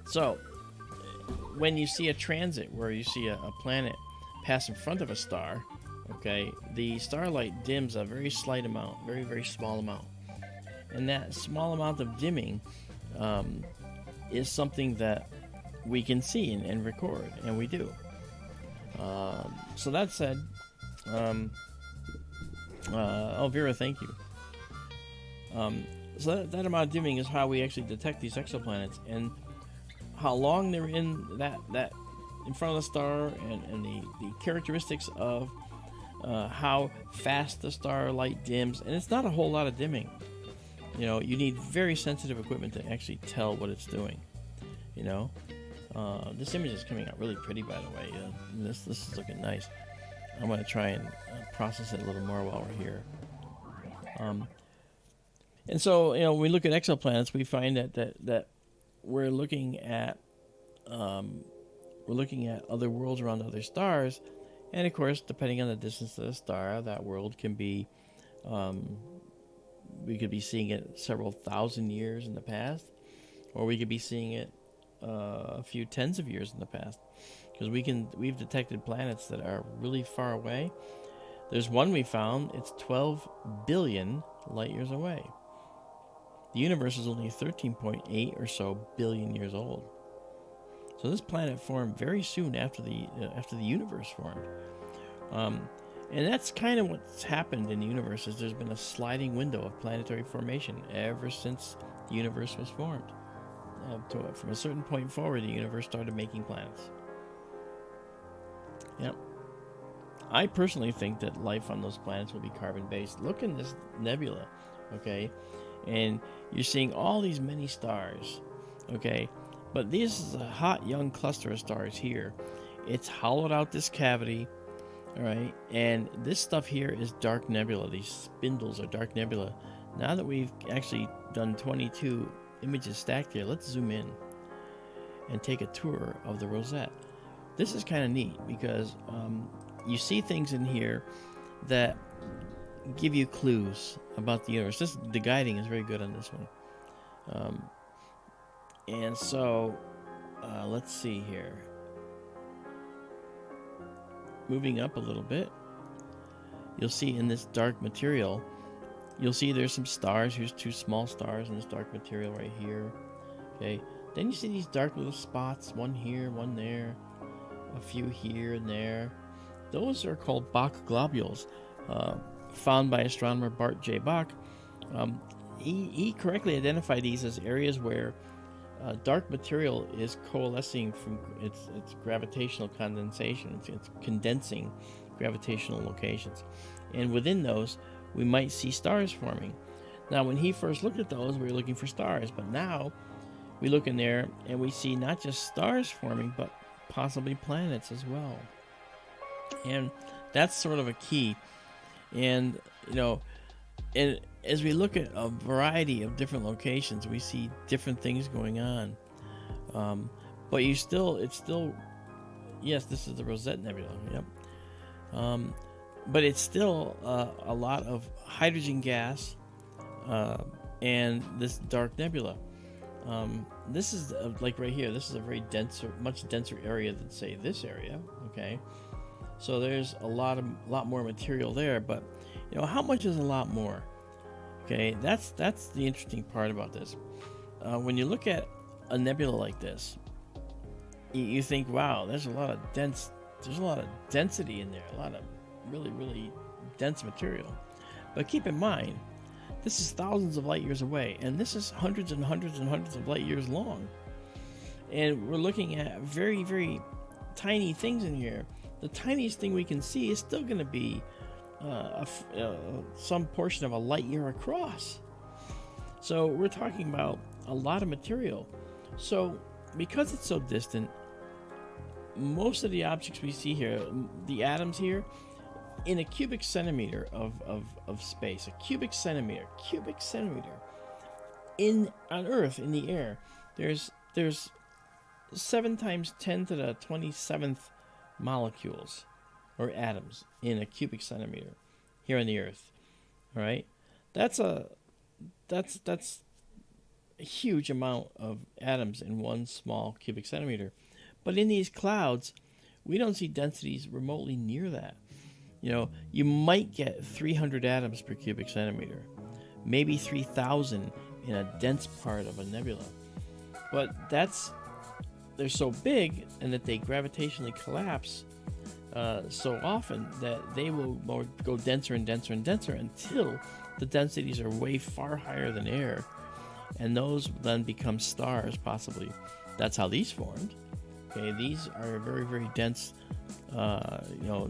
So when you see a transit where you see a planet pass in front of a star, okay, the starlight dims a very slight amount, very, very small amount. And that small amount of dimming is something that we can see and record, and we do. So that said, Vera, thank you. So that amount of dimming is how we actually detect these exoplanets, and how long they're in that in front of the star, and the characteristics of how fast the starlight dims. And it's not a whole lot of dimming. You need very sensitive equipment to actually tell what it's doing. This image is coming out really pretty, by the way. This is looking nice. I'm going to try and process it a little more while we're here. And so, when we look at exoplanets, we find that we're looking at other worlds around other stars, and of course, depending on the distance of the star, that world can be. We could be seeing it several thousand years in the past, or we could be seeing it a few tens of years in the past, because we've detected planets that are really far away. There's one we found, it's 12 billion light years away. The universe is only 13.8 or so billion years old. So this planet formed very soon after the universe formed. And that's kind of what's happened in the universe, is there's been a sliding window of planetary formation ever since the universe was formed. From a certain point forward, the universe started making planets. Yep. I personally think that life on those planets will be carbon-based. Look in this nebula, okay? And you're seeing all these many stars, okay? But this is a hot young cluster of stars here. It's hollowed out this cavity, all right? And this stuff here is dark nebula. These spindles are dark nebula. Now that we've actually done 22 images stacked here, let's zoom in and take a tour of the Rosette. This is kind of neat because you see things in here that give you clues about the universe. The guiding is very good on this one. And so let's see here. Moving up a little bit, you'll see in this dark material, you'll see there's some stars. Here's two small stars in this dark material right here. Okay. Then you see these dark little spots, one here, one there, a few here and there. Those are called Bok globules, found by astronomer Bart J. Bok. He correctly identified these as areas where dark material is coalescing from its gravitational condensation. It's condensing gravitational locations. And within those, we might see stars forming. Now, when he first looked at those, we were looking for stars. But now, we look in there and we see not just stars forming, but possibly planets as well. And that's sort of a key. And, and as we look at a variety of different locations, we see different things going on. But it's still, yes, this is the Rosette Nebula, yep. But it's still a lot of hydrogen gas and this dark nebula. this is like right here. This is a very denser, much denser area than say this area. Okay, so there's a lot more material there. But you know, how much is a lot more? Okay, that's the interesting part about this. When you look at a nebula like this, you think, wow, there's a lot of density in there, a lot of really dense material. But keep in mind, this is thousands of light years away, and this is hundreds and hundreds and hundreds of light years long. And we're looking at very tiny things in here. The tiniest thing we can see is still going to be some portion of a light year across. So we're talking about a lot of material. So because it's so distant, most of the objects we see here, the atoms here, in a cubic centimeter of space, a cubic centimeter on Earth, in the air, there's 7 times 10 to the 27th molecules or atoms in a cubic centimeter here on the Earth. All right, that's a huge amount of atoms in one small cubic centimeter. But in these clouds, we don't see densities remotely near that. You know, you might get 300 atoms per cubic centimeter, maybe 3,000 in a dense part of a nebula. But they're so big, and that they gravitationally collapse so often that they will go denser and denser and denser until the densities are way far higher than air, and those then become stars, possibly. That's how these formed. Okay, these are very dense.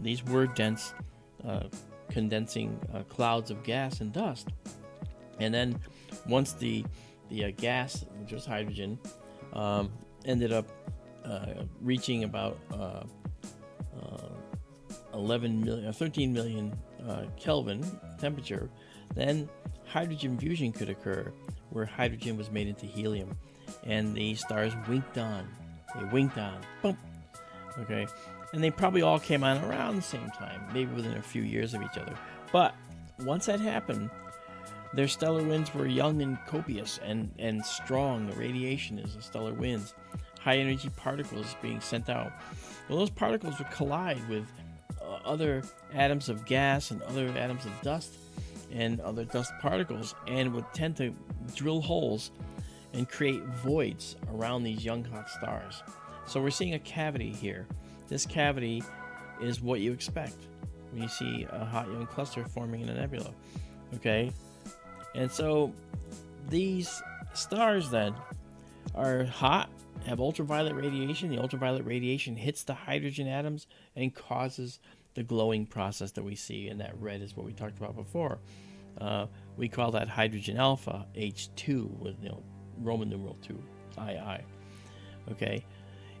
These were dense, condensing clouds of gas and dust. And then once the gas, which was hydrogen, ended up reaching about 13 million Kelvin temperature, then hydrogen fusion could occur, where hydrogen was made into helium, and the stars winked on. They winked on, boom. Okay, and they probably all came on around the same time, maybe within a few years of each other. But once that happened, their stellar winds were young and copious and strong. The radiation is the stellar winds, high energy particles being sent out. Well, those particles would collide with other atoms of gas and other atoms of dust and other dust particles, and would tend to drill holes and create voids around these young hot stars. So we're seeing a cavity here. This cavity is what you expect when you see a hot young cluster forming in a nebula. Okay, and so these stars then are hot, have ultraviolet radiation. The ultraviolet radiation hits the hydrogen atoms and causes the glowing process that we see, and that red is what we talked about before. We call that hydrogen alpha, H2, with Roman numeral 2, II. Okay,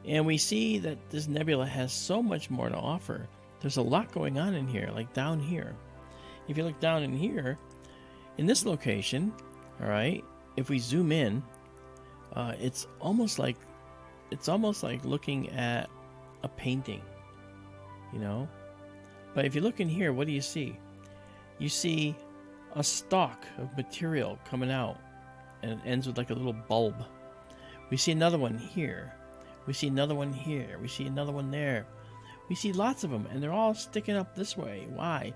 and we see that this nebula has so much more to offer. There's a lot going on in here, like down here. If you look down in here, in this location, all right, if we zoom in, it's almost like looking at a painting, you know. But if you look in here, what do you see? You see a stalk of material coming out, and it ends with like a little bulb. We see another one here. We see another one here. We see another one there. We see lots of them, and they're all sticking up this way. Why?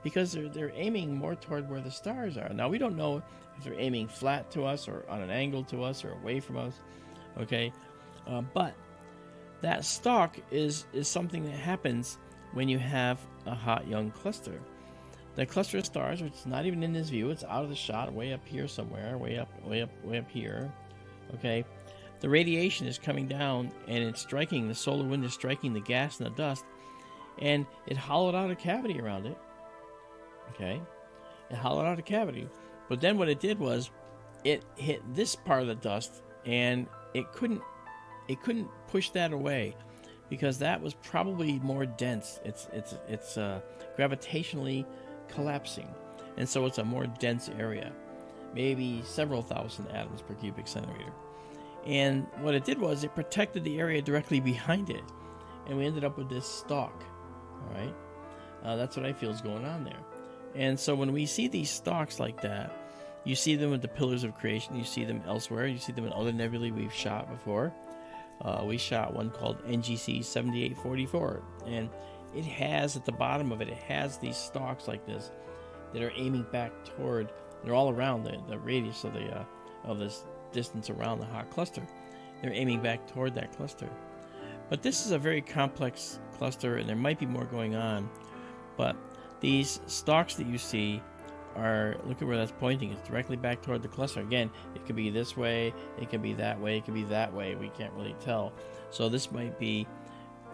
Because they're aiming more toward where the stars are. Now, we don't know if they're aiming flat to us or on an angle to us or away from us. Okay, but that stalk is something that happens when you have a hot young cluster. The cluster of stars, which is not even in this view, it's out of the shot, way up here somewhere, way up here. Okay, the radiation is coming down, and it's striking, the solar wind is striking the gas and the dust, and it hollowed out a cavity around it. Okay, it hollowed out a cavity, but then what it did was it hit this part of the dust, and it couldn't push that away, because that was probably more dense. It's gravitationally collapsing, and so it's a more dense area, maybe several thousand atoms per cubic centimeter. And what it did was it protected the area directly behind it, and we ended up with this stalk. All right, that's what I feel is going on there. And so when we see these stalks like that, You see them with the pillars of creation. You see them elsewhere. You see them in other nebulae we've shot before. We shot one called NGC 7844, and it has at the bottom of it, it has these stalks like this that are aiming back toward. They're all around the radius of this distance around the hot cluster. They're aiming back toward that cluster. But this is a very complex cluster, and there might be more going on. But these stalks that you see are, look at where that's pointing. It's directly back toward the cluster. Again, it could be this way, it could be that way, it could be that way. We can't really tell. So this might be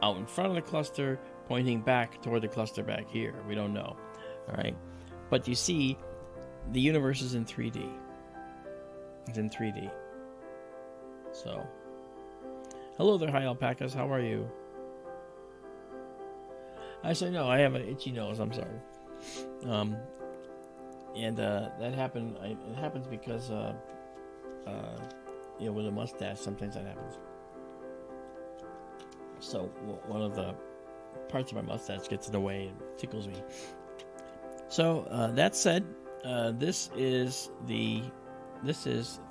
out in front of the cluster, pointing back toward the cluster back here. We don't know. All right. But you see, the universe is in 3D. It's in 3D. So, hello there, hi alpacas. How are you? I say no. I have an itchy nose. I'm sorry. And that happened. It happens because, with a mustache, sometimes that happens. So one of the parts of my mustache gets in the way and tickles me. So that said, this is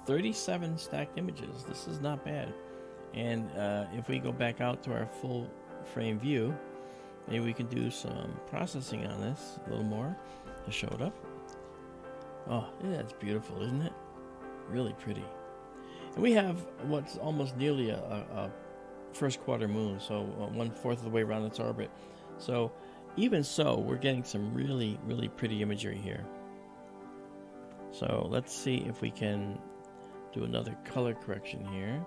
37 stacked images. This is not bad. And if we go back out to our full frame view, maybe we can do some processing on this a little more to show it up. Oh, yeah, that's beautiful, isn't it? Really pretty. And we have what's almost nearly a first quarter moon, so 1/4 of the way around its orbit. So even so, we're getting some really, really pretty imagery here. So let's see if we can do another color correction here.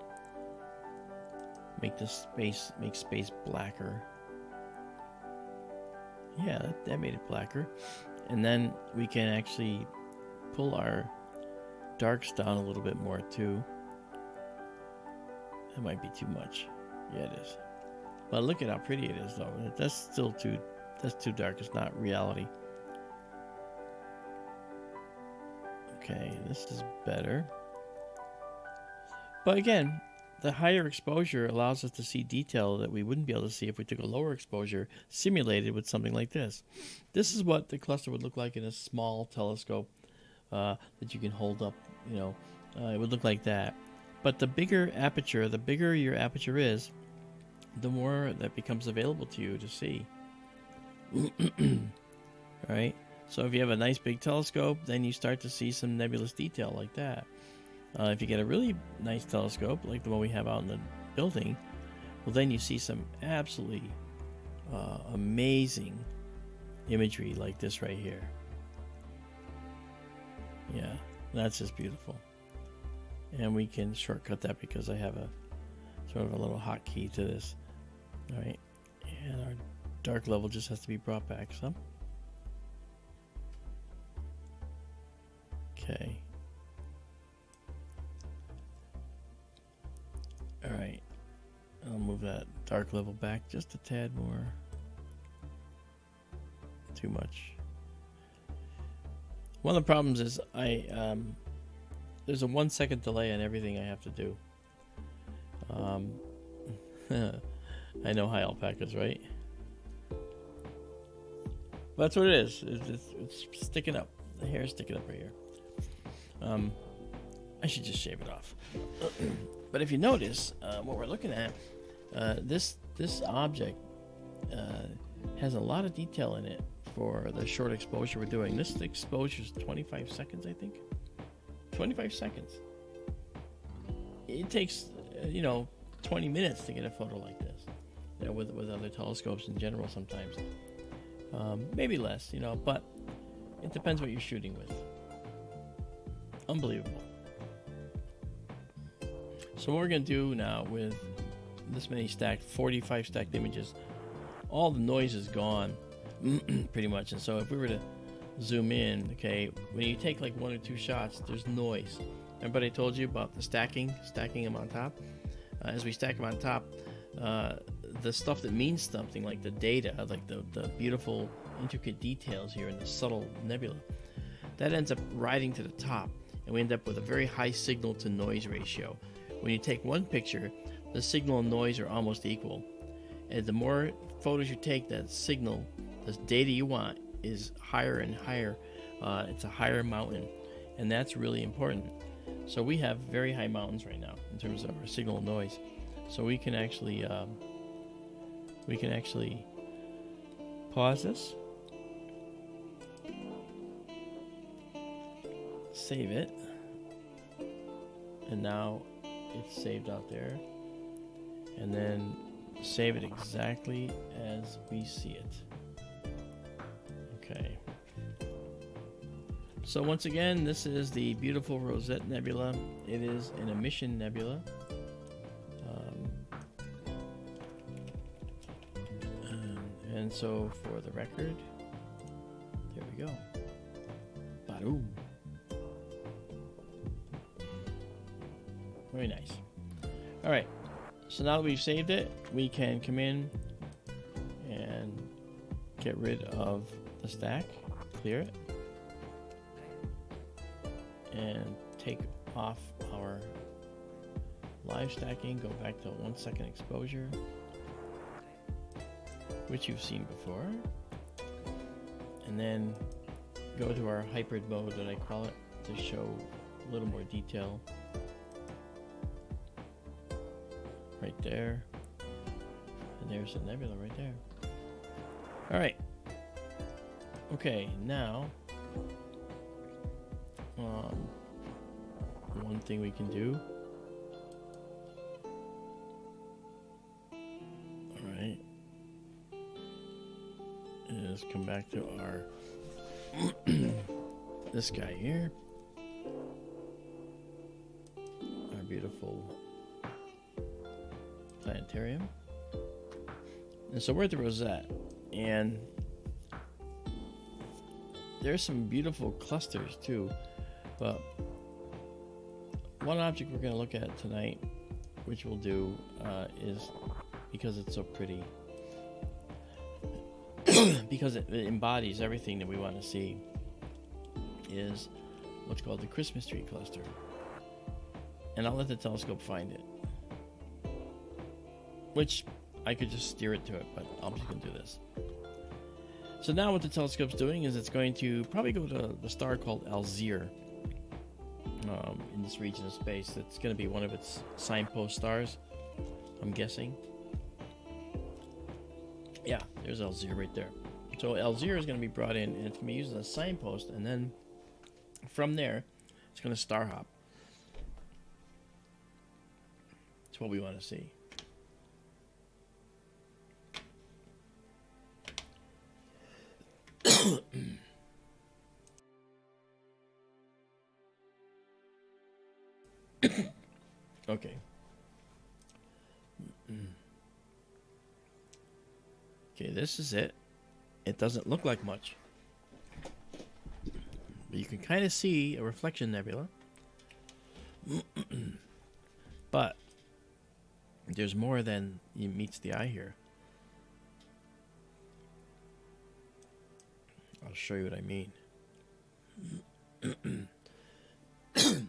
Make space blacker. Yeah, that made it blacker. And then we can actually pull our darks down a little bit more too. That might be too much. Yeah, it is. But look at how pretty it is, though. That's still too dark. It's not reality. Okay, this is better. But again, the higher exposure allows us to see detail that we wouldn't be able to see if we took a lower exposure simulated with something like this. This is what the cluster would look like in a small telescope that you can hold up. It would look like that. But the bigger aperture, the bigger your aperture is, the more that becomes available to you to see. All right. So if you have a nice big telescope, then you start to see some nebulous detail like that. If you get a really nice telescope, like the one we have out in the building, well, then you see some absolutely amazing imagery like this right here. Yeah, that's just beautiful. And we can shortcut that because I have a sort of a little hotkey to this. All right, and our dark level just has to be brought back some. Okay. All right, I'll move that dark level back just a tad more. Too much. One of the problems is there's a 1 second delay on everything I have to do. I know high alpacas, right? But that's what it is. It's sticking up. The hair is sticking up right here. I should just shave it off. But if you notice, what we're looking at, this object has a lot of detail in it for the short exposure we're doing. This exposure is 25 seconds, I think. 25 seconds. It takes, 20 minutes to get a photo like this. With other telescopes in general sometimes. Maybe less, but it depends what you're shooting with. Unbelievable. So what we're going to do now with this many 45 stacked images, all the noise is gone pretty much. And so if we were to zoom in, okay, when you take like 1 or 2 shots, there's noise. Remember I told you about the stacking them on top? As we stack them on top, the stuff that means something, like the data, like the beautiful intricate details here in the subtle nebula, that ends up riding to the top, and we end up with a very high signal to noise ratio. When you take one picture, the signal and noise are almost equal, and the more photos you take, that signal, the data you want, is higher and higher. It's a higher mountain, and that's really important. So we have very high mountains right now in terms of our signal noise. So we can actually pause this, save it, and now it's saved out there, and then save it exactly as we see it. Okay. So once again, this is the beautiful Rosette Nebula. It is an Emission Nebula. And so for the record, there we go. Ba-doom. Very nice. All right. So now that we've saved it, we can come in and get rid of the stack, clear it, and take off our live stacking, go back to 1 second exposure, which you've seen before, and then go to our hybrid mode that I call it to show a little more detail. Right there, and there's the nebula right there. All right. Okay, now one thing we can do. All right, is come back to our this guy here, our beautiful planetarium. And so we're at the Rosette, and there's some beautiful clusters too, but one object we're going to look at tonight, which we'll do, is, because it's so pretty, because it embodies everything that we want to see, is what's called the Christmas tree cluster. And I'll let the telescope find it, which I could just steer it to it, but I'm just going to do this. So now what the telescope's doing is it's going to probably go to the star called Alzir in this region of space. That's going to be one of its signpost stars, I'm guessing. Yeah, there's Alzir right there. So Alzir is going to be brought in, and it's going to be used as a signpost, and then from there, it's going to star hop. That's what we want to see. Okay. Okay, this is it. It doesn't look like much, but you can kind of see a reflection nebula. But there's more than meets the eye here. I'll show you what I mean.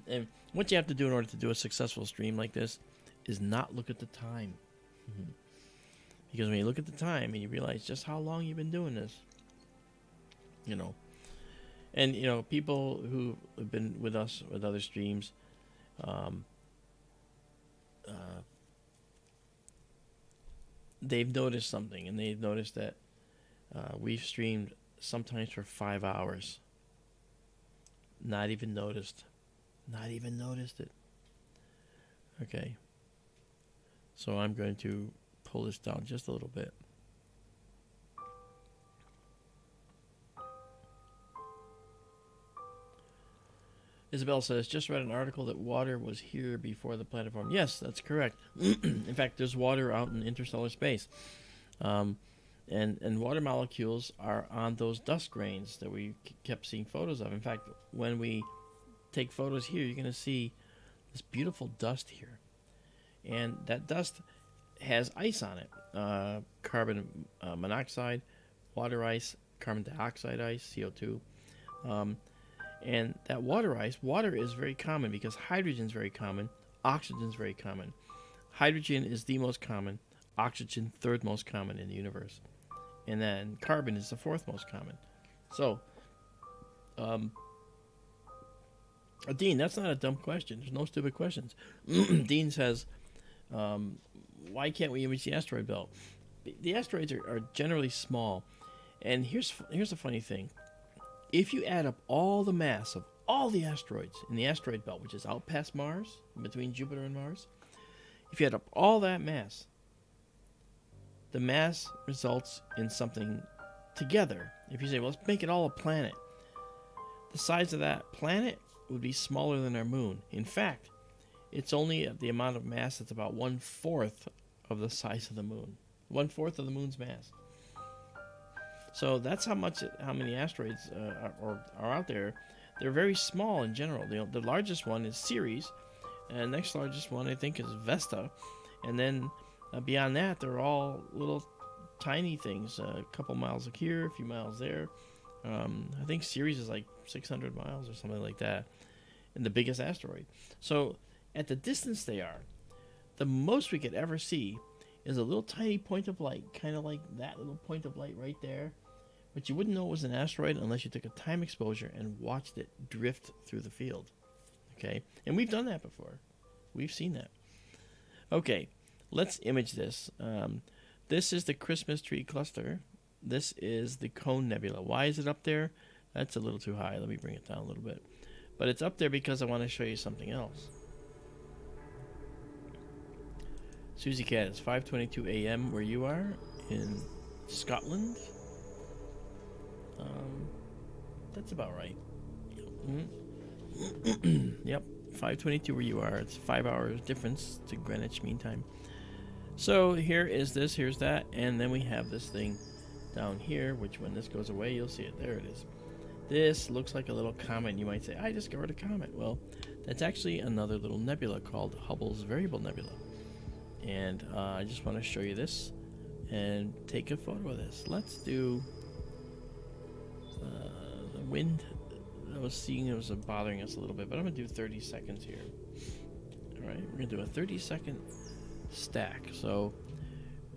And what you have to do in order to do a successful stream like this is not look at the time. Because when you look at the time and you realize just how long you've been doing this, you know, and you know, people who have been with us with other streams, they've noticed something, and they've noticed that we've streamed sometimes for 5 hours. Not even noticed it. Okay. So I'm going to pull this down just a little bit. Izabela says, just read an article that water was here before the planet formed. Yes, that's correct. In fact, there's water out in interstellar space. And water molecules are on those dust grains that we kept seeing photos of. In fact, when we take photos here, you're going to see this beautiful dust here. And that dust has ice on it. Carbon monoxide, water ice, carbon dioxide ice, CO2. And that water ice, water is very common because hydrogen is very common, oxygen is very common. Hydrogen is the most common, oxygen third most common in the universe. And then carbon is the fourth most common. So, Dean, that's not a dumb question. There's no stupid questions. Dean says, why can't we image the asteroid belt? The asteroids are generally small. And here's the funny thing. If you add up all the mass of all the asteroids in the asteroid belt, which is out past Mars, between Jupiter and Mars, if you add up all that mass, the mass results in something together. If you say, well, let's make it all a planet, the size of that planet would be smaller than our moon. In fact, it's only the amount of mass that's about 1/4 of the size of the moon. 1/4 of the moon's mass. So that's how many asteroids are out there. They're very small in general. The largest one is Ceres, and the next largest one I think is Vesta, and then beyond that they're all little tiny things, a couple miles here, a few miles there. I think Ceres is like 600 miles or something like that, and the biggest asteroid. So at the distance they are, the most we could ever see is a little tiny point of light, kind of like that little point of light right there. But you wouldn't know it was an asteroid unless you took a time exposure and watched it drift through the field. Okay? And we've done that before. We've seen that. Okay, let's image this. This is the Christmas tree cluster. This is the Cone Nebula. Why is it up there? That's a little too high. Let me bring it down a little bit. But it's up there because I want to show you something else. Susie Cat, it's 5:22 a.m. where you are in Scotland. That's about right. Yep, 5:22 where you are. It's 5 hours difference to Greenwich Mean Time. So here is this, here's that, and then we have this thing down here, which when this goes away, you'll see it. There it is. This looks like a little comet. You might say, I discovered a comet. Well, that's actually another little nebula called Hubble's Variable Nebula. And I just want to show you this and take a photo of this. Let's do the wind. I was seeing it was bothering us a little bit, but I'm going to do 30 seconds here. All right, we're going to do a 30-second stack. So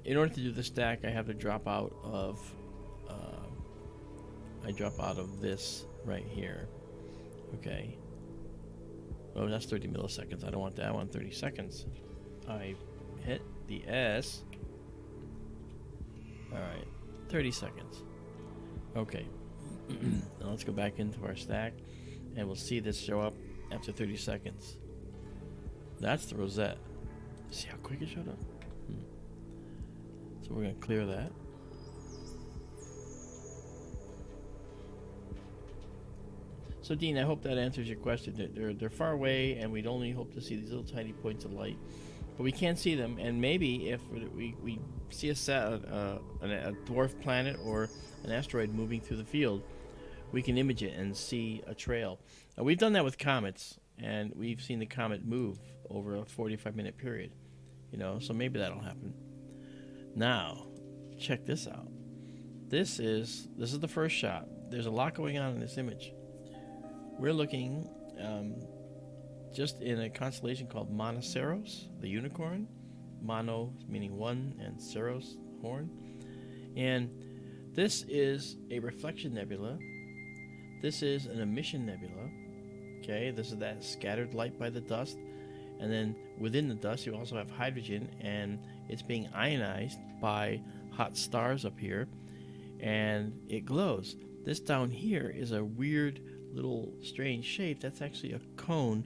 in order to do the stack, I have to drop out of this right here. Okay. Oh, that's 30 milliseconds. I don't want that. I want 30 seconds. I hit the S. All right, 30 seconds. Okay. Now let's go back into our stack, and we'll see this show up after 30 seconds. That's the Rosette. See how quick it showed up? So we're going to clear that. So Dean, I hope that answers your question. They're far away, and we'd only hope to see these little tiny points of light, but we can't see them. And maybe if we see a dwarf planet or an asteroid moving through the field, we can image it and see a trail. We've done that with comets, and we've seen the comet move over a 45-minute period. So maybe that'll happen. Now, check this out. This is the first shot. There's a lot going on in this image. We're looking just in a constellation called Monoceros, the unicorn. Mono meaning one, and Ceros, horn. And this is a reflection nebula. This is an emission nebula. Okay, this is that scattered light by the dust. And then within the dust, you also have hydrogen, and it's being ionized by hot stars up here, and it glows. This down here is a weird little strange shape. That's actually a cone,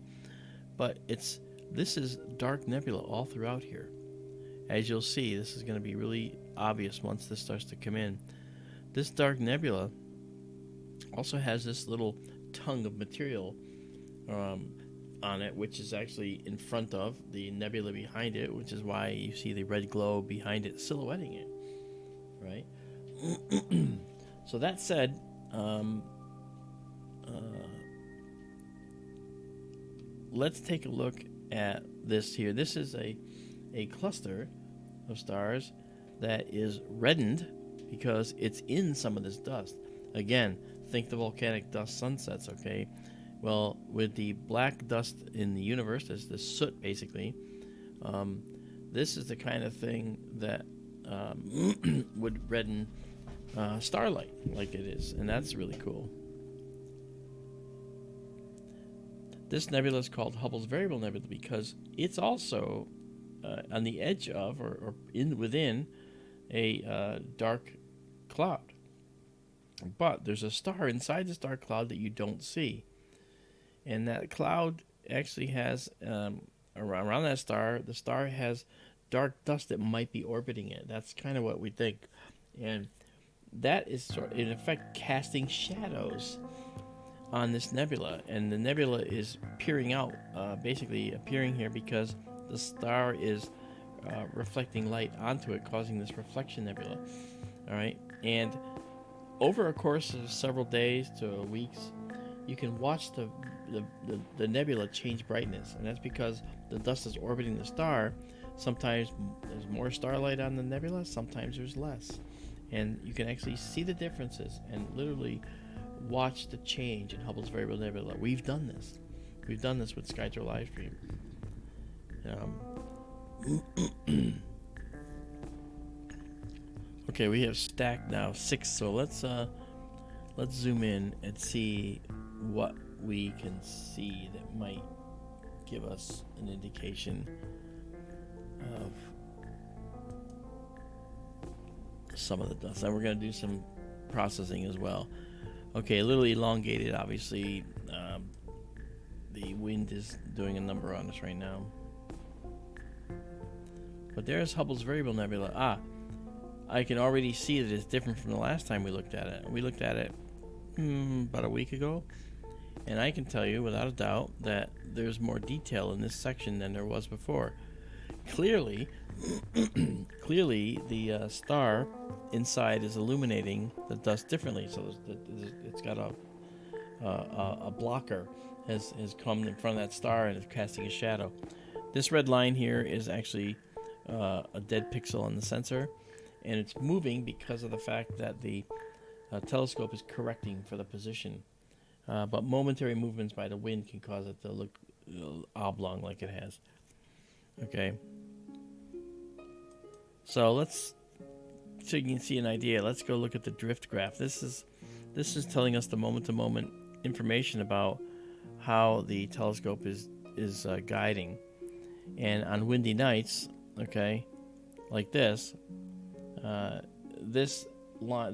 but this is dark nebula all throughout here. As you'll see, this is going to be really obvious once this starts to come in. This dark nebula also has this little tongue of material on it, which is actually in front of the nebula behind it, which is why you see the red glow behind it silhouetting it, right? So that said, let's take a look at this here. This is a cluster of stars that is reddened because it's in some of this dust. Again, think the volcanic dust sunsets, okay? Well, with the black dust in the universe, there's this soot basically. This is the kind of thing that would redden starlight like it is, and that's really cool. This nebula is called Hubble's Variable Nebula because it's also on the edge of or within a dark cloud. But there's a star inside this dark cloud that you don't see. And that cloud actually has, around that star, the star has dark dust that might be orbiting it. That's kind of what we think. And that is, in effect, casting shadows on this nebula. And the nebula is peering out, basically appearing here because the star is reflecting light onto it, causing this reflection nebula. All right? And over a course of several days to weeks, you can watch the nebula change brightness, and that's because the dust is orbiting the star. Sometimes there's more starlight on the nebula, sometimes there's less, and you can actually see the differences and literally watch the change in Hubble's Variable Nebula. We've done this with Skytour Livestream. Okay, we have stacked now 6, so let's zoom in and see what we can see that might give us an indication of some of the dust. And we're going to do some processing as well. Okay, a little elongated, obviously. The wind is doing a number on us right now. But there's Hubble's Variable Nebula. I can already see that it's different from the last time we looked at it. We looked at it about a week ago, and I can tell you without a doubt that there's more detail in this section than there was before. Clearly, the star inside is illuminating the dust differently. So it's got a blocker has come in front of that star and is casting a shadow. This red line here is actually a dead pixel on the sensor, and it's moving because of the fact that the telescope is correcting for the position. But momentary movements by the wind can cause it to look oblong like it has. Okay. So so you can see an idea. Let's go look at the drift graph. This is telling us the moment-to-moment information about how the telescope is guiding. And on windy nights, okay, like this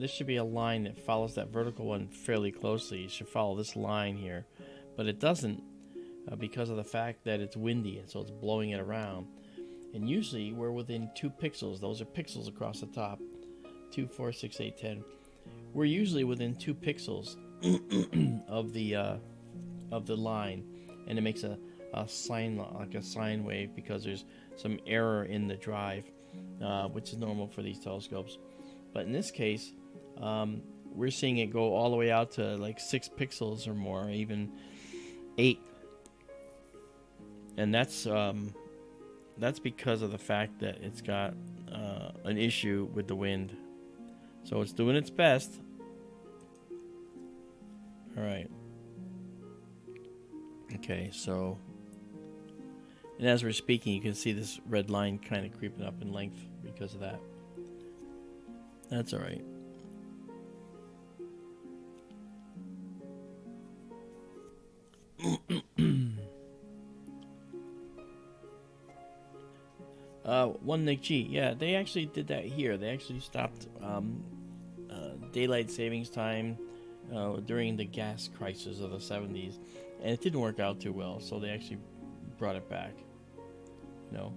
should be a line that follows that vertical one fairly closely. It should follow this line here, but it doesn't because of the fact that it's windy, and so it's blowing it around. And usually we're within 2 pixels. Those are pixels across the top. 2, 4, 6, 8, 10. We're usually within 2 pixels of the line, and it makes a sine, like a sine wave, because there's some error in the drive, which is normal for these telescopes. But in this case, we're seeing it go all the way out to like 6 pixels or more, even 8. And that's because of the fact that it's got an issue with the wind. So it's doing its best. All right. Okay, so, and as we're speaking, you can see this red line kind of creeping up in length because of that. That's all right. One Nick G. Yeah, they actually did that here. They actually stopped daylight savings time during the gas crisis of the 70s, and it didn't work out too well, so they actually brought it back. You know.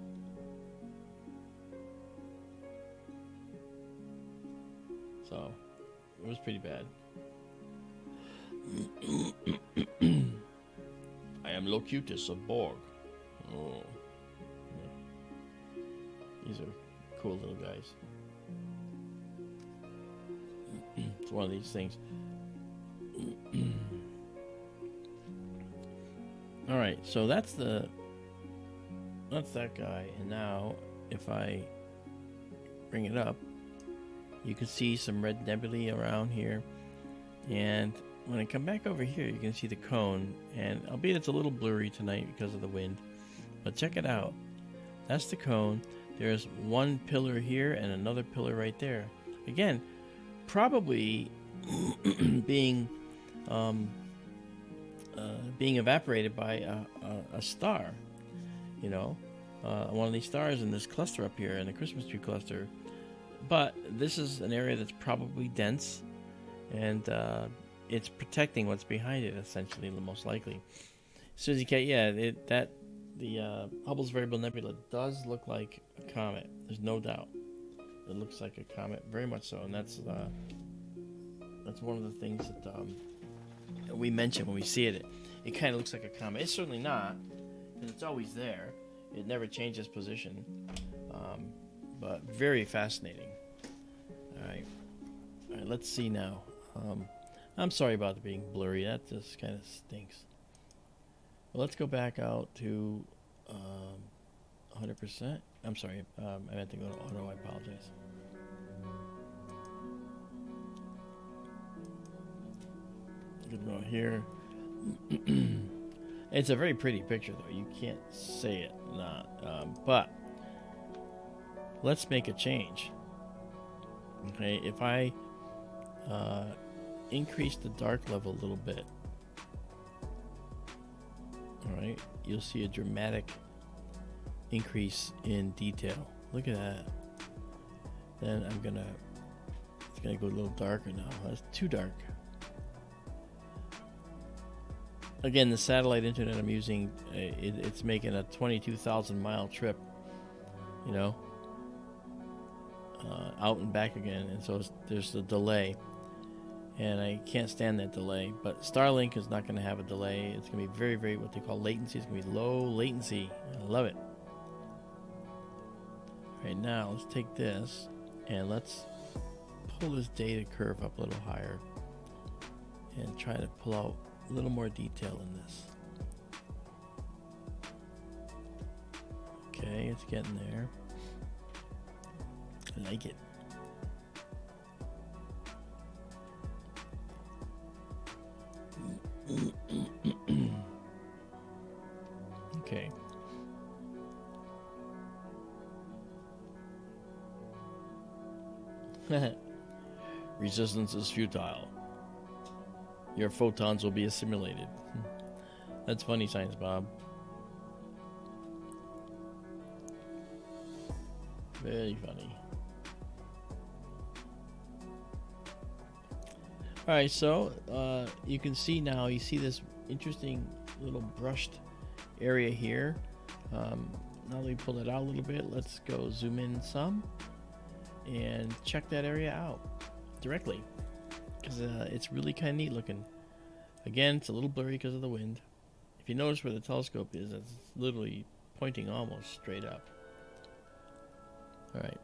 So it was pretty bad. I am Locutus of Borg. Oh. These are cool little guys. It's one of these things. All right, so that's that guy. And now, if I bring it up, you can see some red nebulae around here. And when I come back over here, you can see the cone. And albeit it's a little blurry tonight because of the wind, but check it out. That's the cone. There's one pillar here and another pillar right there. Again, probably being being evaporated by a star. You know, one of these stars in this cluster up here, in the Christmas tree cluster. But this is an area that's probably dense, and it's protecting what's behind it, essentially, most likely. As soon as you get, the Hubble's Variable Nebula does look like a comet. There's no doubt. It looks like a comet, very much so, and that's one of the things that we mention when we see it. It kind of looks like a comet. It's certainly not, because it's always there. It never changes position, but very fascinating. All right, let's see now. I'm sorry about it being blurry. That just kind of stinks. Well, let's go back out to 100%. I'm sorry, I meant to go to auto. I apologize. Good go here. It's a very pretty picture, though. You can't say it not. But let's make a change. Okay, if I increase the dark level a little bit, all right, you'll see a dramatic increase in detail. Look at that. Then it's gonna go a little darker now. That's too dark. Again, the satellite internet I'm using, it's making a 22,000 mile trip, you know, out and back again, and so there's a delay, and I can't stand that delay. But Starlink is not going to have a delay. It's going to be very, very, what they call latency. It's going to be low latency. I love it. All right, now let's take this and let's pull this data curve up a little higher and try to pull out a little more detail in this. Okay, it's getting there. I like it. Okay. Resistance is futile. Your photons will be assimilated. That's funny, Science Bob. Very funny. Alright, so you can see now, you see this interesting little brushed area here. Now that we pull it out a little bit, let's go zoom in some and check that area out directly, because it's really kind of neat looking. Again, it's a little blurry because of the wind. If you notice where the telescope is, it's literally pointing almost straight up. Alright,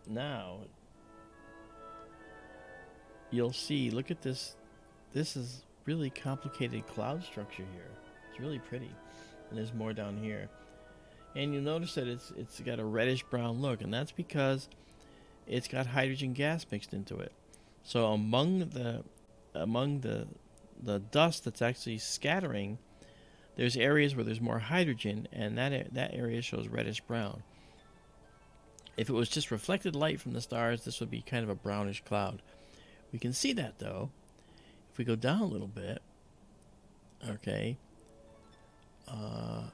now you'll see, look at this. This is really complicated cloud structure here. It's really pretty. And there's more down here. And you'll notice that it's got a reddish brown look, and that's because it's got hydrogen gas mixed into it. So among the dust that's actually scattering, there's areas where there's more hydrogen, and that area shows reddish brown. If it was just reflected light from the stars, this would be kind of a brownish cloud. We can see that, though, if we go down a little bit. Okay. Let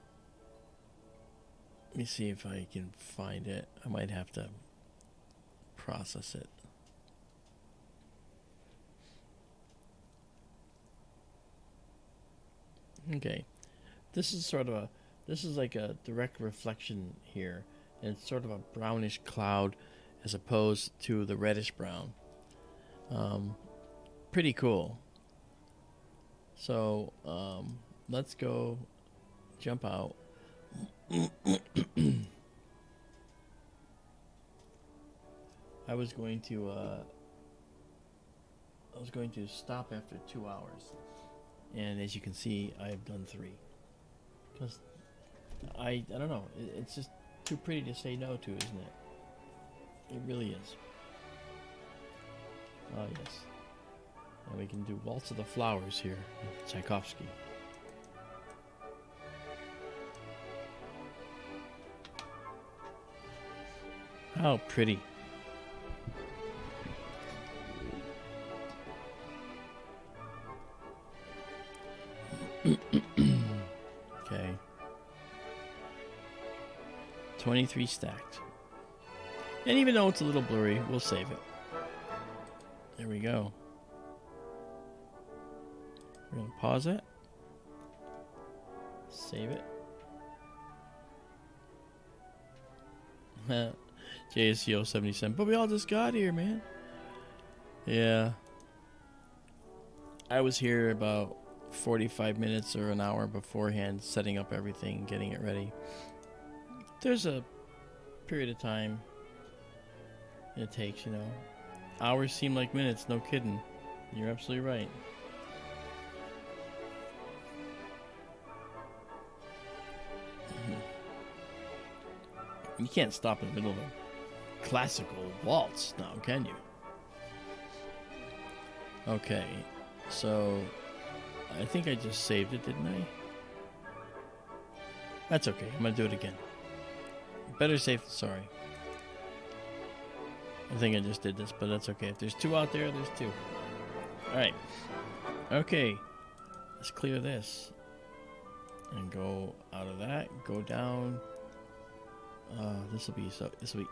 me see if I can find it. I might have to process it. Okay. This is like a direct reflection here, and it's sort of a brownish cloud as opposed to the reddish brown. Pretty cool. So let's go jump out. I was going to stop after 2 hours, and as you can see, I have done 3. Because I don't know, it's just too pretty to say no to, isn't it? It really is. Oh yes. And we can do Waltz of the Flowers here with Tchaikovsky. How pretty. Okay. 23 stacked. And even though it's a little blurry, we'll save it. There we go. We're going to pause it. Save it. JSCO 77. But we all just got here, man. Yeah. I was here about 45 minutes or an hour beforehand, setting up everything, getting it ready. There's a period of time it takes, you know. Hours seem like minutes, no kidding. You're absolutely right. You can't stop in the middle of a classical waltz now, can you? Okay, so I think I just saved it, didn't I? That's okay, I'm gonna do it again. Better safe than sorry. I think I just did this, but that's okay. If there's two out there, there's two. Alright. Okay. Let's clear this. And go out of that. Go down. This will be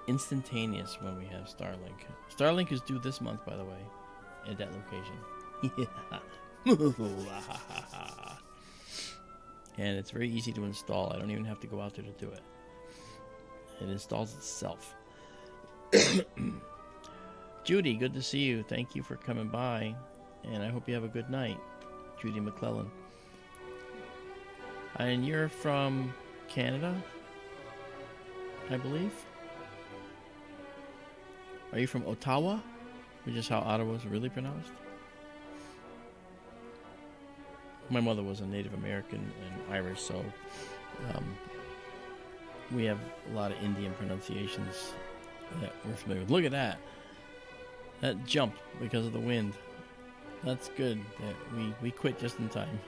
instantaneous when we have Starlink. Starlink is due this month, by the way. At that location. Yeah. And it's very easy to install. I don't even have to go out there to do it. It installs itself. Judy, good to see you. Thank you for coming by. And I hope you have a good night. Judy McClellan. And you're from Canada, I believe? Are you from Ottawa? Which is how Ottawa is really pronounced? My mother was a Native American and Irish, so we have a lot of Indian pronunciations that we're familiar with. Look at that. That jumped because of the wind. That's good that we quit just in time.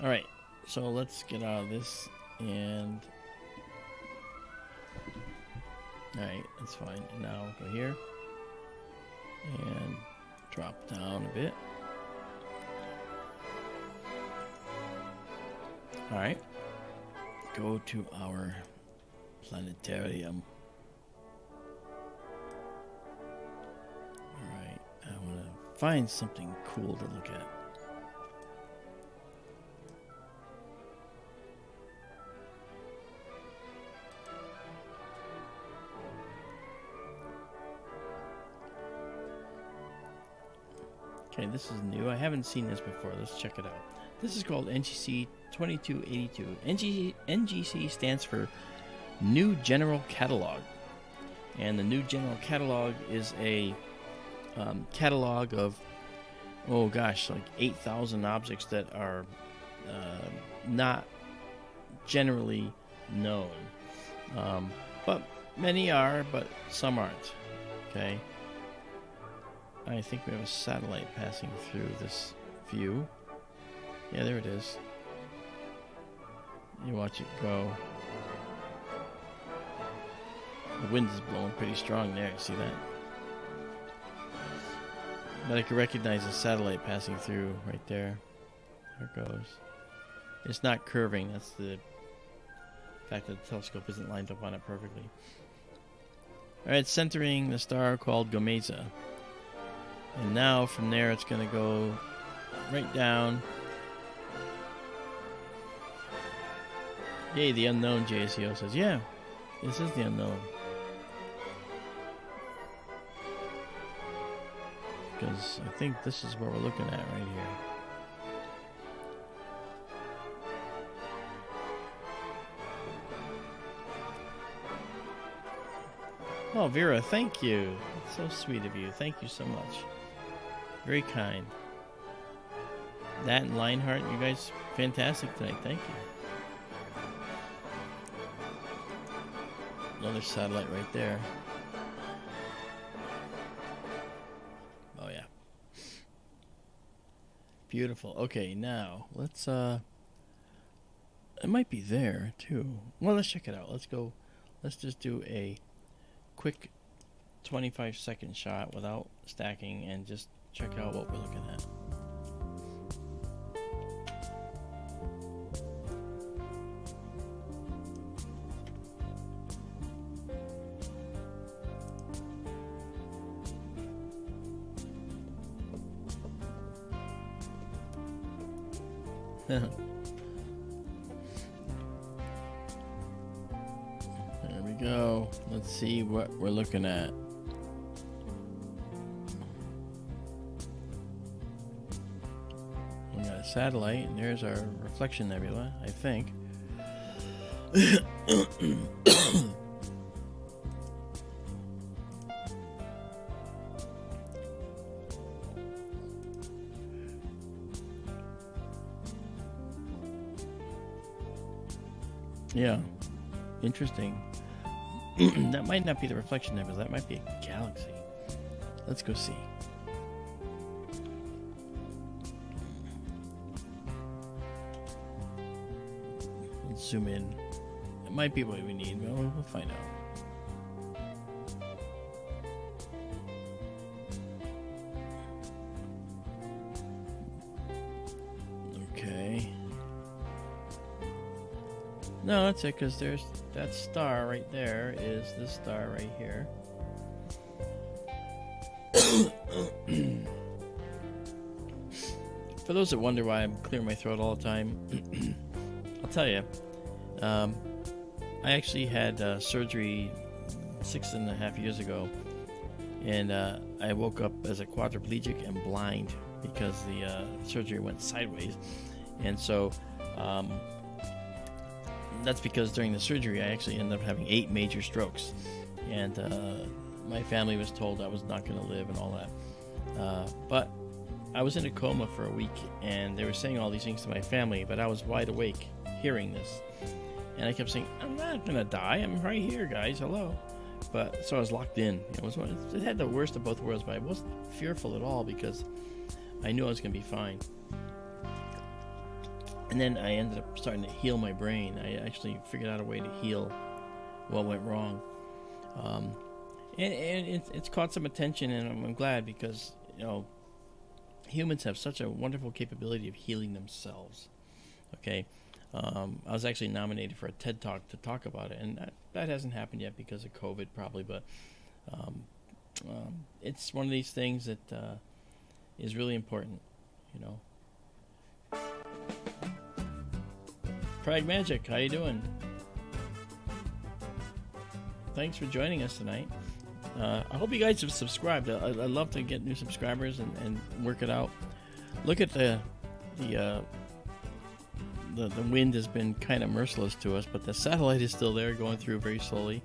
Alright, so let's get out of this and... Alright, that's fine. And now go here and drop down a bit. Alright, go to our planetarium. Alright, I want to find something cool to look at. Okay, this is new. I haven't seen this before. Let's check it out. This is called NGC 2282. NGC stands for New General Catalog. And the New General Catalog is a catalog of, oh gosh, like 8,000 objects that are not generally known. But many are, but some aren't. Okay. I think we have a satellite passing through this view. Yeah, there it is. You watch it go. The wind is blowing pretty strong there, see that? But I can recognize a satellite passing through right there. There it goes. It's not curving, that's the fact that the telescope isn't lined up on it perfectly. Alright, centering the star called Gomeza. And now from there it's going to go right down. Yay, the unknown, JSCO says. Yeah, this is the unknown. Because I think this is what we're looking at right here. Oh, Vera, thank you. It's so sweet of you. Thank you so much. Very kind. That and Lionheart, you guys fantastic tonight. Thank you. Another satellite right there. Oh yeah. Beautiful. Okay, now let's it might be there too. Well, let's check it out. Let's go. Let's just do a quick 25-second shot without stacking and just check out what we're looking at. There we go. Let's see what we're looking at. We got a satellite, and there's our reflection nebula, I think. Yeah, interesting. That might not be the reflection nebula. That might be a galaxy. Let's go see. Let's zoom in. It might be what we need. Well, we'll find out. Okay. No, that's it, because there's that star right there is this star right here. For those that wonder why I'm clearing my throat all the time, I'll tell you. I actually had surgery 6.5 years ago, and I woke up as a quadriplegic and blind because the surgery went sideways, and so that's because during the surgery I actually ended up having 8 major strokes, and my family was told I was not going to live and all that, but I was in a coma for a week, and they were saying all these things to my family, but I was wide awake hearing this, and I kept saying, I'm not going to die, I'm right here, guys, hello. But so I was locked in. It had the worst of both worlds, but I wasn't fearful at all because I knew I was going to be fine. And then I ended up starting to heal my brain. I actually figured out a way to heal what went wrong. And it's caught some attention, and I'm glad because, humans have such a wonderful capability of healing themselves. Okay. I was actually nominated for a TED Talk to talk about it, and that hasn't happened yet because of COVID probably, but it's one of these things that is really important, Pragmagic, how you doing? Thanks for joining us tonight. I hope you guys have subscribed. I'd love to get new subscribers and work it out. Look at the wind has been kind of merciless to us, but the satellite is still there, going through very slowly.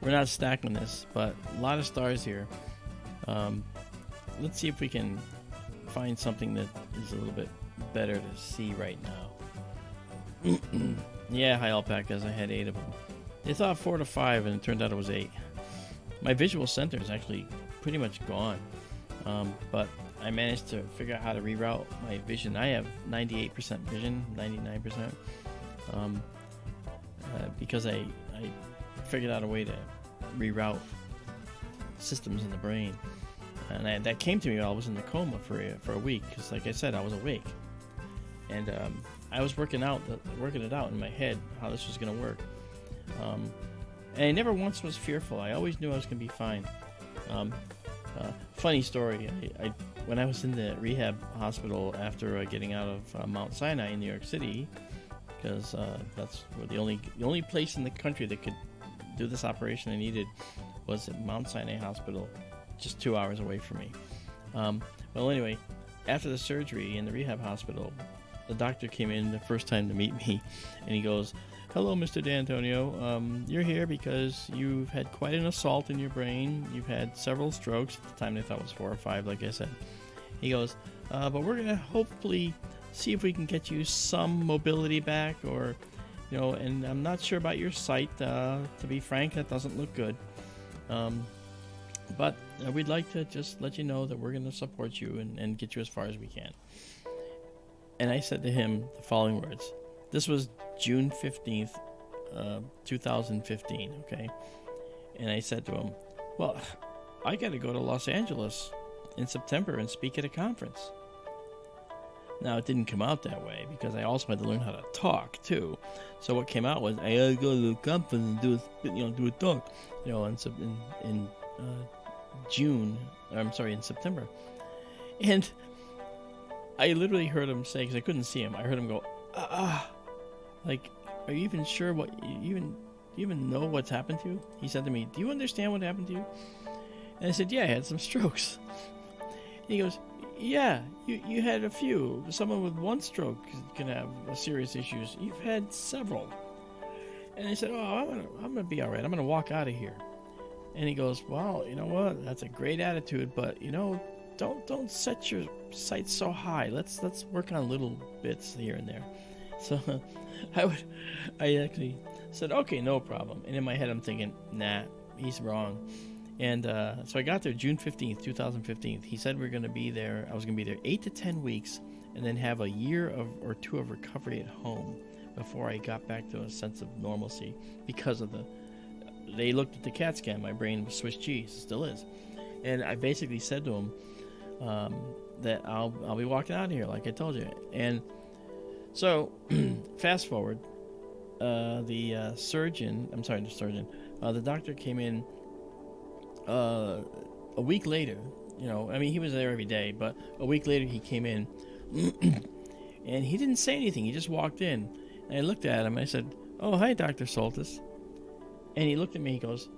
We're not stacking this, but a lot of stars here. Let's see if we can find something that is a little bit better to see right now. Yeah, high alpacas, I had 8 of them. They thought 4 to 5, and it turned out it was 8. My visual center is actually pretty much gone, but I managed to figure out how to reroute my vision. I have 98% vision, 99%, because I figured out a way to reroute systems in the brain. And that came to me while I was in the coma for a week, because like I said, I was awake. And I was working it out in my head, how this was going to work. And I never once was fearful. I always knew I was going to be fine. Funny story, when I was in the rehab hospital after getting out of Mount Sinai in New York City, because that's where the only place in the country that could do this operation I needed was at Mount Sinai Hospital, just 2 hours away from me. Well, anyway, after the surgery in the rehab hospital, the doctor came in the first time to meet me, and he goes, "Hello, Mr. Dantonio. You're here because you've had quite an assault in your brain. You've had several strokes." At the time they thought it was 4 or 5, like I said. He goes, "But we're going to hopefully see if we can get you some mobility back, or, and I'm not sure about your sight. To be frank, that doesn't look good. But we'd like to just let you know that we're going to support you and get you as far as we can." And I said to him the following words. This was June 15th, 2015, okay? And I said to him, "Well, I got to go to Los Angeles in September and speak at a conference." Now, it didn't come out that way because I also had to learn how to talk, too. So what came out was, I got to go to the conference and do a talk, in September. And I literally heard him say, because I couldn't see him, I heard him go, like, are you even sure what, you even know what's happened to you? He said to me, do you understand what happened to you? And I said, yeah, I had some strokes. And he goes, yeah, you had a few. Someone with one stroke can have serious issues. You've had several. And I said, oh, I'm gonna be all right. I'm gonna walk out of here. And he goes, well, you know what? That's a great attitude, but you know, don't set your sights so high. Let's work on little bits here and there. So I actually said, okay, no problem. And in my head, I'm thinking, nah, he's wrong. And so I got there June 15th, 2015. He said we were going to be there. I was going to be there 8 to 10 weeks and then have a year or two of recovery at home before I got back to a sense of normalcy because of they looked at the CAT scan. My brain was Swiss cheese. It still is. And I basically said to him that I'll be walking out of here like I told you. And so fast forward, the doctor came in a week later. You know, I mean, he was there every day, but a week later he came in and he didn't say anything. He just walked in and I looked at him and I said, oh, hi, Dr. Soltis. And he looked at me, he goes,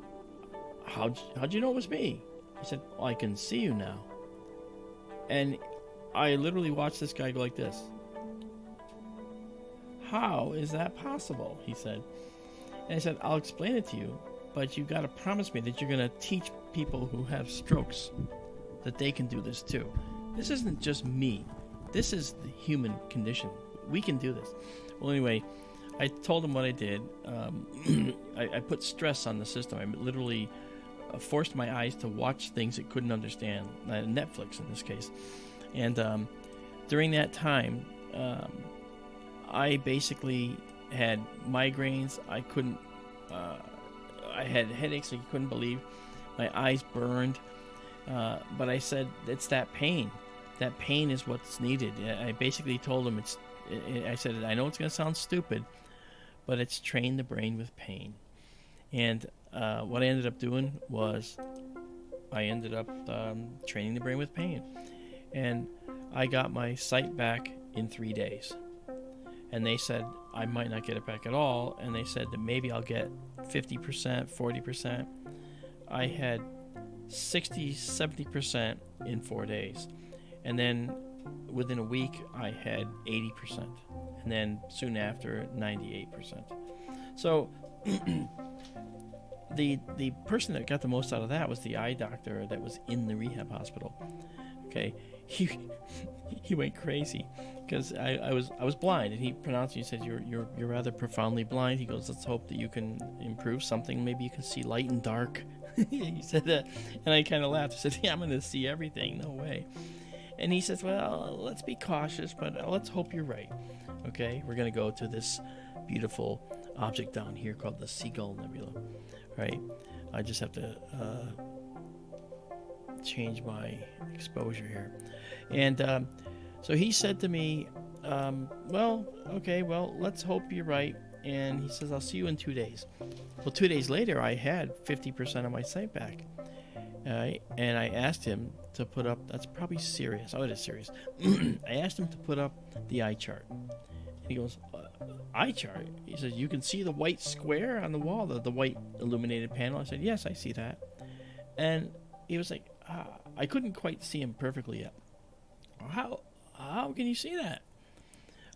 how'd you know it was me? I said, well, I can see you now. And I literally watched this guy go like this. How is that possible? He said. And I said, I'll explain it to you, but you got to promise me that you're going to teach people who have strokes that they can do this too. This isn't just me. This is the human condition. We can do this. Well, anyway, I told him what I did. I put stress on the system. I literally forced my eyes to watch things it couldn't understand. Netflix in this case. And during that time, I basically had migraines. I had headaches like you couldn't believe. My eyes burned. But I said, it's that pain. That pain is what's needed. I basically told him I said, I know it's going to sound stupid, but it's train the brain with pain. And what I ended up doing was I ended up training the brain with pain. And I got my sight back in 3 days. And they said I might not get it back at all. And they said that maybe I'll get 50%, 40%. I had 60, 70% in 4 days. And then within a week, I had 80%. And then soon after, 98%. So the person that got the most out of that was the eye doctor that was in the rehab hospital. Okay, he went crazy because I was blind, and he pronounced me. He said, "You're rather profoundly blind." He goes, "Let's hope that you can improve something. Maybe you can see light and dark." He said that, and I kind of laughed. I said, "Yeah, I'm going to see everything. No way." And he says, "Well, let's be cautious, but let's hope you're right." Okay, we're going to go to this beautiful object down here called the Seagull Nebula. Right? I just have to change my exposure here. And so he said to me, well, let's hope you're right. And he says, I'll see you in 2 days. Well, 2 days later, I had 50% of my sight back. And I asked him to put up, that's probably serious. Oh, it is serious. I asked him to put up the eye chart. And he goes, eye chart? He says, you can see the white square on the wall, the white illuminated panel. I said, yes, I see that. And he was like, I couldn't quite see him perfectly yet. How can you see that?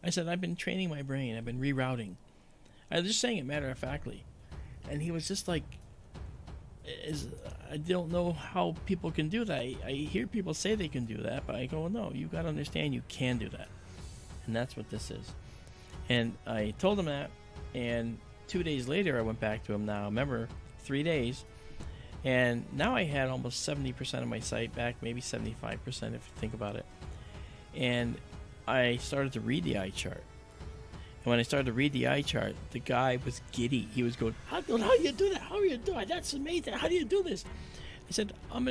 I said, I've been training my brain. I've been rerouting. I was just saying it matter-of-factly. And he was just like, I don't know how people can do that. I hear people say they can do that, but I go, no, you got to understand you can do that. And that's what this is. And I told him that, and 2 days later I went back to him now. Remember, 3 days. And now I had almost 70% of my sight back, maybe 75% if you think about it. And I started to read the eye chart. And when I started to read the eye chart, the guy was giddy. He was going, how do you do that? How are you doing? That's amazing. How do you do this? I said, I'm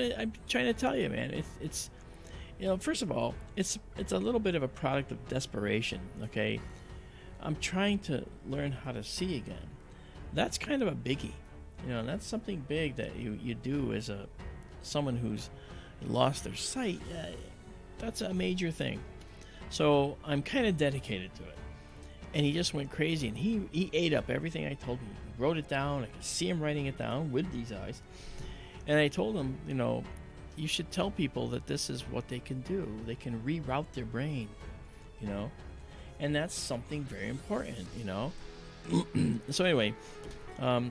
trying to tell you, man. It's first of all, it's a little bit of a product of desperation, okay? I'm trying to learn how to see again. That's kind of a biggie. That's something big that you do as someone who's lost their sight. That's a major thing. So I'm kind of dedicated to it. And he just went crazy, and he ate up everything I told him. He wrote it down. I could see him writing it down with these eyes. And I told him, you should tell people that this is what they can do. They can reroute their brain, and that's something very important, So anyway,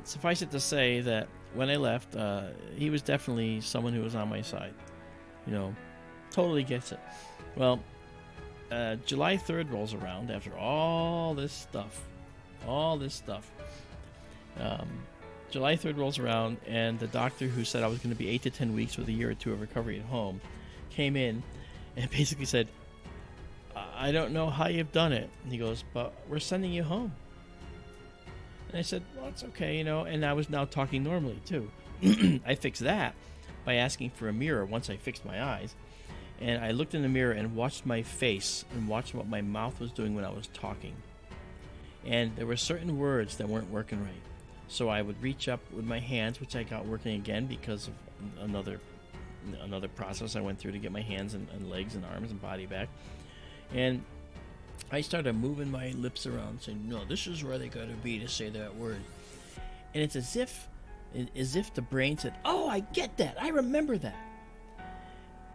suffice it to say that when I left, he was definitely someone who was on my side, totally gets it. Well, July 3rd rolls around after all this stuff. July 3rd rolls around, and the doctor who said I was going to be 8 to 10 weeks with a year or two of recovery at home came in and basically said, I don't know how you've done it. And he goes, but we're sending you home. And I said, well, it's okay, and I was now talking normally too. I fixed that by asking for a mirror once I fixed my eyes. And I looked in the mirror and watched my face and watched what my mouth was doing when I was talking. And there were certain words that weren't working right. So I would reach up with my hands, which I got working again because of another process I went through to get my hands and legs and arms and body back. And I started moving my lips around, saying, no, this is where they got to be to say that word. And it's as if the brain said, oh, I get that. I remember that.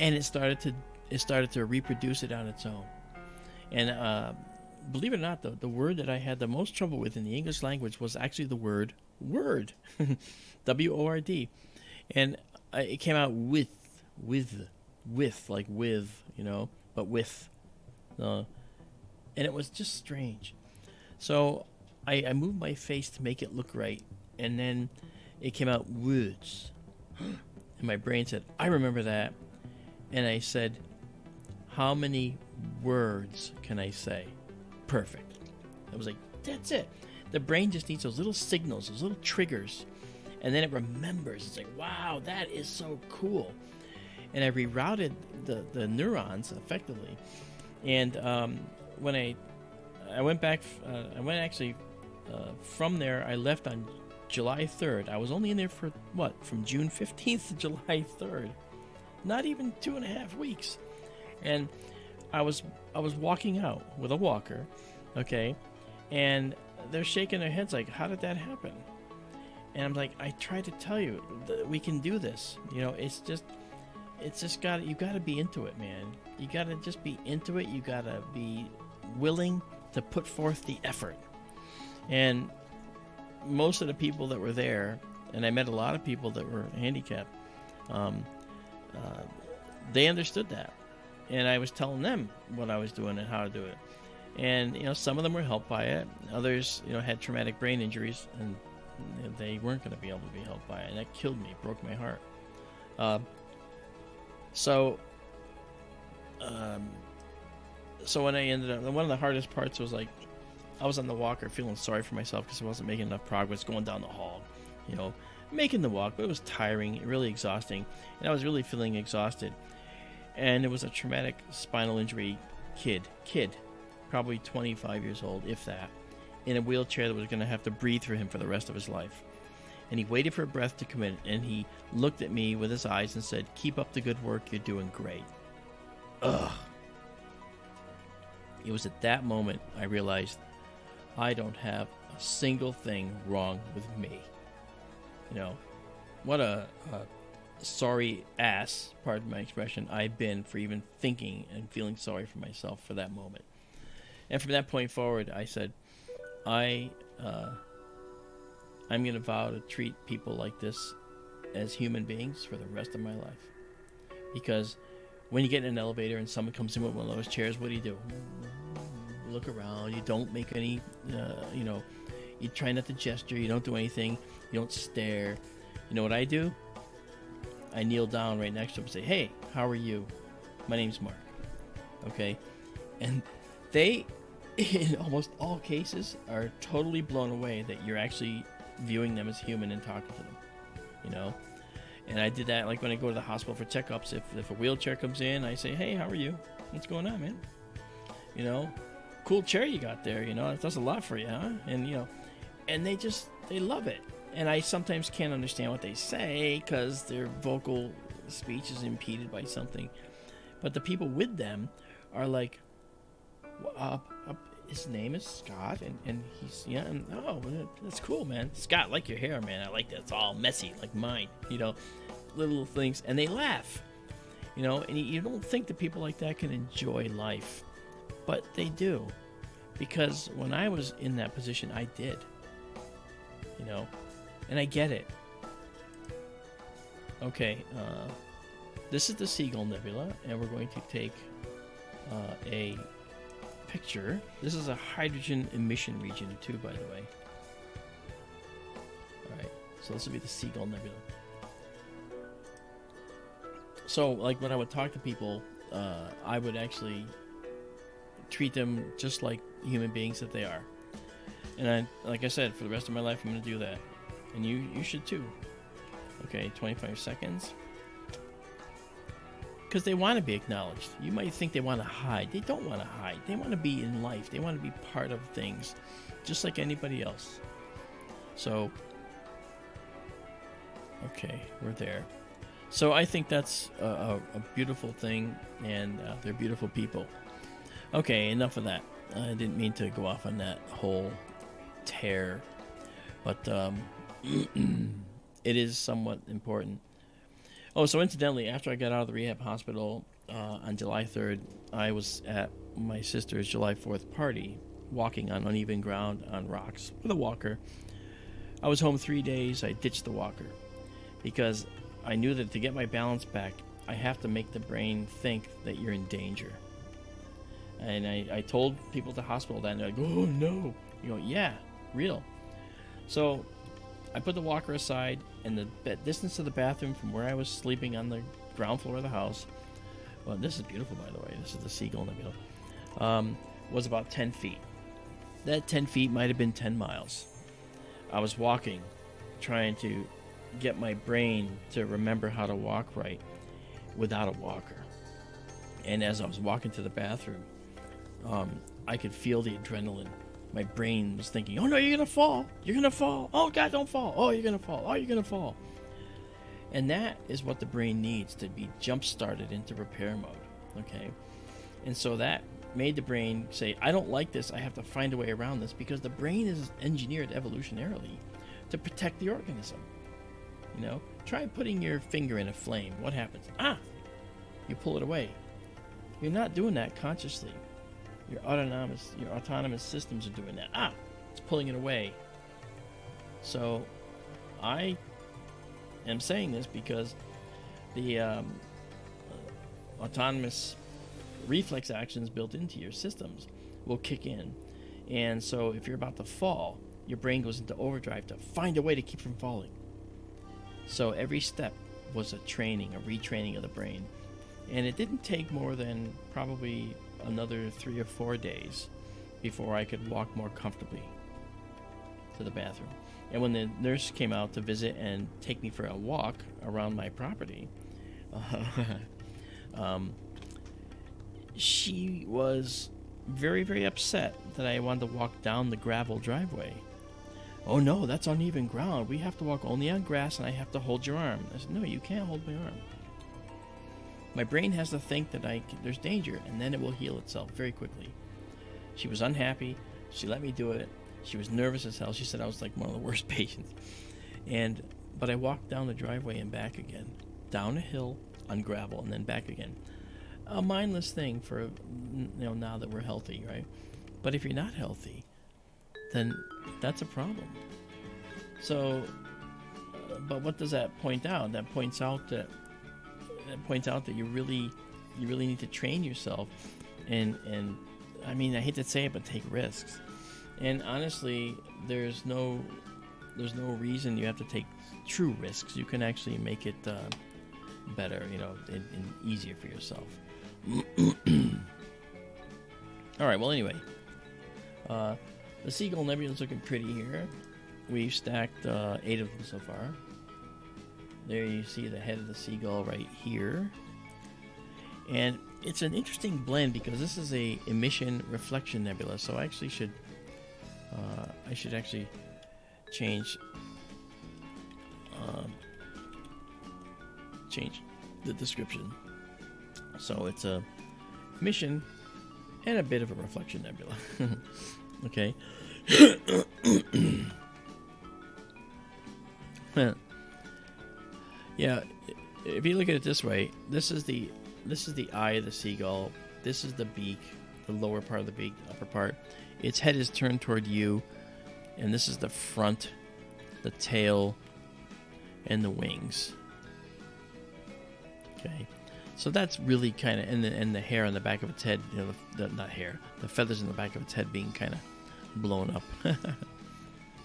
And it started to reproduce it on its own. And believe it or not, the word that I had the most trouble with in the English language was actually the word word. W-O-R-D. And it came out with, like with, but with. And it was just strange. So I moved my face to make it look right. And then it came out words. And my brain said, I remember that. And I said, how many words can I say? Perfect. I was like, that's it. The brain just needs those little signals, those little triggers, and then it remembers. It's like, wow, that is so cool. And I rerouted the neurons effectively. And when I went back, from there, I left on July 3rd. I was only in there for from June 15th to July 3rd. Not even 2.5 weeks. And I was walking out with a walker, okay, and they're shaking their heads like, how did that happen? And I'm like, I tried to tell you that we can do this. It's just you got to be into it, man. You got to just be into it. You got to be willing to put forth the effort. And most of the people that were there, and I met a lot of people that were handicapped, they understood that. And I was telling them what I was doing and how to do it. And, some of them were helped by it. Others, had traumatic brain injuries, and they weren't going to be able to be helped by it. And that killed me, broke my heart. So when I ended up, one of the hardest parts was like, I was on the walker feeling sorry for myself because I wasn't making enough progress going down the hall, making the walk, but it was tiring, really exhausting. And I was really feeling exhausted. And it was a traumatic spinal injury kid, probably 25 years old, if that, in a wheelchair that was going to have to breathe for him for the rest of his life. And he waited for a breath to come in, and he looked at me with his eyes and said, keep up the good work, you're doing great. Ugh. It was at that moment I realized I don't have a single thing wrong with me. What a sorry ass, pardon my expression, I've been for even thinking and feeling sorry for myself for that moment. And from that point forward, I said, I'm going to vow to treat people like this as human beings for the rest of my life. Because when you get in an elevator and someone comes in with one of those chairs, what do? You look around, you don't make any, you try not to gesture, you don't do anything, you don't stare. You know what I do? I kneel down right next to him and say, hey, how are you? My name's Mark. Okay? And they, in almost all cases, are totally blown away that you're actually viewing them as human and talking to them. And I did that like when I go to the hospital for checkups. If a wheelchair comes in, I say, hey, how are you? What's going on, man? Cool chair you got there, it does a lot for you, huh? And, and they love it. And I sometimes can't understand what they say because their vocal speech is impeded by something. But the people with them are like, His name is Scott, and he's oh, that's cool, man. Scott, like your hair, man. I like that. It's all messy, like mine. Little things, and they laugh. And you don't think that people like that can enjoy life, but they do, because when I was in that position, I did. And I get it. Okay, this is the Seagull Nebula, and we're going to take a picture. This is a hydrogen emission region too, by the way. Alright, so this will be the Seagull Nebula. So, like, when I would talk to people, I would actually treat them just like human beings that they are. And like I said, for the rest of my life, I'm going to do that. And you should too. Okay, 25 seconds. Because they want to be acknowledged. You might think they want to hide. They don't want to hide. They want to be in life. They want to be part of things, just like anybody else. So, okay, we're there. So I think that's a beautiful thing, and they're beautiful people. Okay, enough of that. I didn't mean to go off on that whole tear, but it is somewhat important. Oh, so incidentally, after I got out of the rehab hospital on July 3rd, I was at my sister's July 4th party, walking on uneven ground on rocks with a walker. I was home 3 days. I ditched the walker because I knew that to get my balance back, I have to make the brain think that you're in danger. And I told people at the hospital that, and they're like, oh no. You go, yeah, real. So I put the walker aside, and the distance to the bathroom from where I was sleeping on the ground floor of the house, well, this is beautiful, by the way, this is the Seagull Nebula, was about 10 feet. That 10 feet might have been 10 miles. I was walking, trying to get my brain to remember how to walk right without a walker. And as I was walking to the bathroom, I could feel the adrenaline. My brain was thinking, oh no, you're gonna fall, you're gonna fall, oh god, don't fall, oh you're gonna fall, oh you're gonna fall. And that is what the brain needs to be jump started into repair mode. Okay, and so that made the brain say, I don't like this, I have to find a way around this, because the brain is engineered evolutionarily to protect the organism. Try putting your finger in a flame. What happens? You pull it away. You're not doing that consciously. Your autonomous systems are doing that. It's pulling it away. So I am saying this because the autonomous reflex actions built into your systems will kick in. And so if you're about to fall, your brain goes into overdrive to find a way to keep from falling. So every step was a retraining of the brain. And it didn't take more than probably another 3 or 4 days before I could walk more comfortably to the bathroom. And when the nurse came out to visit and take me for a walk around my property, she was very, very upset that I wanted to walk down the gravel driveway. Oh no, that's uneven ground. We have to walk only on grass, and I have to hold your arm. I said, no, you can't hold my arm. My brain has to think that there's danger, and then it will heal itself very quickly. She was unhappy. She let me do it. She was nervous as hell. She said I was like one of the worst patients. But I walked down the driveway and back again, down a hill on gravel and then back again. A mindless thing for now that we're healthy, right? But if you're not healthy, then that's a problem. So, but what does that point out? That points out that you really need to train yourself, and I mean, I hate to say it, but take risks. And honestly, there's no reason you have to take true risks. You can actually make it better, and easier for yourself. All right. Well, anyway, the Seagull Nebula is looking pretty here. We've stacked 8 of them so far. There you see the head of the seagull right here. And it's an interesting blend because this is a emission reflection nebula. So I actually should actually change the description. So it's a emission and a bit of a reflection nebula. Okay. Yeah, if you look at it this way, this is the eye of the seagull. This is the beak, the lower part of the beak, the upper part. Its head is turned toward you, and this is the front, the tail, and the wings. Okay, so that's really kind of, and the hair on the back of its head, you know, not hair, the feathers in the back of its head being kind of blown up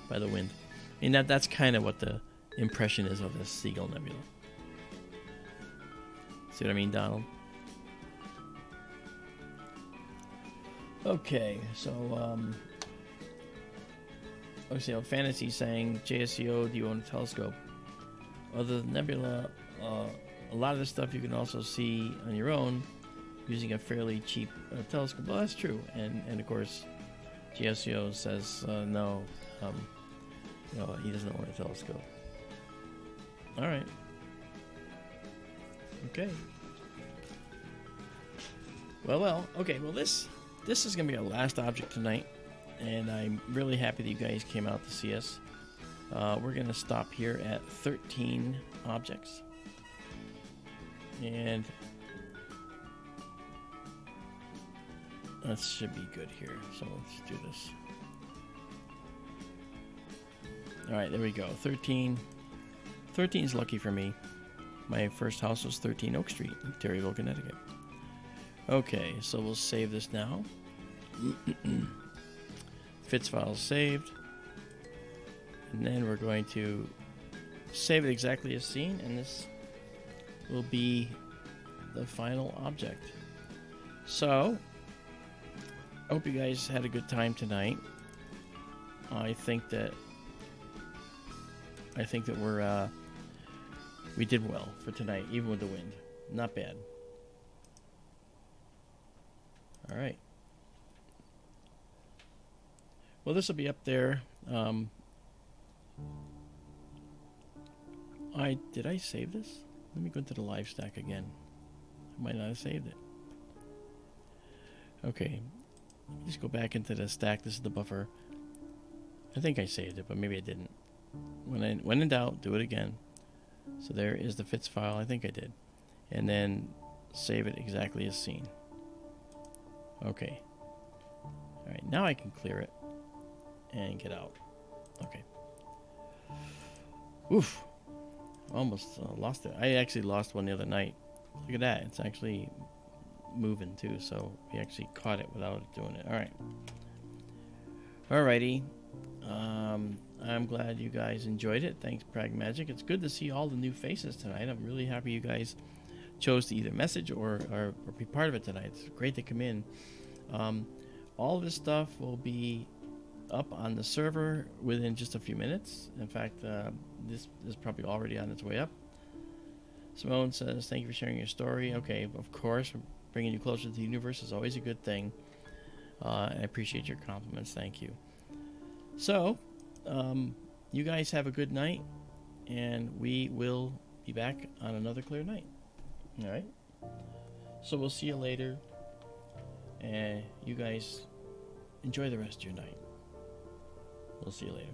by the wind. I mean, that's kind of what the impression is of this Seagull Nebula. See what I mean, Donald? Okay, so obviously, Fantasy saying, JSCO, do you own a telescope? Other than Nebula, a lot of this stuff you can also see on your own using a fairly cheap telescope. Well, that's true, and of course, JSCO says no, he doesn't own a telescope. All right. Okay. Well. Okay. Well, this is gonna be our last object tonight, and I'm really happy that you guys came out to see us. We're gonna stop here at 13 objects, and that should be good here. So let's do this. All right, there we go. 13. 13 is lucky for me. My first house was 13 Oak Street in Terryville, Connecticut. Okay, so we'll save this now. Fits file saved. And then we're going to save it exactly as seen, and this will be the final object. So, I hope you guys had a good time tonight. I think that we did well for tonight, even with the wind. Not bad. All right. Well, this will be up there. Did I save this? Let me go into the live stack again. I might not have saved it. Okay. Just go back into the stack. This is the buffer. I think I saved it, but maybe I didn't. When in doubt, do it again. So there is the fits file. I think I did. And then save it exactly as seen. Okay. All right, now I can clear it and get out. Okay. Oof. Almost lost it. I actually lost one the other night. Look at that. It's actually moving too, so we actually caught it without doing it. All right. Alrighty. I'm glad you guys enjoyed it. Thanks, Pragmagic. It's good to see all the new faces tonight. I'm really happy you guys chose to either message or be part of it tonight. It's great to come in. All this stuff will be up on the server within just a few minutes. In fact, this is probably already on its way up. Simone says, thank you for sharing your story. Okay, of course, bringing you closer to the universe is always a good thing. I appreciate your compliments. Thank you. So, you guys have a good night, and we will be back on another clear night. All right? So we'll see you later, and you guys enjoy the rest of your night. We'll see you later.